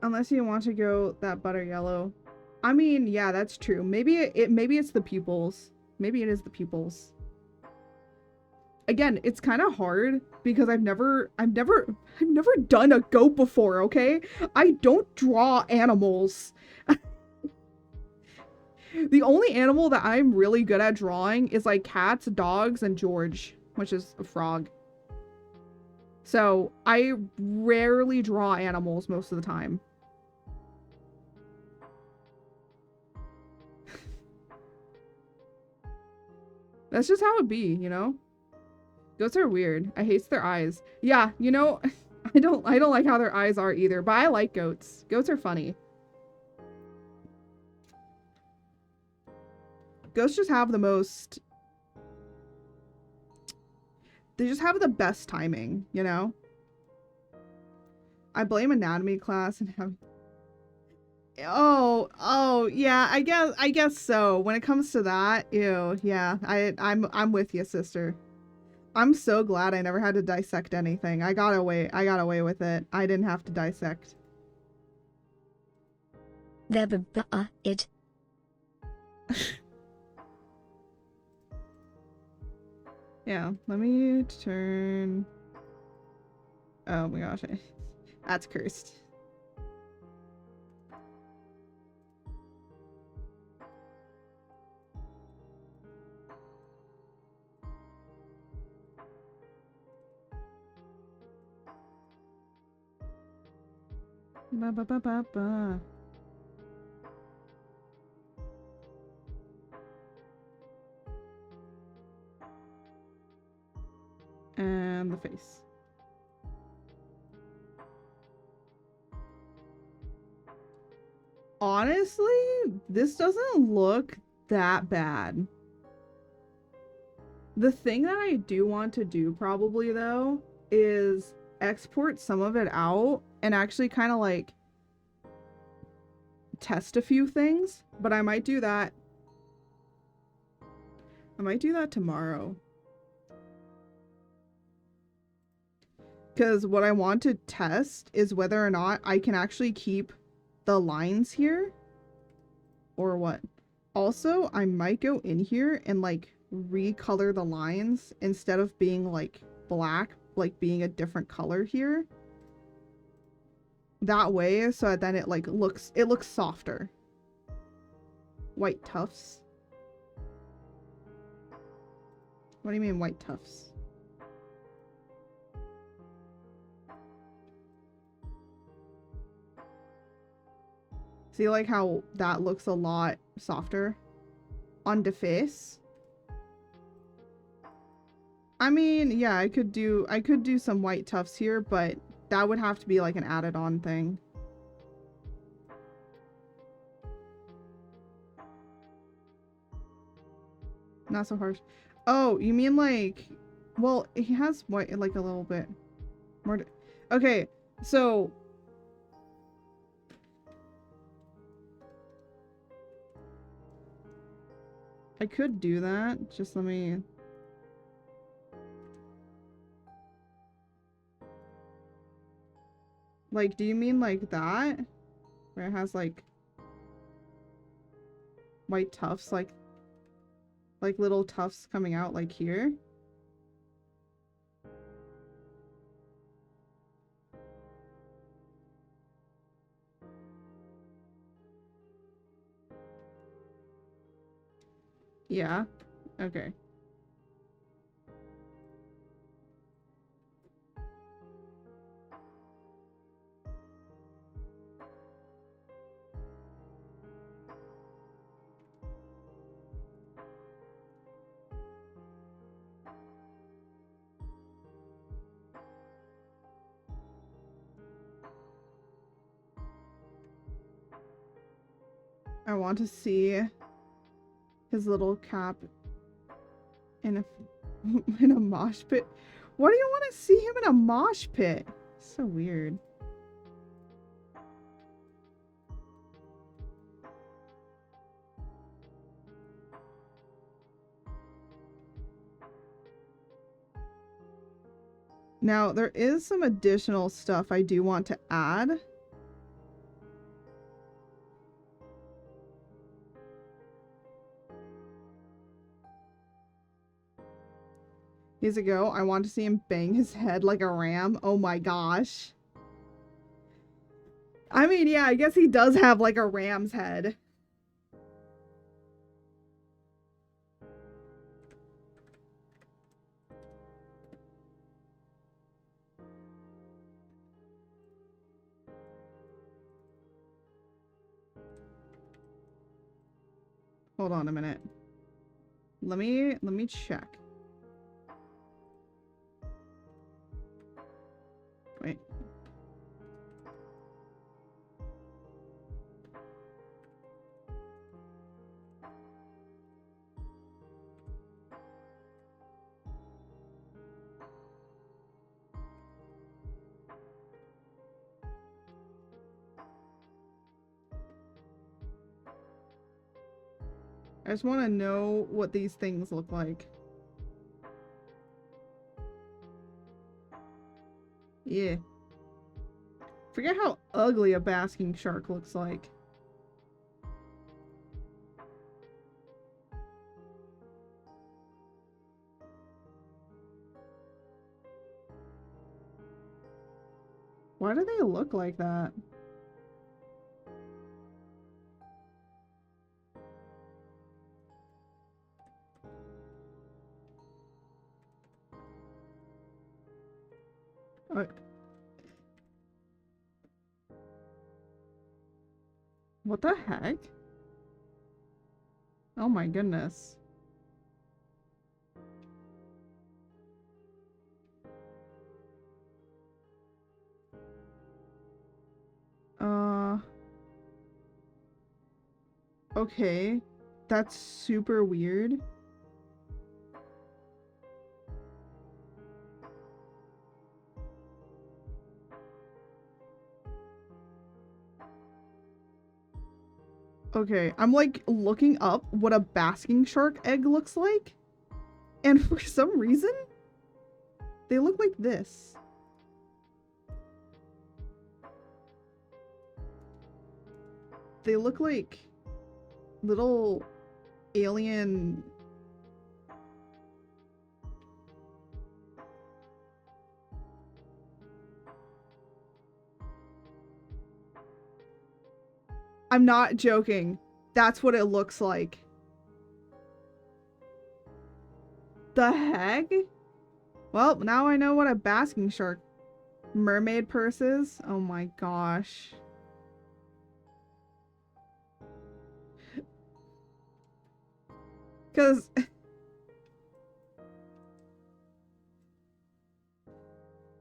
[SPEAKER 3] Unless you want to go that butter yellow. I mean, yeah, that's true. Maybe maybe it's the pupils. Maybe it is the pupils. Again, it's kind of hard because I've never done a goat before, okay? I don't draw animals. The only animal that I'm really good at drawing is like cats, dogs, and George, which is a frog. So I rarely draw animals most of the time. That's just how it be, you know? Goats are weird. I hate their eyes. Yeah, you know, I don't like how their eyes are either, but I like goats. Goats are funny. Goats just have the most... They just have the best timing, you know? I blame anatomy class and have... Oh, yeah, I guess so. When it comes to that, ew, yeah, I'm with you, sister. I'm so glad I never had to dissect anything. I got away with it. I didn't have to dissect.
[SPEAKER 2] It.
[SPEAKER 3] Yeah, let me turn... Oh my gosh, that's cursed. Ba ba ba ba ba. And the face. Honestly, this doesn't look that bad. The thing that I do want to do probably though is export some of it out and actually kind of like test a few things, but I might do that. I might do that tomorrow. Because what I want to test is whether or not I can actually keep the lines here. Or what. Also, I might go in here and like recolor the lines instead of being like black, like being a different color here. That way, so that then it like looks softer. White tufts. What do you mean white tufts? See like how that looks a lot softer on the face? I mean, yeah, I could do some white tufts here, but that would have to be like an added on thing. Not so harsh. Oh, you mean like, well, he has white, like a little bit more. Okay, so I could do that. Just let me. Like, do you mean like that? Where it has like white tufts, like little tufts coming out like here? Yeah. Okay. I want to see his little cap in a in a mosh pit. Why do you want to see him in a mosh pit? So weird. Now, there is some additional stuff I do want to add. Years ago, I want to see him bang his head like a ram. Oh my gosh. I mean, yeah, I guess he does have like a ram's head. Hold on a minute. Let me check. Wait. I just want to know what these things look like. Yeah. Forget how ugly a basking shark looks like. Why do they look like that? What the heck? Oh my goodness. Okay. That's super weird. Okay, I'm like looking up what a basking shark egg looks like. And for some reason, they look like this. They look like little alien... I'm not joking. That's what it looks like. The heck? Well, now I know what a basking shark mermaid purse is. Oh my gosh. Because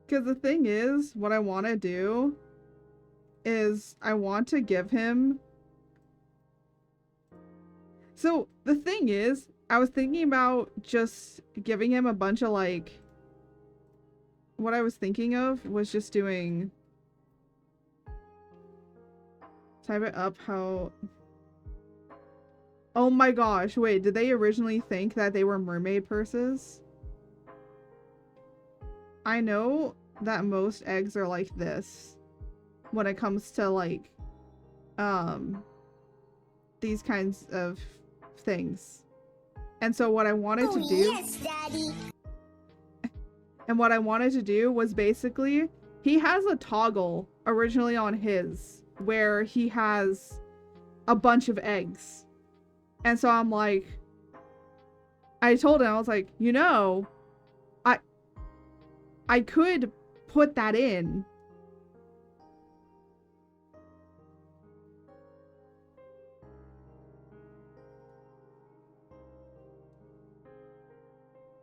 [SPEAKER 3] the thing is, what I want to do is I want to give him... So the thing is, I was thinking about just giving him a bunch of like... What I was thinking of was just doing... Type it up how... Oh my gosh, wait, did they originally think that they were mermaid purses? I know that most eggs are like this when it comes to like these kinds of things. And so what I wanted to do...
[SPEAKER 5] Yes, Daddy.
[SPEAKER 3] And what I wanted to do was basically, he has a toggle originally on his where he has a bunch of eggs. And so I'm like, I told him, I was like, you know, I could put that in.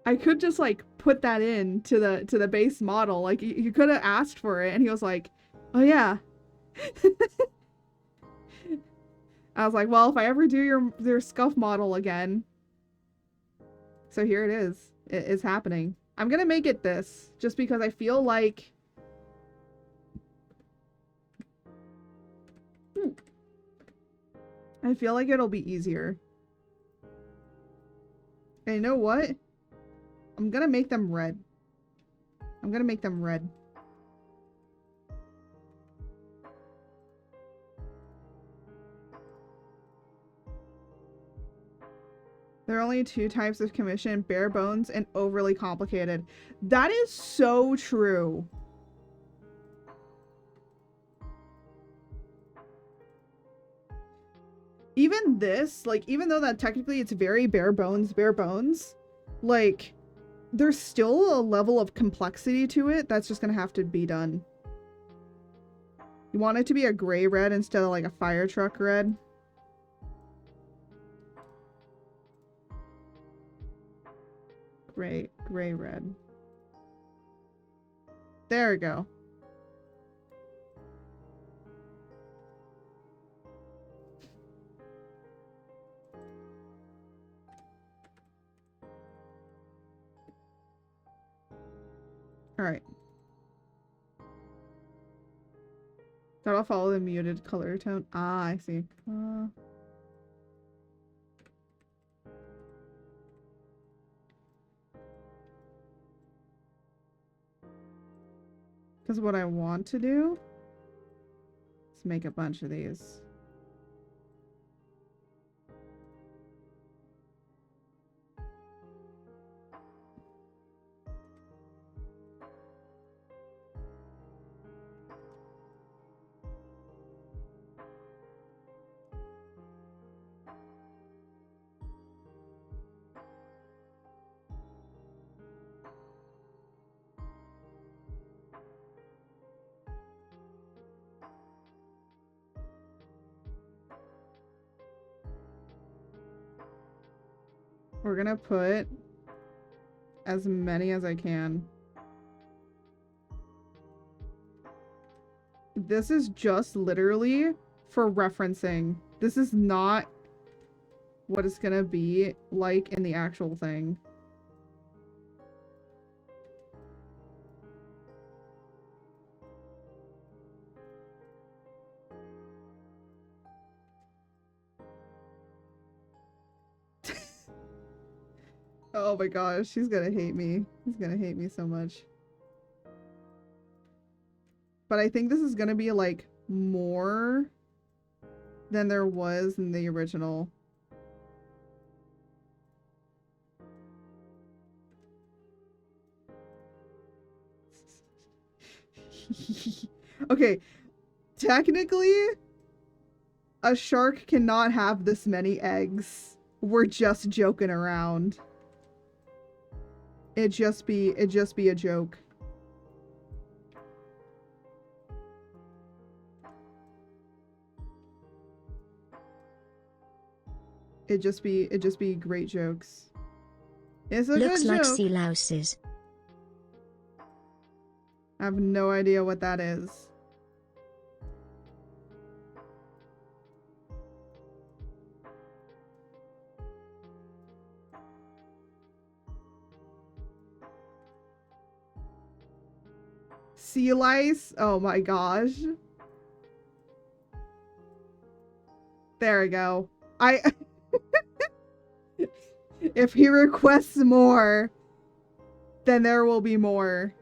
[SPEAKER 3] I could just like put that in to the base model. Like you could have asked for it, and he was like, "Oh yeah." I was like, "Well, if I ever do your scuff model again." So here it is. It is happening. I'm gonna make it this just because I feel like it'll be easier. And you know what? I'm gonna make them red. I'm gonna make them red. There are only two types of commission: bare bones and overly complicated. That is so true. Even this, like, even though that technically it's very bare bones, like, there's still a level of complexity to it that's just gonna have to be done. You want it to be a gray red instead of like a fire truck red. Gray red. There we go. All right. That'll follow the muted color tone. Ah, I see. Because what I want to do is make a bunch of these. We're gonna put as many as I can. This is just literally for referencing. This is not what it's gonna be like in the actual thing. Oh my gosh, he's gonna hate me. He's gonna hate me so much. But I think this is gonna be like more than there was in the original. Okay, technically, a shark cannot have this many eggs. We're just joking around. It'd just be a joke. It'd just be great jokes. It's a
[SPEAKER 2] Looks
[SPEAKER 3] good
[SPEAKER 2] like
[SPEAKER 3] joke.
[SPEAKER 2] sea louses.
[SPEAKER 3] I have no idea what that is. Sea lice? Oh my gosh. There we go. If he requests more, then there will be more.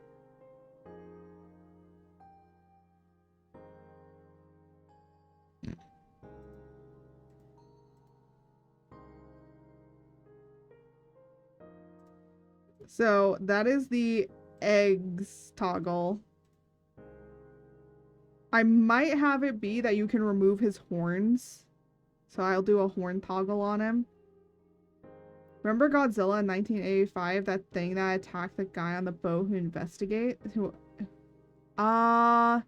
[SPEAKER 3] So that is the eggs toggle. I might have it be that you can remove his horns. So I'll do a horn toggle on him. Remember Godzilla in 1985? That thing that attacked the guy on the boat who I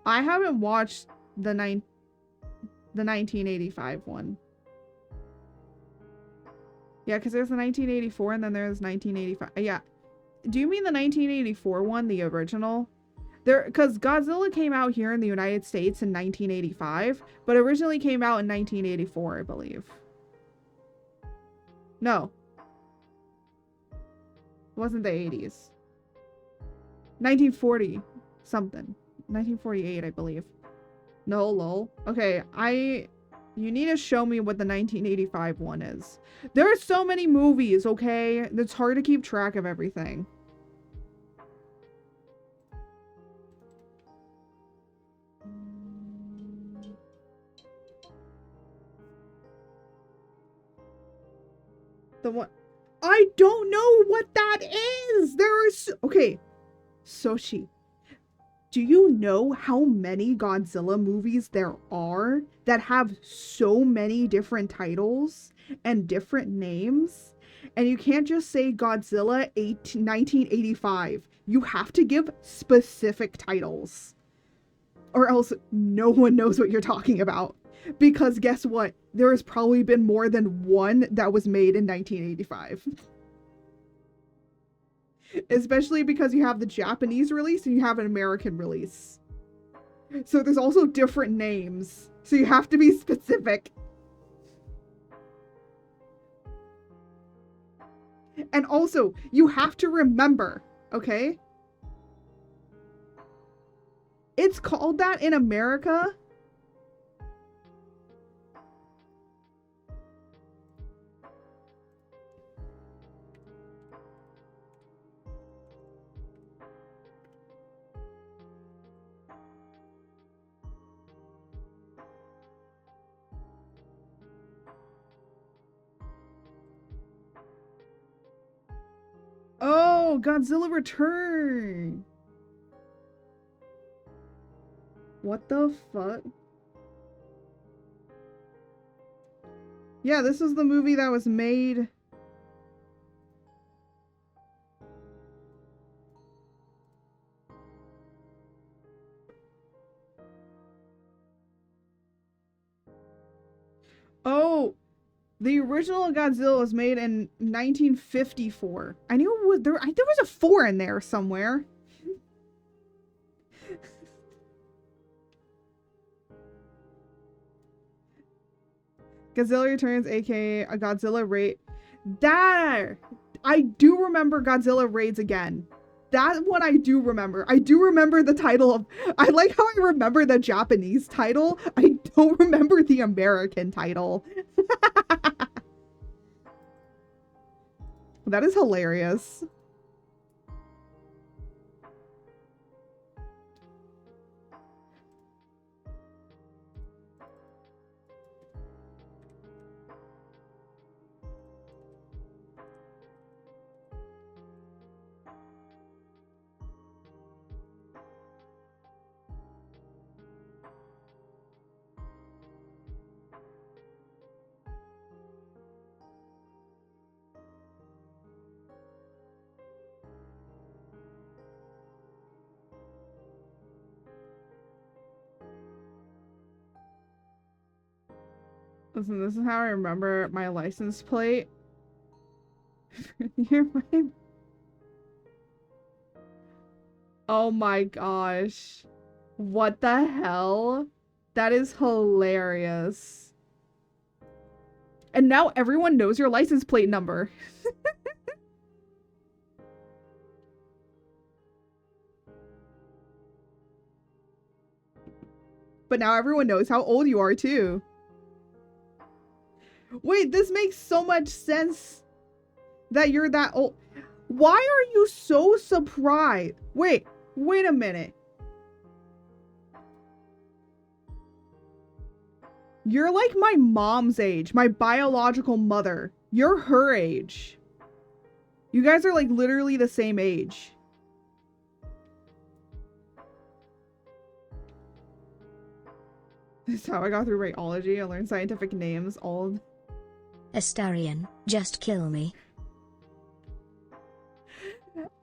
[SPEAKER 3] haven't watched the 1985 one. Yeah, because there's the 1984 and then there's 1985. Yeah. Do you mean the 1984 one, the original? Because Godzilla came out here in the United States in 1985, but originally came out in 1984, I believe. No. It wasn't the 80s. 1940 something. 1948, I believe. No, lol. Okay, you need to show me what the 1985 one is. There are so many movies, okay? It's hard to keep track of everything. The one... I don't know what that is! Okay. Soshi. Do you know how many Godzilla movies there are that have so many different titles and different names? And you can't just say Godzilla 1985. You have to give specific titles. Or else no one knows what you're talking about. Because guess what? There has probably been more than one that was made in 1985. Especially because you have the Japanese release and you have an American release. So there's also different names. So you have to be specific. And also, you have to remember, okay? It's called that in America. Oh, Godzilla Return. What the fuck? Yeah, this is the movie that was made. Oh, the original Godzilla was made in 1954. I knew it was there. There was a 4 in there somewhere. Godzilla Returns, aka a Godzilla raid. That I do remember Godzilla Raids Again. That one I do remember. I do remember the title of... I like how I remember the Japanese title. I don't remember the American title. That is hilarious. Listen, this is how I remember my license plate. You're my... Oh my gosh. What the hell? That is hilarious. And now everyone knows your license plate number. But now everyone knows how old you are too. Wait, this makes so much sense that you're that old. Why are you so surprised? Wait a minute. You're like my mom's age, my biological mother. You're her age. You guys are like literally the same age. This is how I got through radiology. I learned scientific names, all.
[SPEAKER 2] Astarion, just kill me.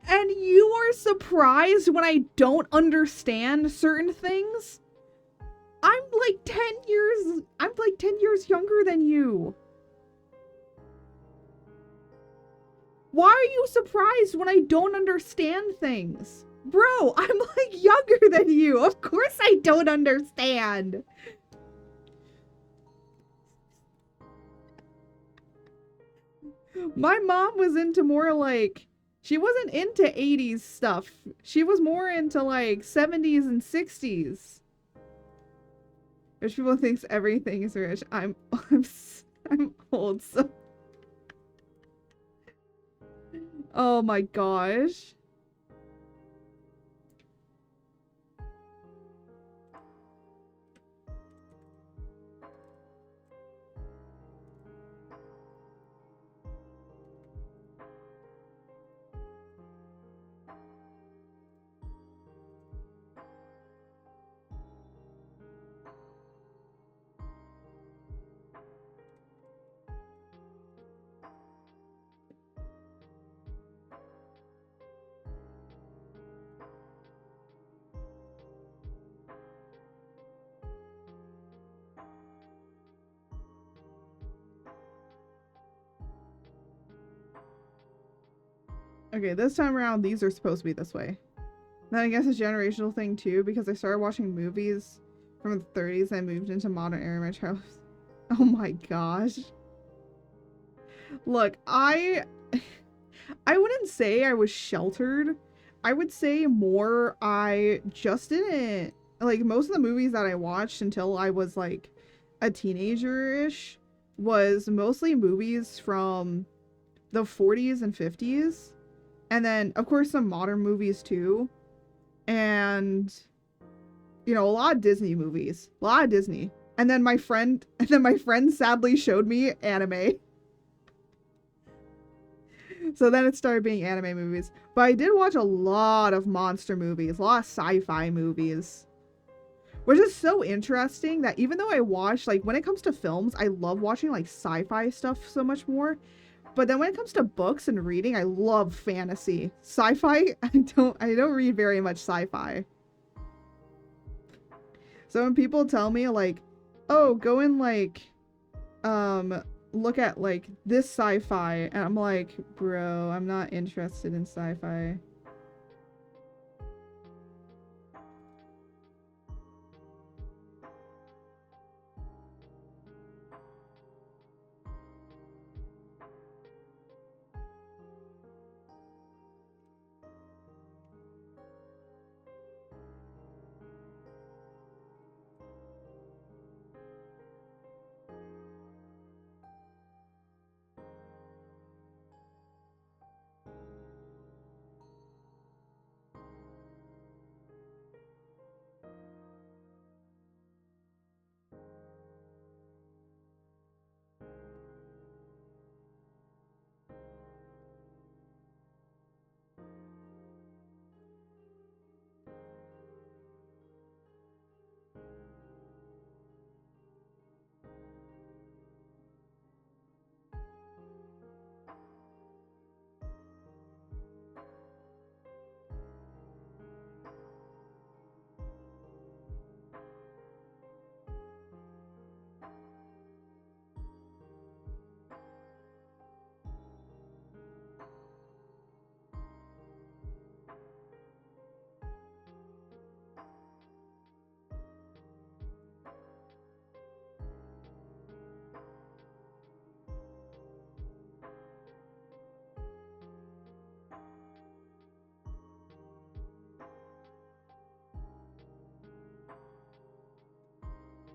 [SPEAKER 3] And you are surprised when I don't understand certain things? I'm like 10 years younger than you. Why are you surprised when I don't understand things? Bro, I'm like younger than you. Of course I don't understand. My mom was into more like, she wasn't into 80s stuff. She was more into like 70s and 60s. Rich people thinks everything is rich. I'm old, so. Oh my gosh. Okay, this time around, these are supposed to be this way. Then I guess it's a generational thing too, because I started watching movies from the 30s and moved into modern era in my childhood. Oh my gosh. Look, I wouldn't say I was sheltered. I would say more I just didn't, like, most of the movies that I watched until I was like a teenager-ish was mostly movies from the 40s and 50s. And then, of course, some modern movies too. And, you know, a lot of Disney movies. A lot of Disney. And then my friend sadly showed me anime. So then it started being anime movies. But I did watch a lot of monster movies. A lot of sci-fi movies. Which is so interesting that even though I watch, like, when it comes to films, I love watching, like, sci-fi stuff so much more. But then when it comes to books and reading, I love fantasy. Sci-fi, I don't read very much sci-fi. So when people tell me like, oh, go and like, look at like this sci-fi, and I'm like, bro, I'm not interested in sci-fi.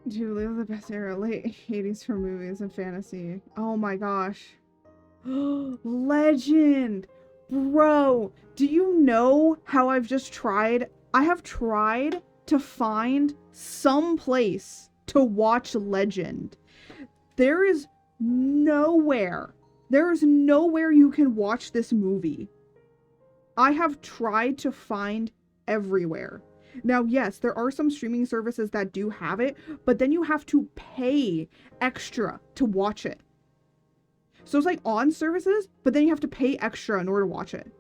[SPEAKER 3] Julie was the best era, late 80s for movies and fantasy. Oh my gosh. Legend! Bro, do you know how I've just tried? I have tried to find some place to watch Legend. There is nowhere you can watch this movie. I have tried to find everywhere. Now, yes, there are some streaming services that do have it, but then you have to pay extra to watch it. So it's like on services, but then you have to pay extra in order to watch it.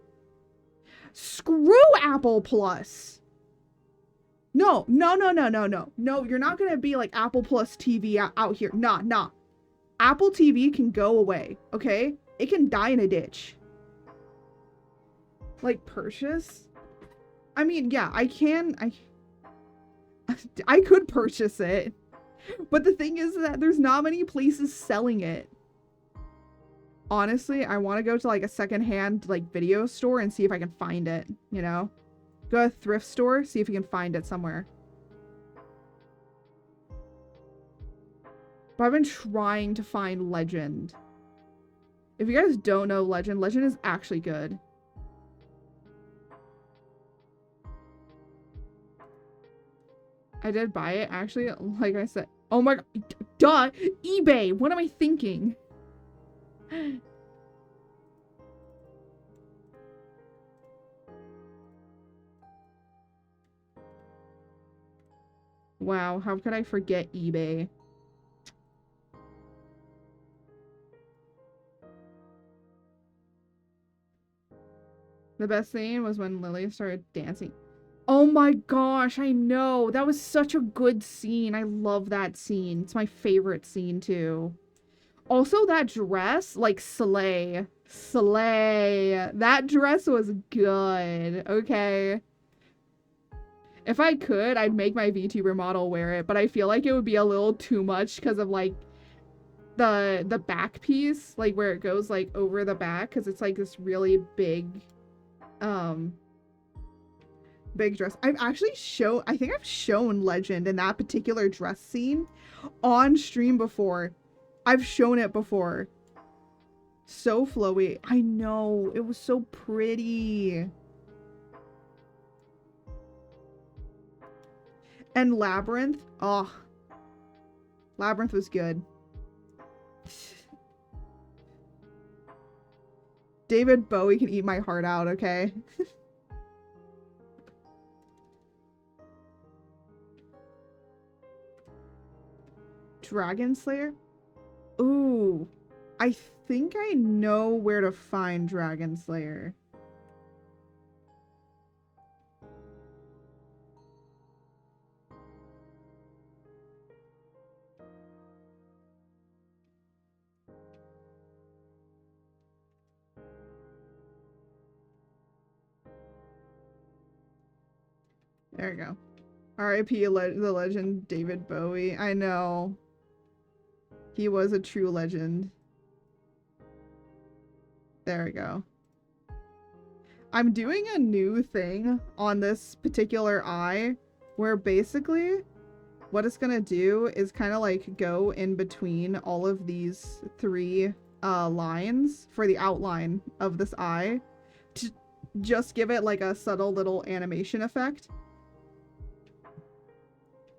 [SPEAKER 3] Screw Apple Plus. No, you're not gonna be like Apple Plus TV out here. Nah. Apple TV can go away, okay? It can die in a ditch. Like, purchase? I mean, yeah, I could purchase it. But the thing is that there's not many places selling it. Honestly, I want to go to like a secondhand like video store and see if I can find it, you know? Go to a thrift store, see if you can find it somewhere. But I've been trying to find Legend. If you guys don't know Legend, Legend is actually good. I did buy it, actually, like I said. Oh my god, duh, eBay, what am I thinking? Wow, how could I forget eBay? The best thing was when Lily started dancing. Oh my gosh, I know. That was such a good scene. I love that scene. It's my favorite scene too. Also, that dress, like, slay. Slay. That dress was good, okay? If I could, I'd make my VTuber model wear it, but I feel like it would be a little too much because of, like, the back piece, like, where it goes, like, over the back, because it's, like, this really big, big dress. I think I've shown Legend in that particular dress scene on stream before. I've shown it before. So flowy. I know. It was so pretty. And Labyrinth. Oh. Labyrinth was good. David Bowie can eat my heart out, okay? Dragon Slayer? Ooh. I think I know where to find Dragon Slayer. There we go. R.I.P. the legend David Bowie. I know. He was a true legend. There we go. I'm doing a new thing on this particular eye where basically what it's gonna do is kind of like go in between all of these three lines for the outline of this eye to just give it like a subtle little animation effect.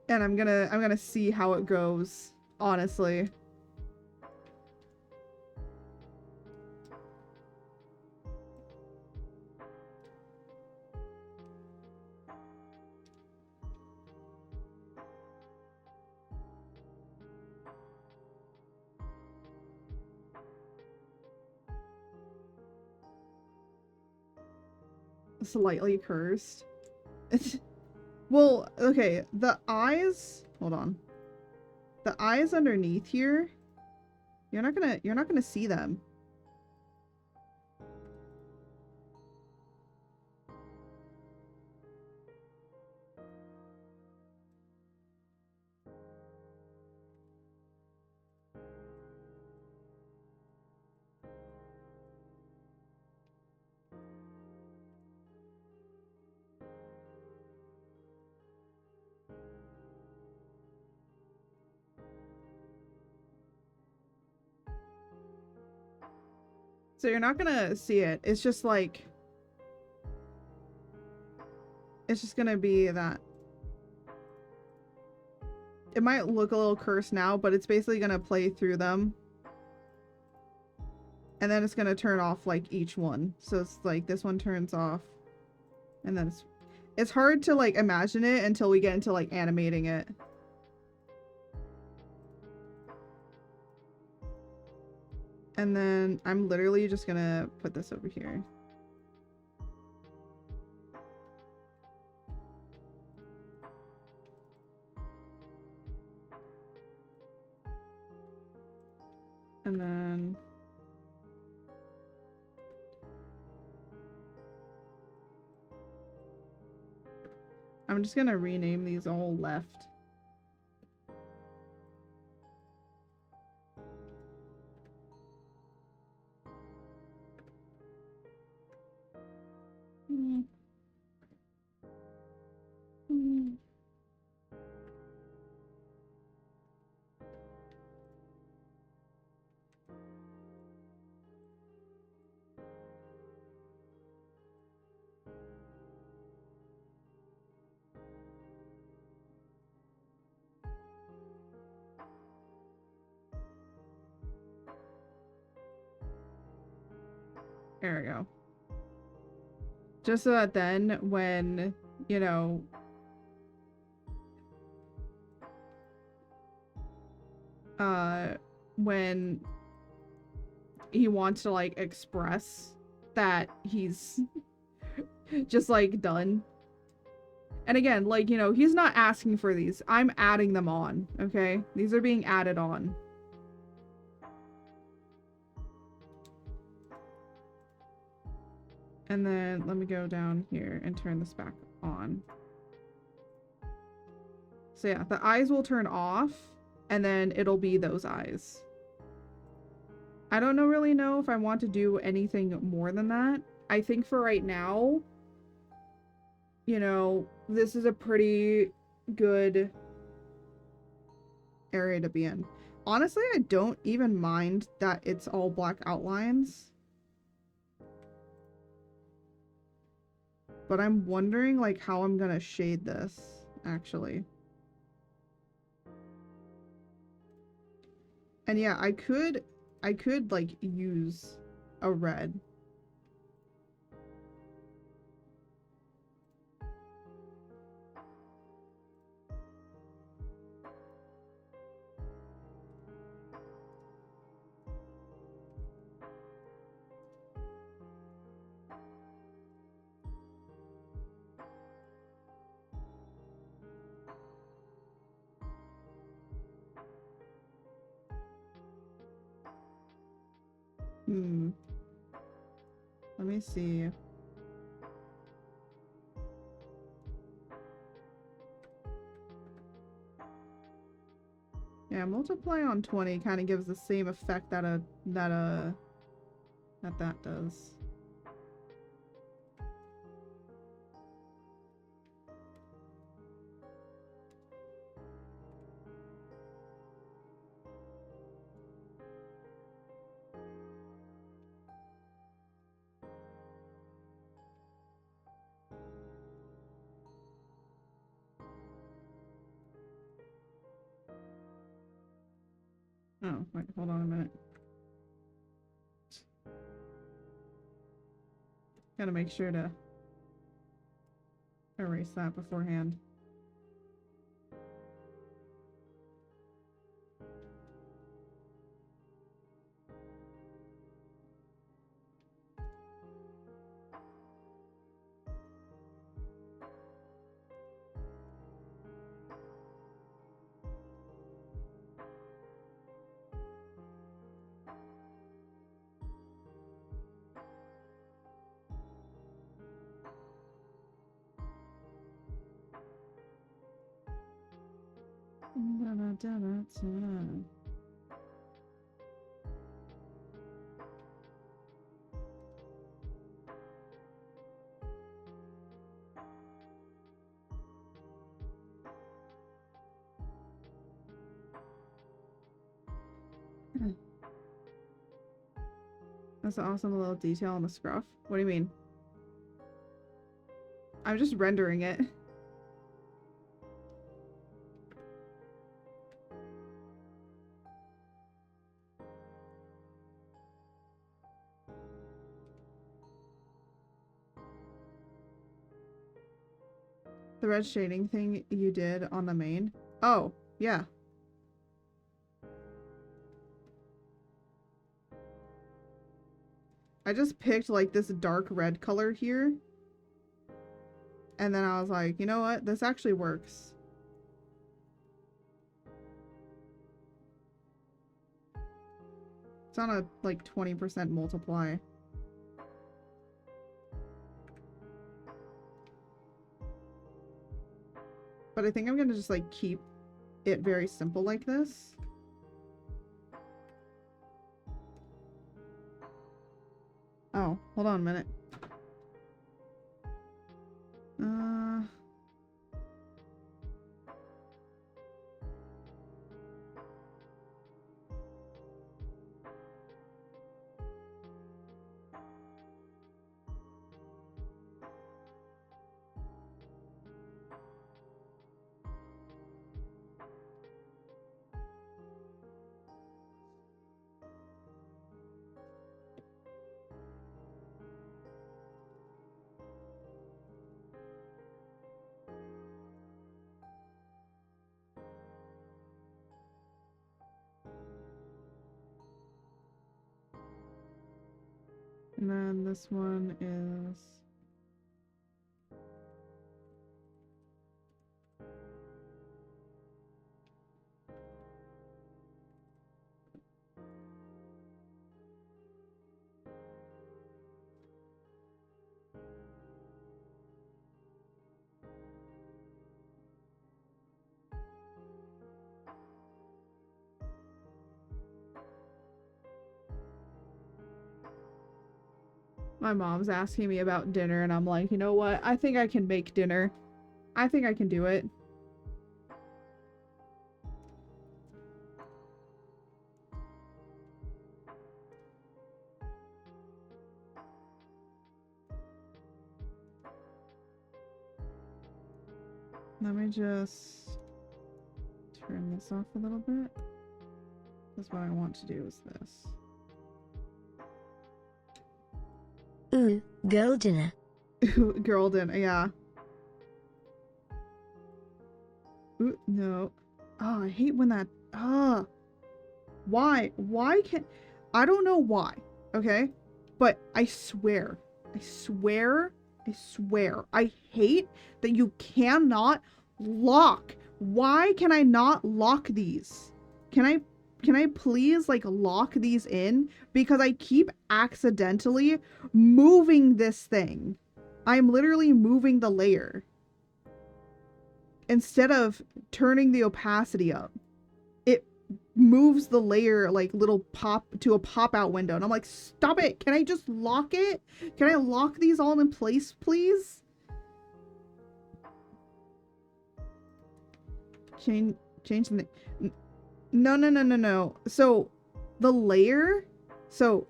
[SPEAKER 3] And I'm gonna see how it goes, honestly. Slightly cursed. Well, okay, the eyes, hold on. The eyes underneath here, you're not gonna see them. So you're not gonna see it. It's just like... It's just gonna be that. It might look a little cursed now, but it's basically gonna play through them. And then it's gonna turn off like each one. So it's like this one turns off. And then it's hard to like imagine it until we get into like animating it. And then I'm literally just gonna put this over here. And then... I'm just gonna rename these all left. There we go. Just so that then when, you know, when he wants to like express that he's just like done. And again, like, you know, he's not asking for these. I'm adding them on, okay? These are being added on. And then let me go down here and turn this back on. So yeah, the eyes will turn off and then it'll be those eyes. I don't really know if I want to do anything more than that. I think for right now, you know, this is a pretty good area to be in. Honestly, I don't even mind that it's all black outlines. But I'm wondering, like, how I'm gonna shade this, actually. And yeah, I could, like, use a red. Let me see. Yeah, multiply on 20 kind of gives the same effect that that does. Oh, wait, hold on a minute. Gotta make sure to erase that beforehand. That's an awesome little detail on the scruff. What do you mean? I'm just rendering it. The red shading thing you did on the main? Oh, yeah. I just picked like this dark red color here. And then I was like, you know what? This actually works. It's on a like 20% multiply. But I think I'm gonna just like keep it very simple like this. Oh, hold on a minute. And then this one is... My mom's asking me about dinner, and I'm like, you know what? I think I can make dinner. I think I can do it. Let me just turn this off a little bit. Because what I want to do is this.
[SPEAKER 2] Ooh, girl dinner.
[SPEAKER 3] Girl dinner, yeah. Ooh, no. Oh, I hate when that... Why? Why can't... I don't know why, okay? But I swear, I hate that you cannot lock. Why can I not lock these? Can I please like lock these in? Because I keep accidentally moving this thing. I'm literally moving the layer instead of turning the opacity up. It moves the layer like little pop to a pop out window, and I'm like, stop it. Can I just lock it? Can I lock these all in place, please? Change the... No. So the layer, so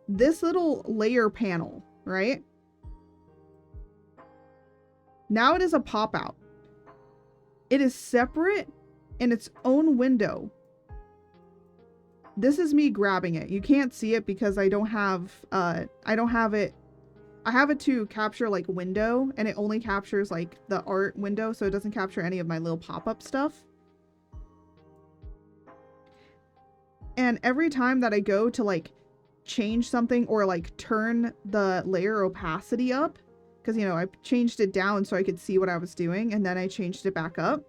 [SPEAKER 3] this little layer panel, right? Now it is a pop out. It is separate in its own window. This is me grabbing it. You can't see it because I don't have it. I have it to capture like window, and it only captures like the art window, so it doesn't capture any of my little pop-up stuff. And every time that I go to like change something or like turn the layer opacity up, because, you know, I changed it down so I could see what I was doing, and then I changed it back up.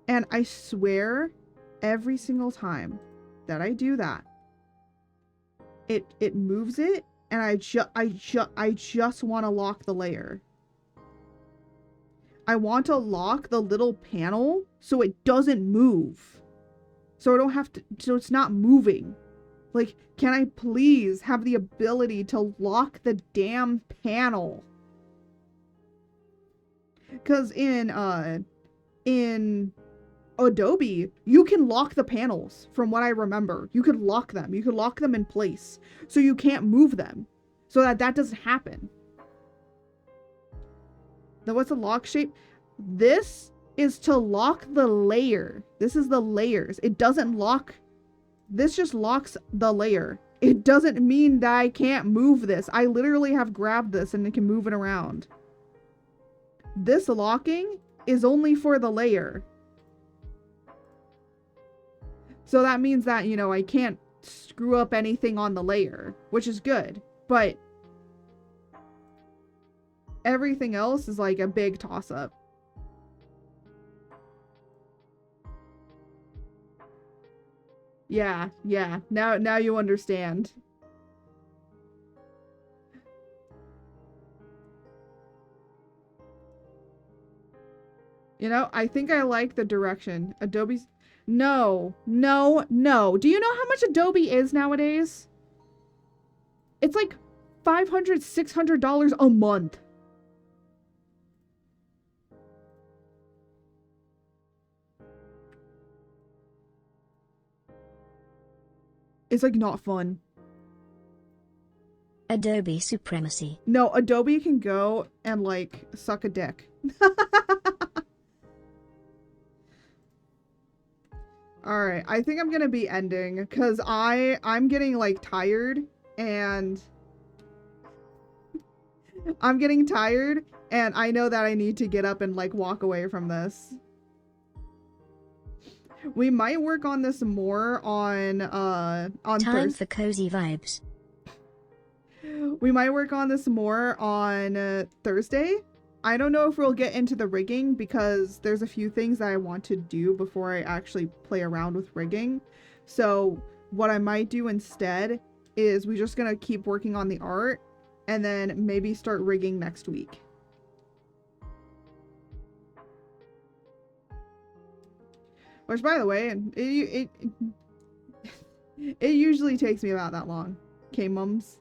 [SPEAKER 3] And I swear, every single time that I do that, it moves it, and I just want to lock the layer. I want to lock the little panel so it doesn't move. So I don't have to, so it's not moving. Like, can I please have the ability to lock the damn panel? Because in Adobe, you can lock the panels from what I remember. You could lock them. You could lock them in place so you can't move them so that that doesn't happen. Now what's a lock shape? This is to lock the layer. This is the layers. It doesn't lock. This just locks the layer. It doesn't mean that I can't move this. I literally have grabbed this and it can move it around. This locking is only for the layer. So that means that, you know, I can't screw up anything on the layer, which is good. But everything else is like a big toss-up. Yeah. Now you understand. You know, I think I like the direction. Adobe's... No. Do you know how much Adobe is nowadays? It's like $500, $600 a month. It's like not fun.
[SPEAKER 2] Adobe supremacy.
[SPEAKER 3] No, Adobe can go and like suck a dick. Alright, I think I'm gonna be ending because I'm getting like tired and I'm getting tired and I know that I need to get up and like walk away from this. We might work on this more on
[SPEAKER 2] Time
[SPEAKER 3] Thursday.
[SPEAKER 2] for cozy vibes.
[SPEAKER 3] We might work on this more on Thursday. I don't know if we'll get into the rigging because there's a few things that I want to do before I actually play around with rigging. So what I might do instead is we're just gonna keep working on the art and then maybe start rigging next week. Which, by the way, it usually takes me about that long. Okay, mums.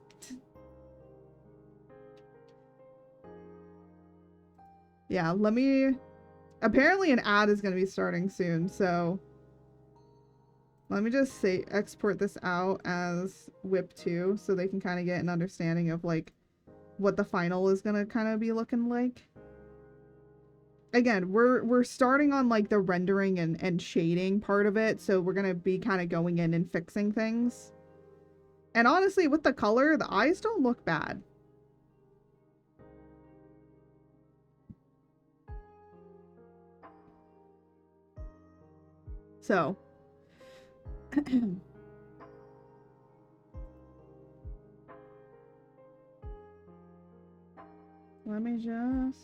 [SPEAKER 3] Yeah, let me... Apparently an ad is going to be starting soon, so... Let me just say export this out as WIP2 so they can kind of get an understanding of, like, what the final is going to kind of be looking like. Again, we're starting on, like, the rendering and shading part of it, so we're going to be kind of going in and fixing things. And honestly, with the color, the eyes don't look bad. So, let me just...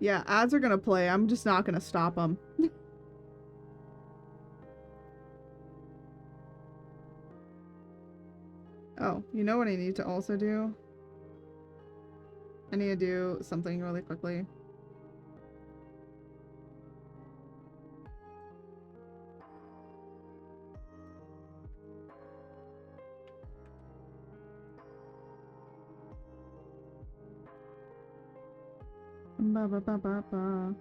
[SPEAKER 3] Yeah, ads are gonna play. I'm just not gonna stop them. Oh, you know what I need to also do? I need to do something really quickly. Ba ba ba ba ba.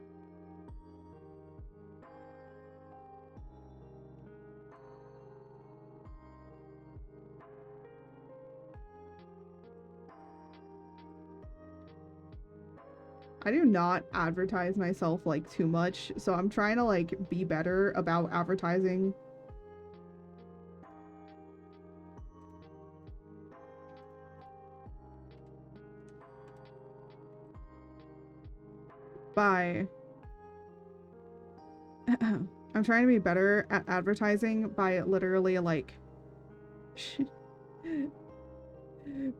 [SPEAKER 3] I do not advertise myself like too much, so I'm trying to like be better about advertising. By I'm trying to be better at advertising by literally like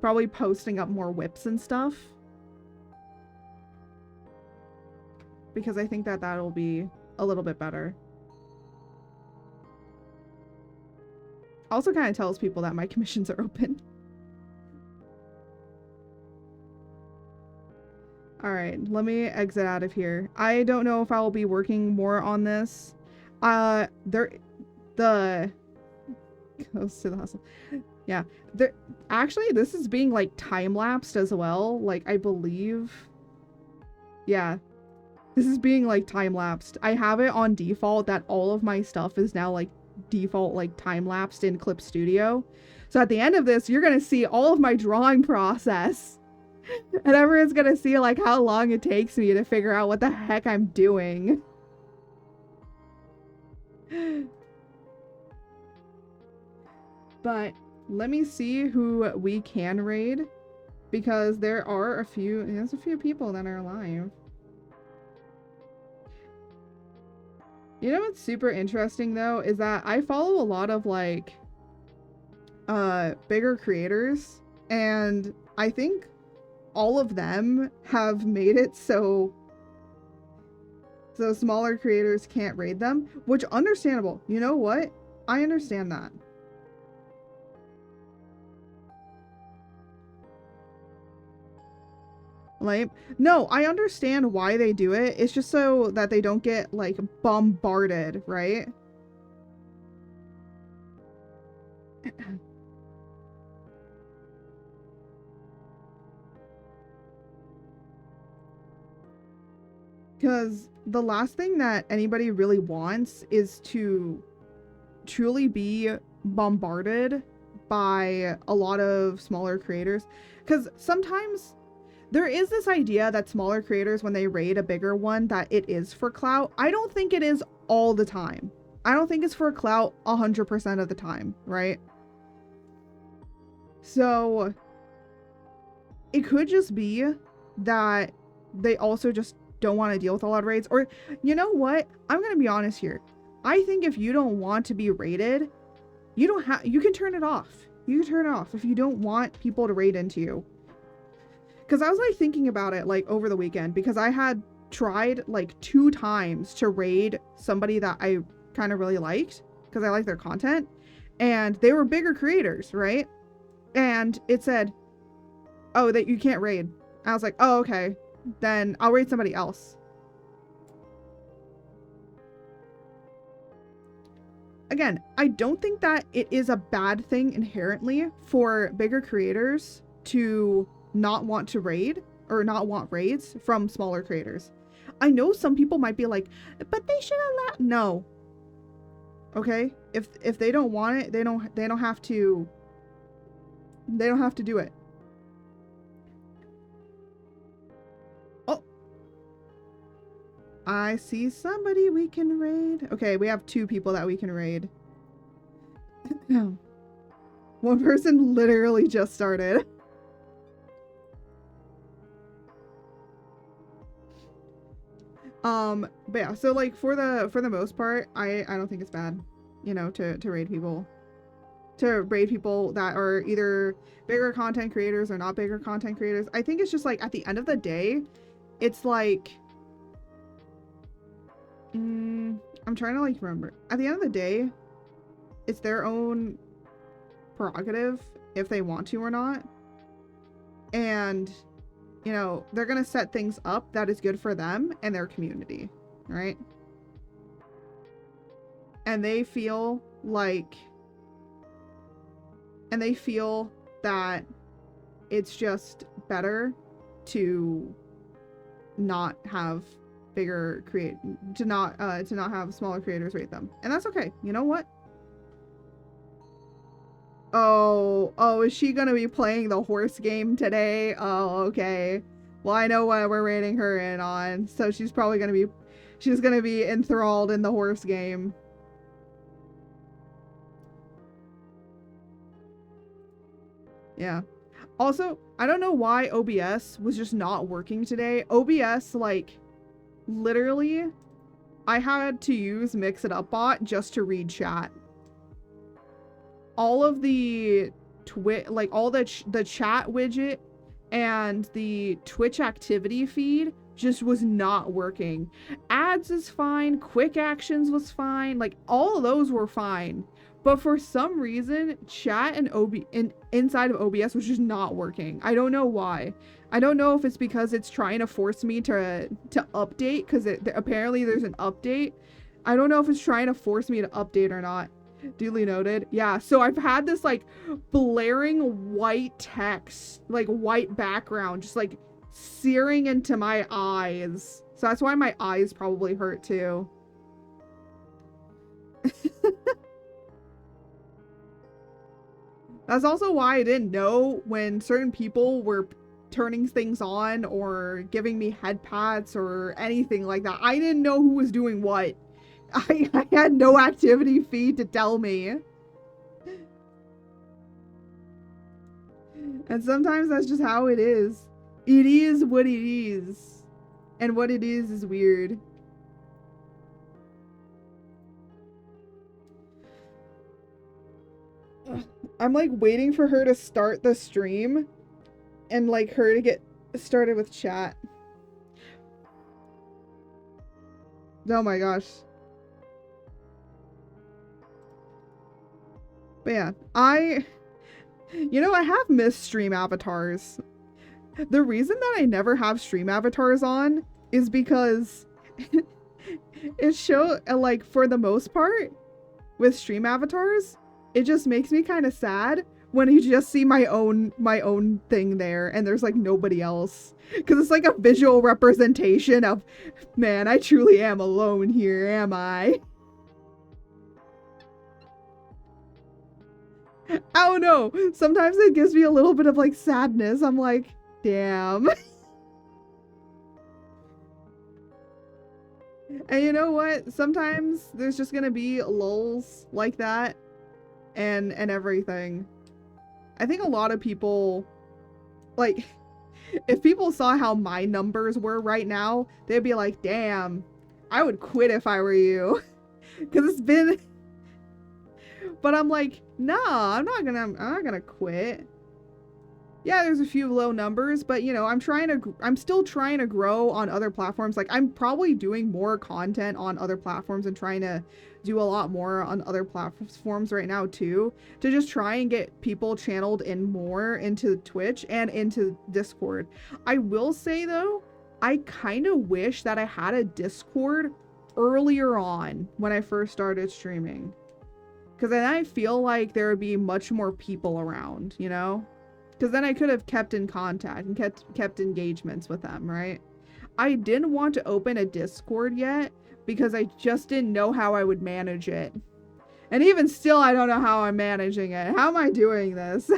[SPEAKER 3] probably posting up more whips and stuff. Because I think that that'll be a little bit better. Also kind of tells people that my commissions are open. Alright, let me exit out of here. I don't know if I will be working more on this. Goes to the hustle. Yeah. Actually, this is being, like, time-lapsed as well. Like, I believe... Yeah. This is being, like, time-lapsed. I have it on default that all of my stuff is now, like, default, like, time-lapsed in Clip Studio. So at the end of this, you're gonna see all of my drawing process. And everyone's gonna see, like, how long it takes me to figure out what the heck I'm doing. But let me see who we can raid, because there's a few people that are alive. You know what's super interesting though is that I follow a lot of like bigger creators, and I think all of them have made it so smaller creators can't raid them, which understandable. You know what? I understand that. Like, no, I understand why they do it. It's just so that they don't get, like, bombarded, right? Because the last thing that anybody really wants is to truly be bombarded by a lot of smaller creators. Because sometimes... there is this idea that smaller creators, when they raid a bigger one, that it is for clout. I don't think it is all the time. I don't think it's for clout 100% of the time, right? So, it could just be that they also just don't want to deal with a lot of raids. Or, you know what? I'm going to be honest here. I think if you don't want to be raided, you can turn it off. You can turn it off if you don't want people to raid into you. Because I was, like, thinking about it, like, over the weekend, because I had tried, like, 2 times to raid somebody that I kind of really liked, because I like their content, and they were bigger creators, right? And it said, oh, that you can't raid. I was like, oh, okay, then I'll raid somebody else. Again, I don't think that it is a bad thing inherently for bigger creators to not want to raid or not want raids from smaller creators. I know some people might be like, but they should allow. No. Okay? If they don't want it, they don't have to do it. Oh. I see somebody we can raid. Okay, we have 2 people that we can raid. One person literally just started. But yeah, so like for the most part, I don't think it's bad, you know, to raid people. To raid people that are either bigger content creators or not bigger content creators. I think it's just like at the end of the day, it's like I'm trying to like remember. At the end of the day, it's their own prerogative if they want to or not. And you know, they're going to set things up that is good for them and their community, right? And they feel that it's just better to not have to not have smaller creators rate them. And that's okay. You know what? Oh, is she gonna be playing the horse game today? Oh, okay. Well, I know what we're rating her in on, so she's probably gonna be enthralled in the horse game. Yeah. Also, I don't know why OBS was just not working today. OBS, like, literally, I had to use Mix It Up Bot just to read chat. All of the all the chat widget and the Twitch activity feed just was not working. Ads is fine, quick actions was fine, like all of those were fine. But for some reason, chat and inside of OBS was just not working. I don't know why. I don't know if it's because it's trying to force me to update, because apparently there's an update. I don't know if it's trying to force me to update or not. Duly noted. Yeah, so I've had this like blaring white text, like white background, just like searing into my eyes. So that's why my eyes probably hurt too. That's also why I didn't know when certain people were turning things on or giving me head pats or anything like that. I didn't know who was doing what. I had no activity feed to tell me. And sometimes that's just how it is. It is what it is. And what it is weird. I'm like waiting for her to start the stream and like her to get started with chat. Oh my gosh. But yeah, you know, I have missed stream avatars. The reason that I never have stream avatars on is because it like for the most part with stream avatars, it just makes me kind of sad when you just see my own thing there and there's like nobody else. Because it's like a visual representation of, man, I truly am alone here, am I? I don't know. Sometimes it gives me a little bit of like sadness. I'm like, damn. And you know what? Sometimes there's just gonna be lulls like that and everything. I think a lot of people, like, if people saw how my numbers were right now, they'd be like, damn, I would quit if I were you. Because it's been... But I'm like, no, I'm not gonna quit. Yeah, there's a few low numbers, but you know, I'm still trying to grow on other platforms. Like, I'm probably doing more content on other platforms and trying to do a lot more on other platforms right now too, to just try and get people channeled in more into Twitch and into Discord. I will say though, I kind of wish that I had a Discord earlier on when I first started streaming. Because then I feel like there would be much more people around, you know? Because then I could have kept in contact and kept engagements with them, right? I didn't want to open a Discord yet because I just didn't know how I would manage it. And even still, I don't know how I'm managing it. How am I doing this?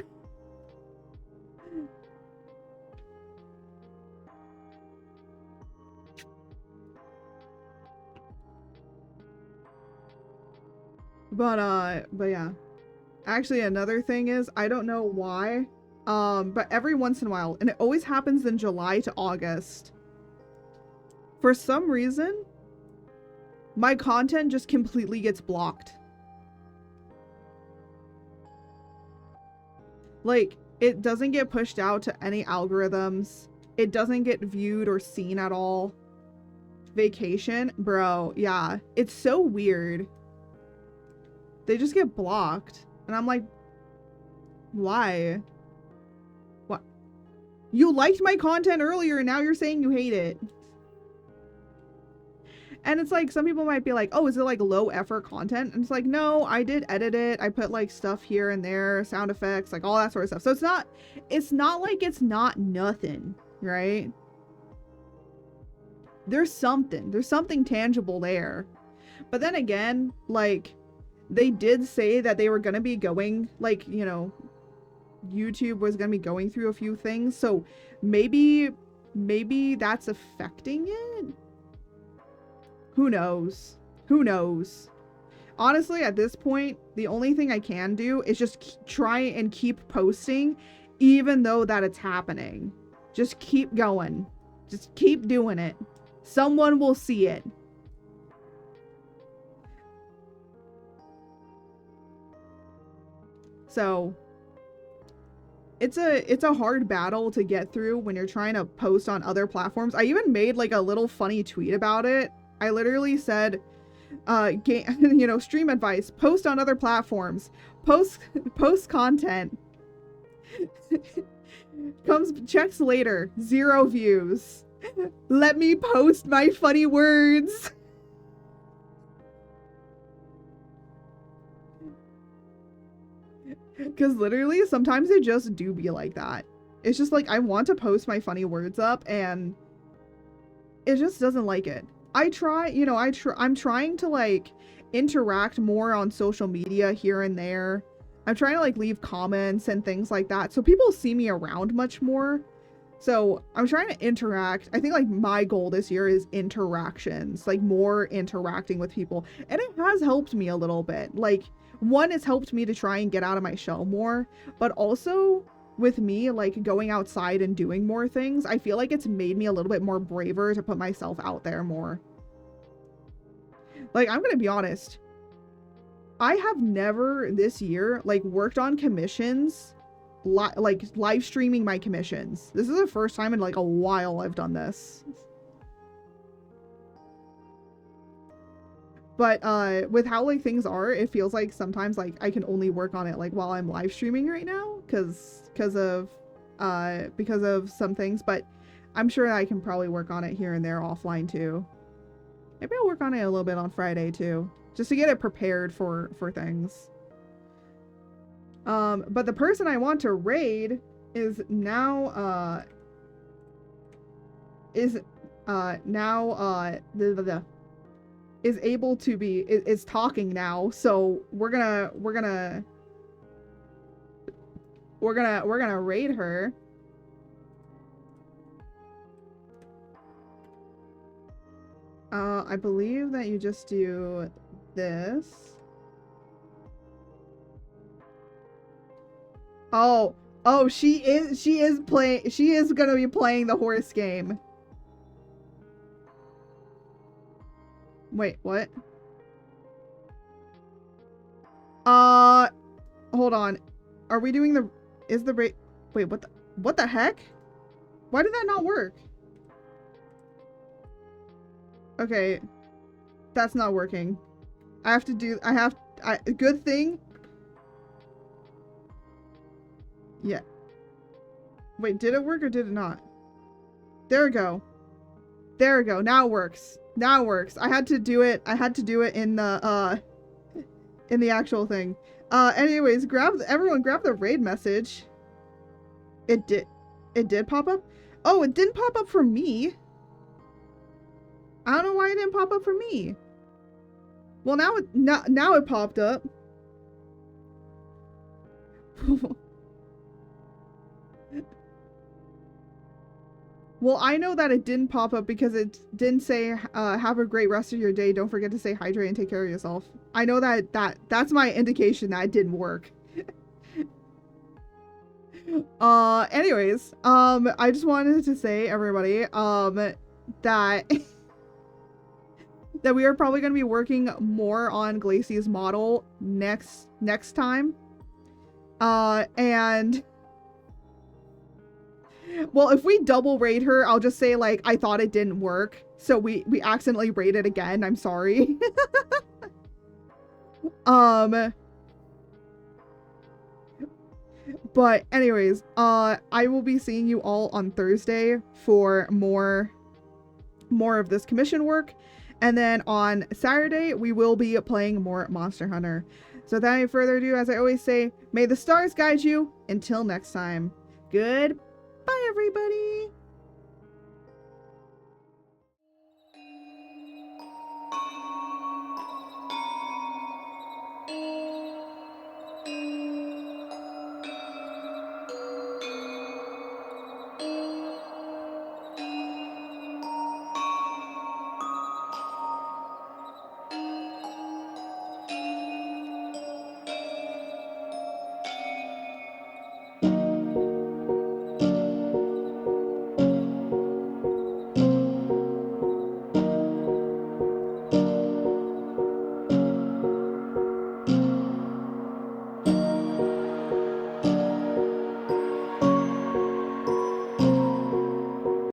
[SPEAKER 3] But yeah. Actually, another thing is, I don't know why, but every once in a while, and it always happens in July to August, for some reason, my content just completely gets blocked. Like, it doesn't get pushed out to any algorithms. It doesn't get viewed or seen at all. Vacation? Bro, yeah. It's so weird. They just get blocked. And I'm like, why? What? You liked my content earlier and now you're saying you hate it. And it's like, some people might be like, oh, is it like low effort content? And it's like, no, I did edit it. I put like stuff here and there, sound effects, like all that sort of stuff. So it's not like it's not nothing, right? There's something tangible there. But then again, like, they did say that they were going to be going, like, you know, YouTube was going to be going through a few things. So maybe that's affecting it. Who knows? Who knows? Honestly, at this point, the only thing I can do is just try and keep posting, even though that it's happening. Just keep going. Just keep doing it. Someone will see it. So it's a hard battle to get through when you're trying to post on other platforms. I even made like a little funny tweet about it. I literally said, you know, stream advice, post on other platforms, post content. Checks later, 0 views. Let me post my funny words. Because literally, sometimes it just do be like that. It's just like, I want to post my funny words up, and it just doesn't like it. I try, you know, I'm trying to, like, interact more on social media here and there. I'm trying to, like, leave comments and things like that, so people see me around much more. So I'm trying to interact. I think, like, my goal this year is interactions, like, more interacting with people. And it has helped me a little bit. Like, one, it's helped me to try and get out of my shell more, but also with me, like, going outside and doing more things, I feel like it's made me a little bit more braver to put myself out there more. Like, I'm gonna be honest. I have never this year, like, worked on commissions, like, live streaming my commissions. This is the first time in, like, a while I've done this. But, with how, like, things are, it feels like sometimes, like, I can only work on it, like, while I'm live streaming right now, because of some things, but I'm sure I can probably work on it here and there offline, too. Maybe I'll work on it a little bit on Friday, too, just to get it prepared for things. But the person I want to raid is now, is able to be, is talking now, so we're gonna raid her. I believe that you just do this. Oh, she is gonna be playing the horse game. Wait, what? Hold on. Are we doing the, wait, what the heck? Why did that not work? Okay. That's not working. Good thing. Yeah. Wait, did it work or did it not? There we go. There we go. Now it works. Now it works. I had to do it in the actual thing. Anyways, everyone grab the raid message. It did pop up? Oh, it didn't pop up for me. I don't know why it didn't pop up for me. Well, now it popped up. Well, I know that it didn't pop up because it didn't say, have a great rest of your day. Don't forget to stay hydrated and take care of yourself. I know that's my indication that it didn't work. Anyways, I just wanted to say, everybody, that that we are probably going to be working more on Glacie's model next time. And well, if we double raid her, I'll just say, like, I thought it didn't work, so we accidentally raided again. I'm sorry. But anyways, I will be seeing you all on Thursday for more of this commission work. And then on Saturday, we will be playing more Monster Hunter. So without any further ado, as I always say, may the stars guide you. Until next time. Goodbye, everybody.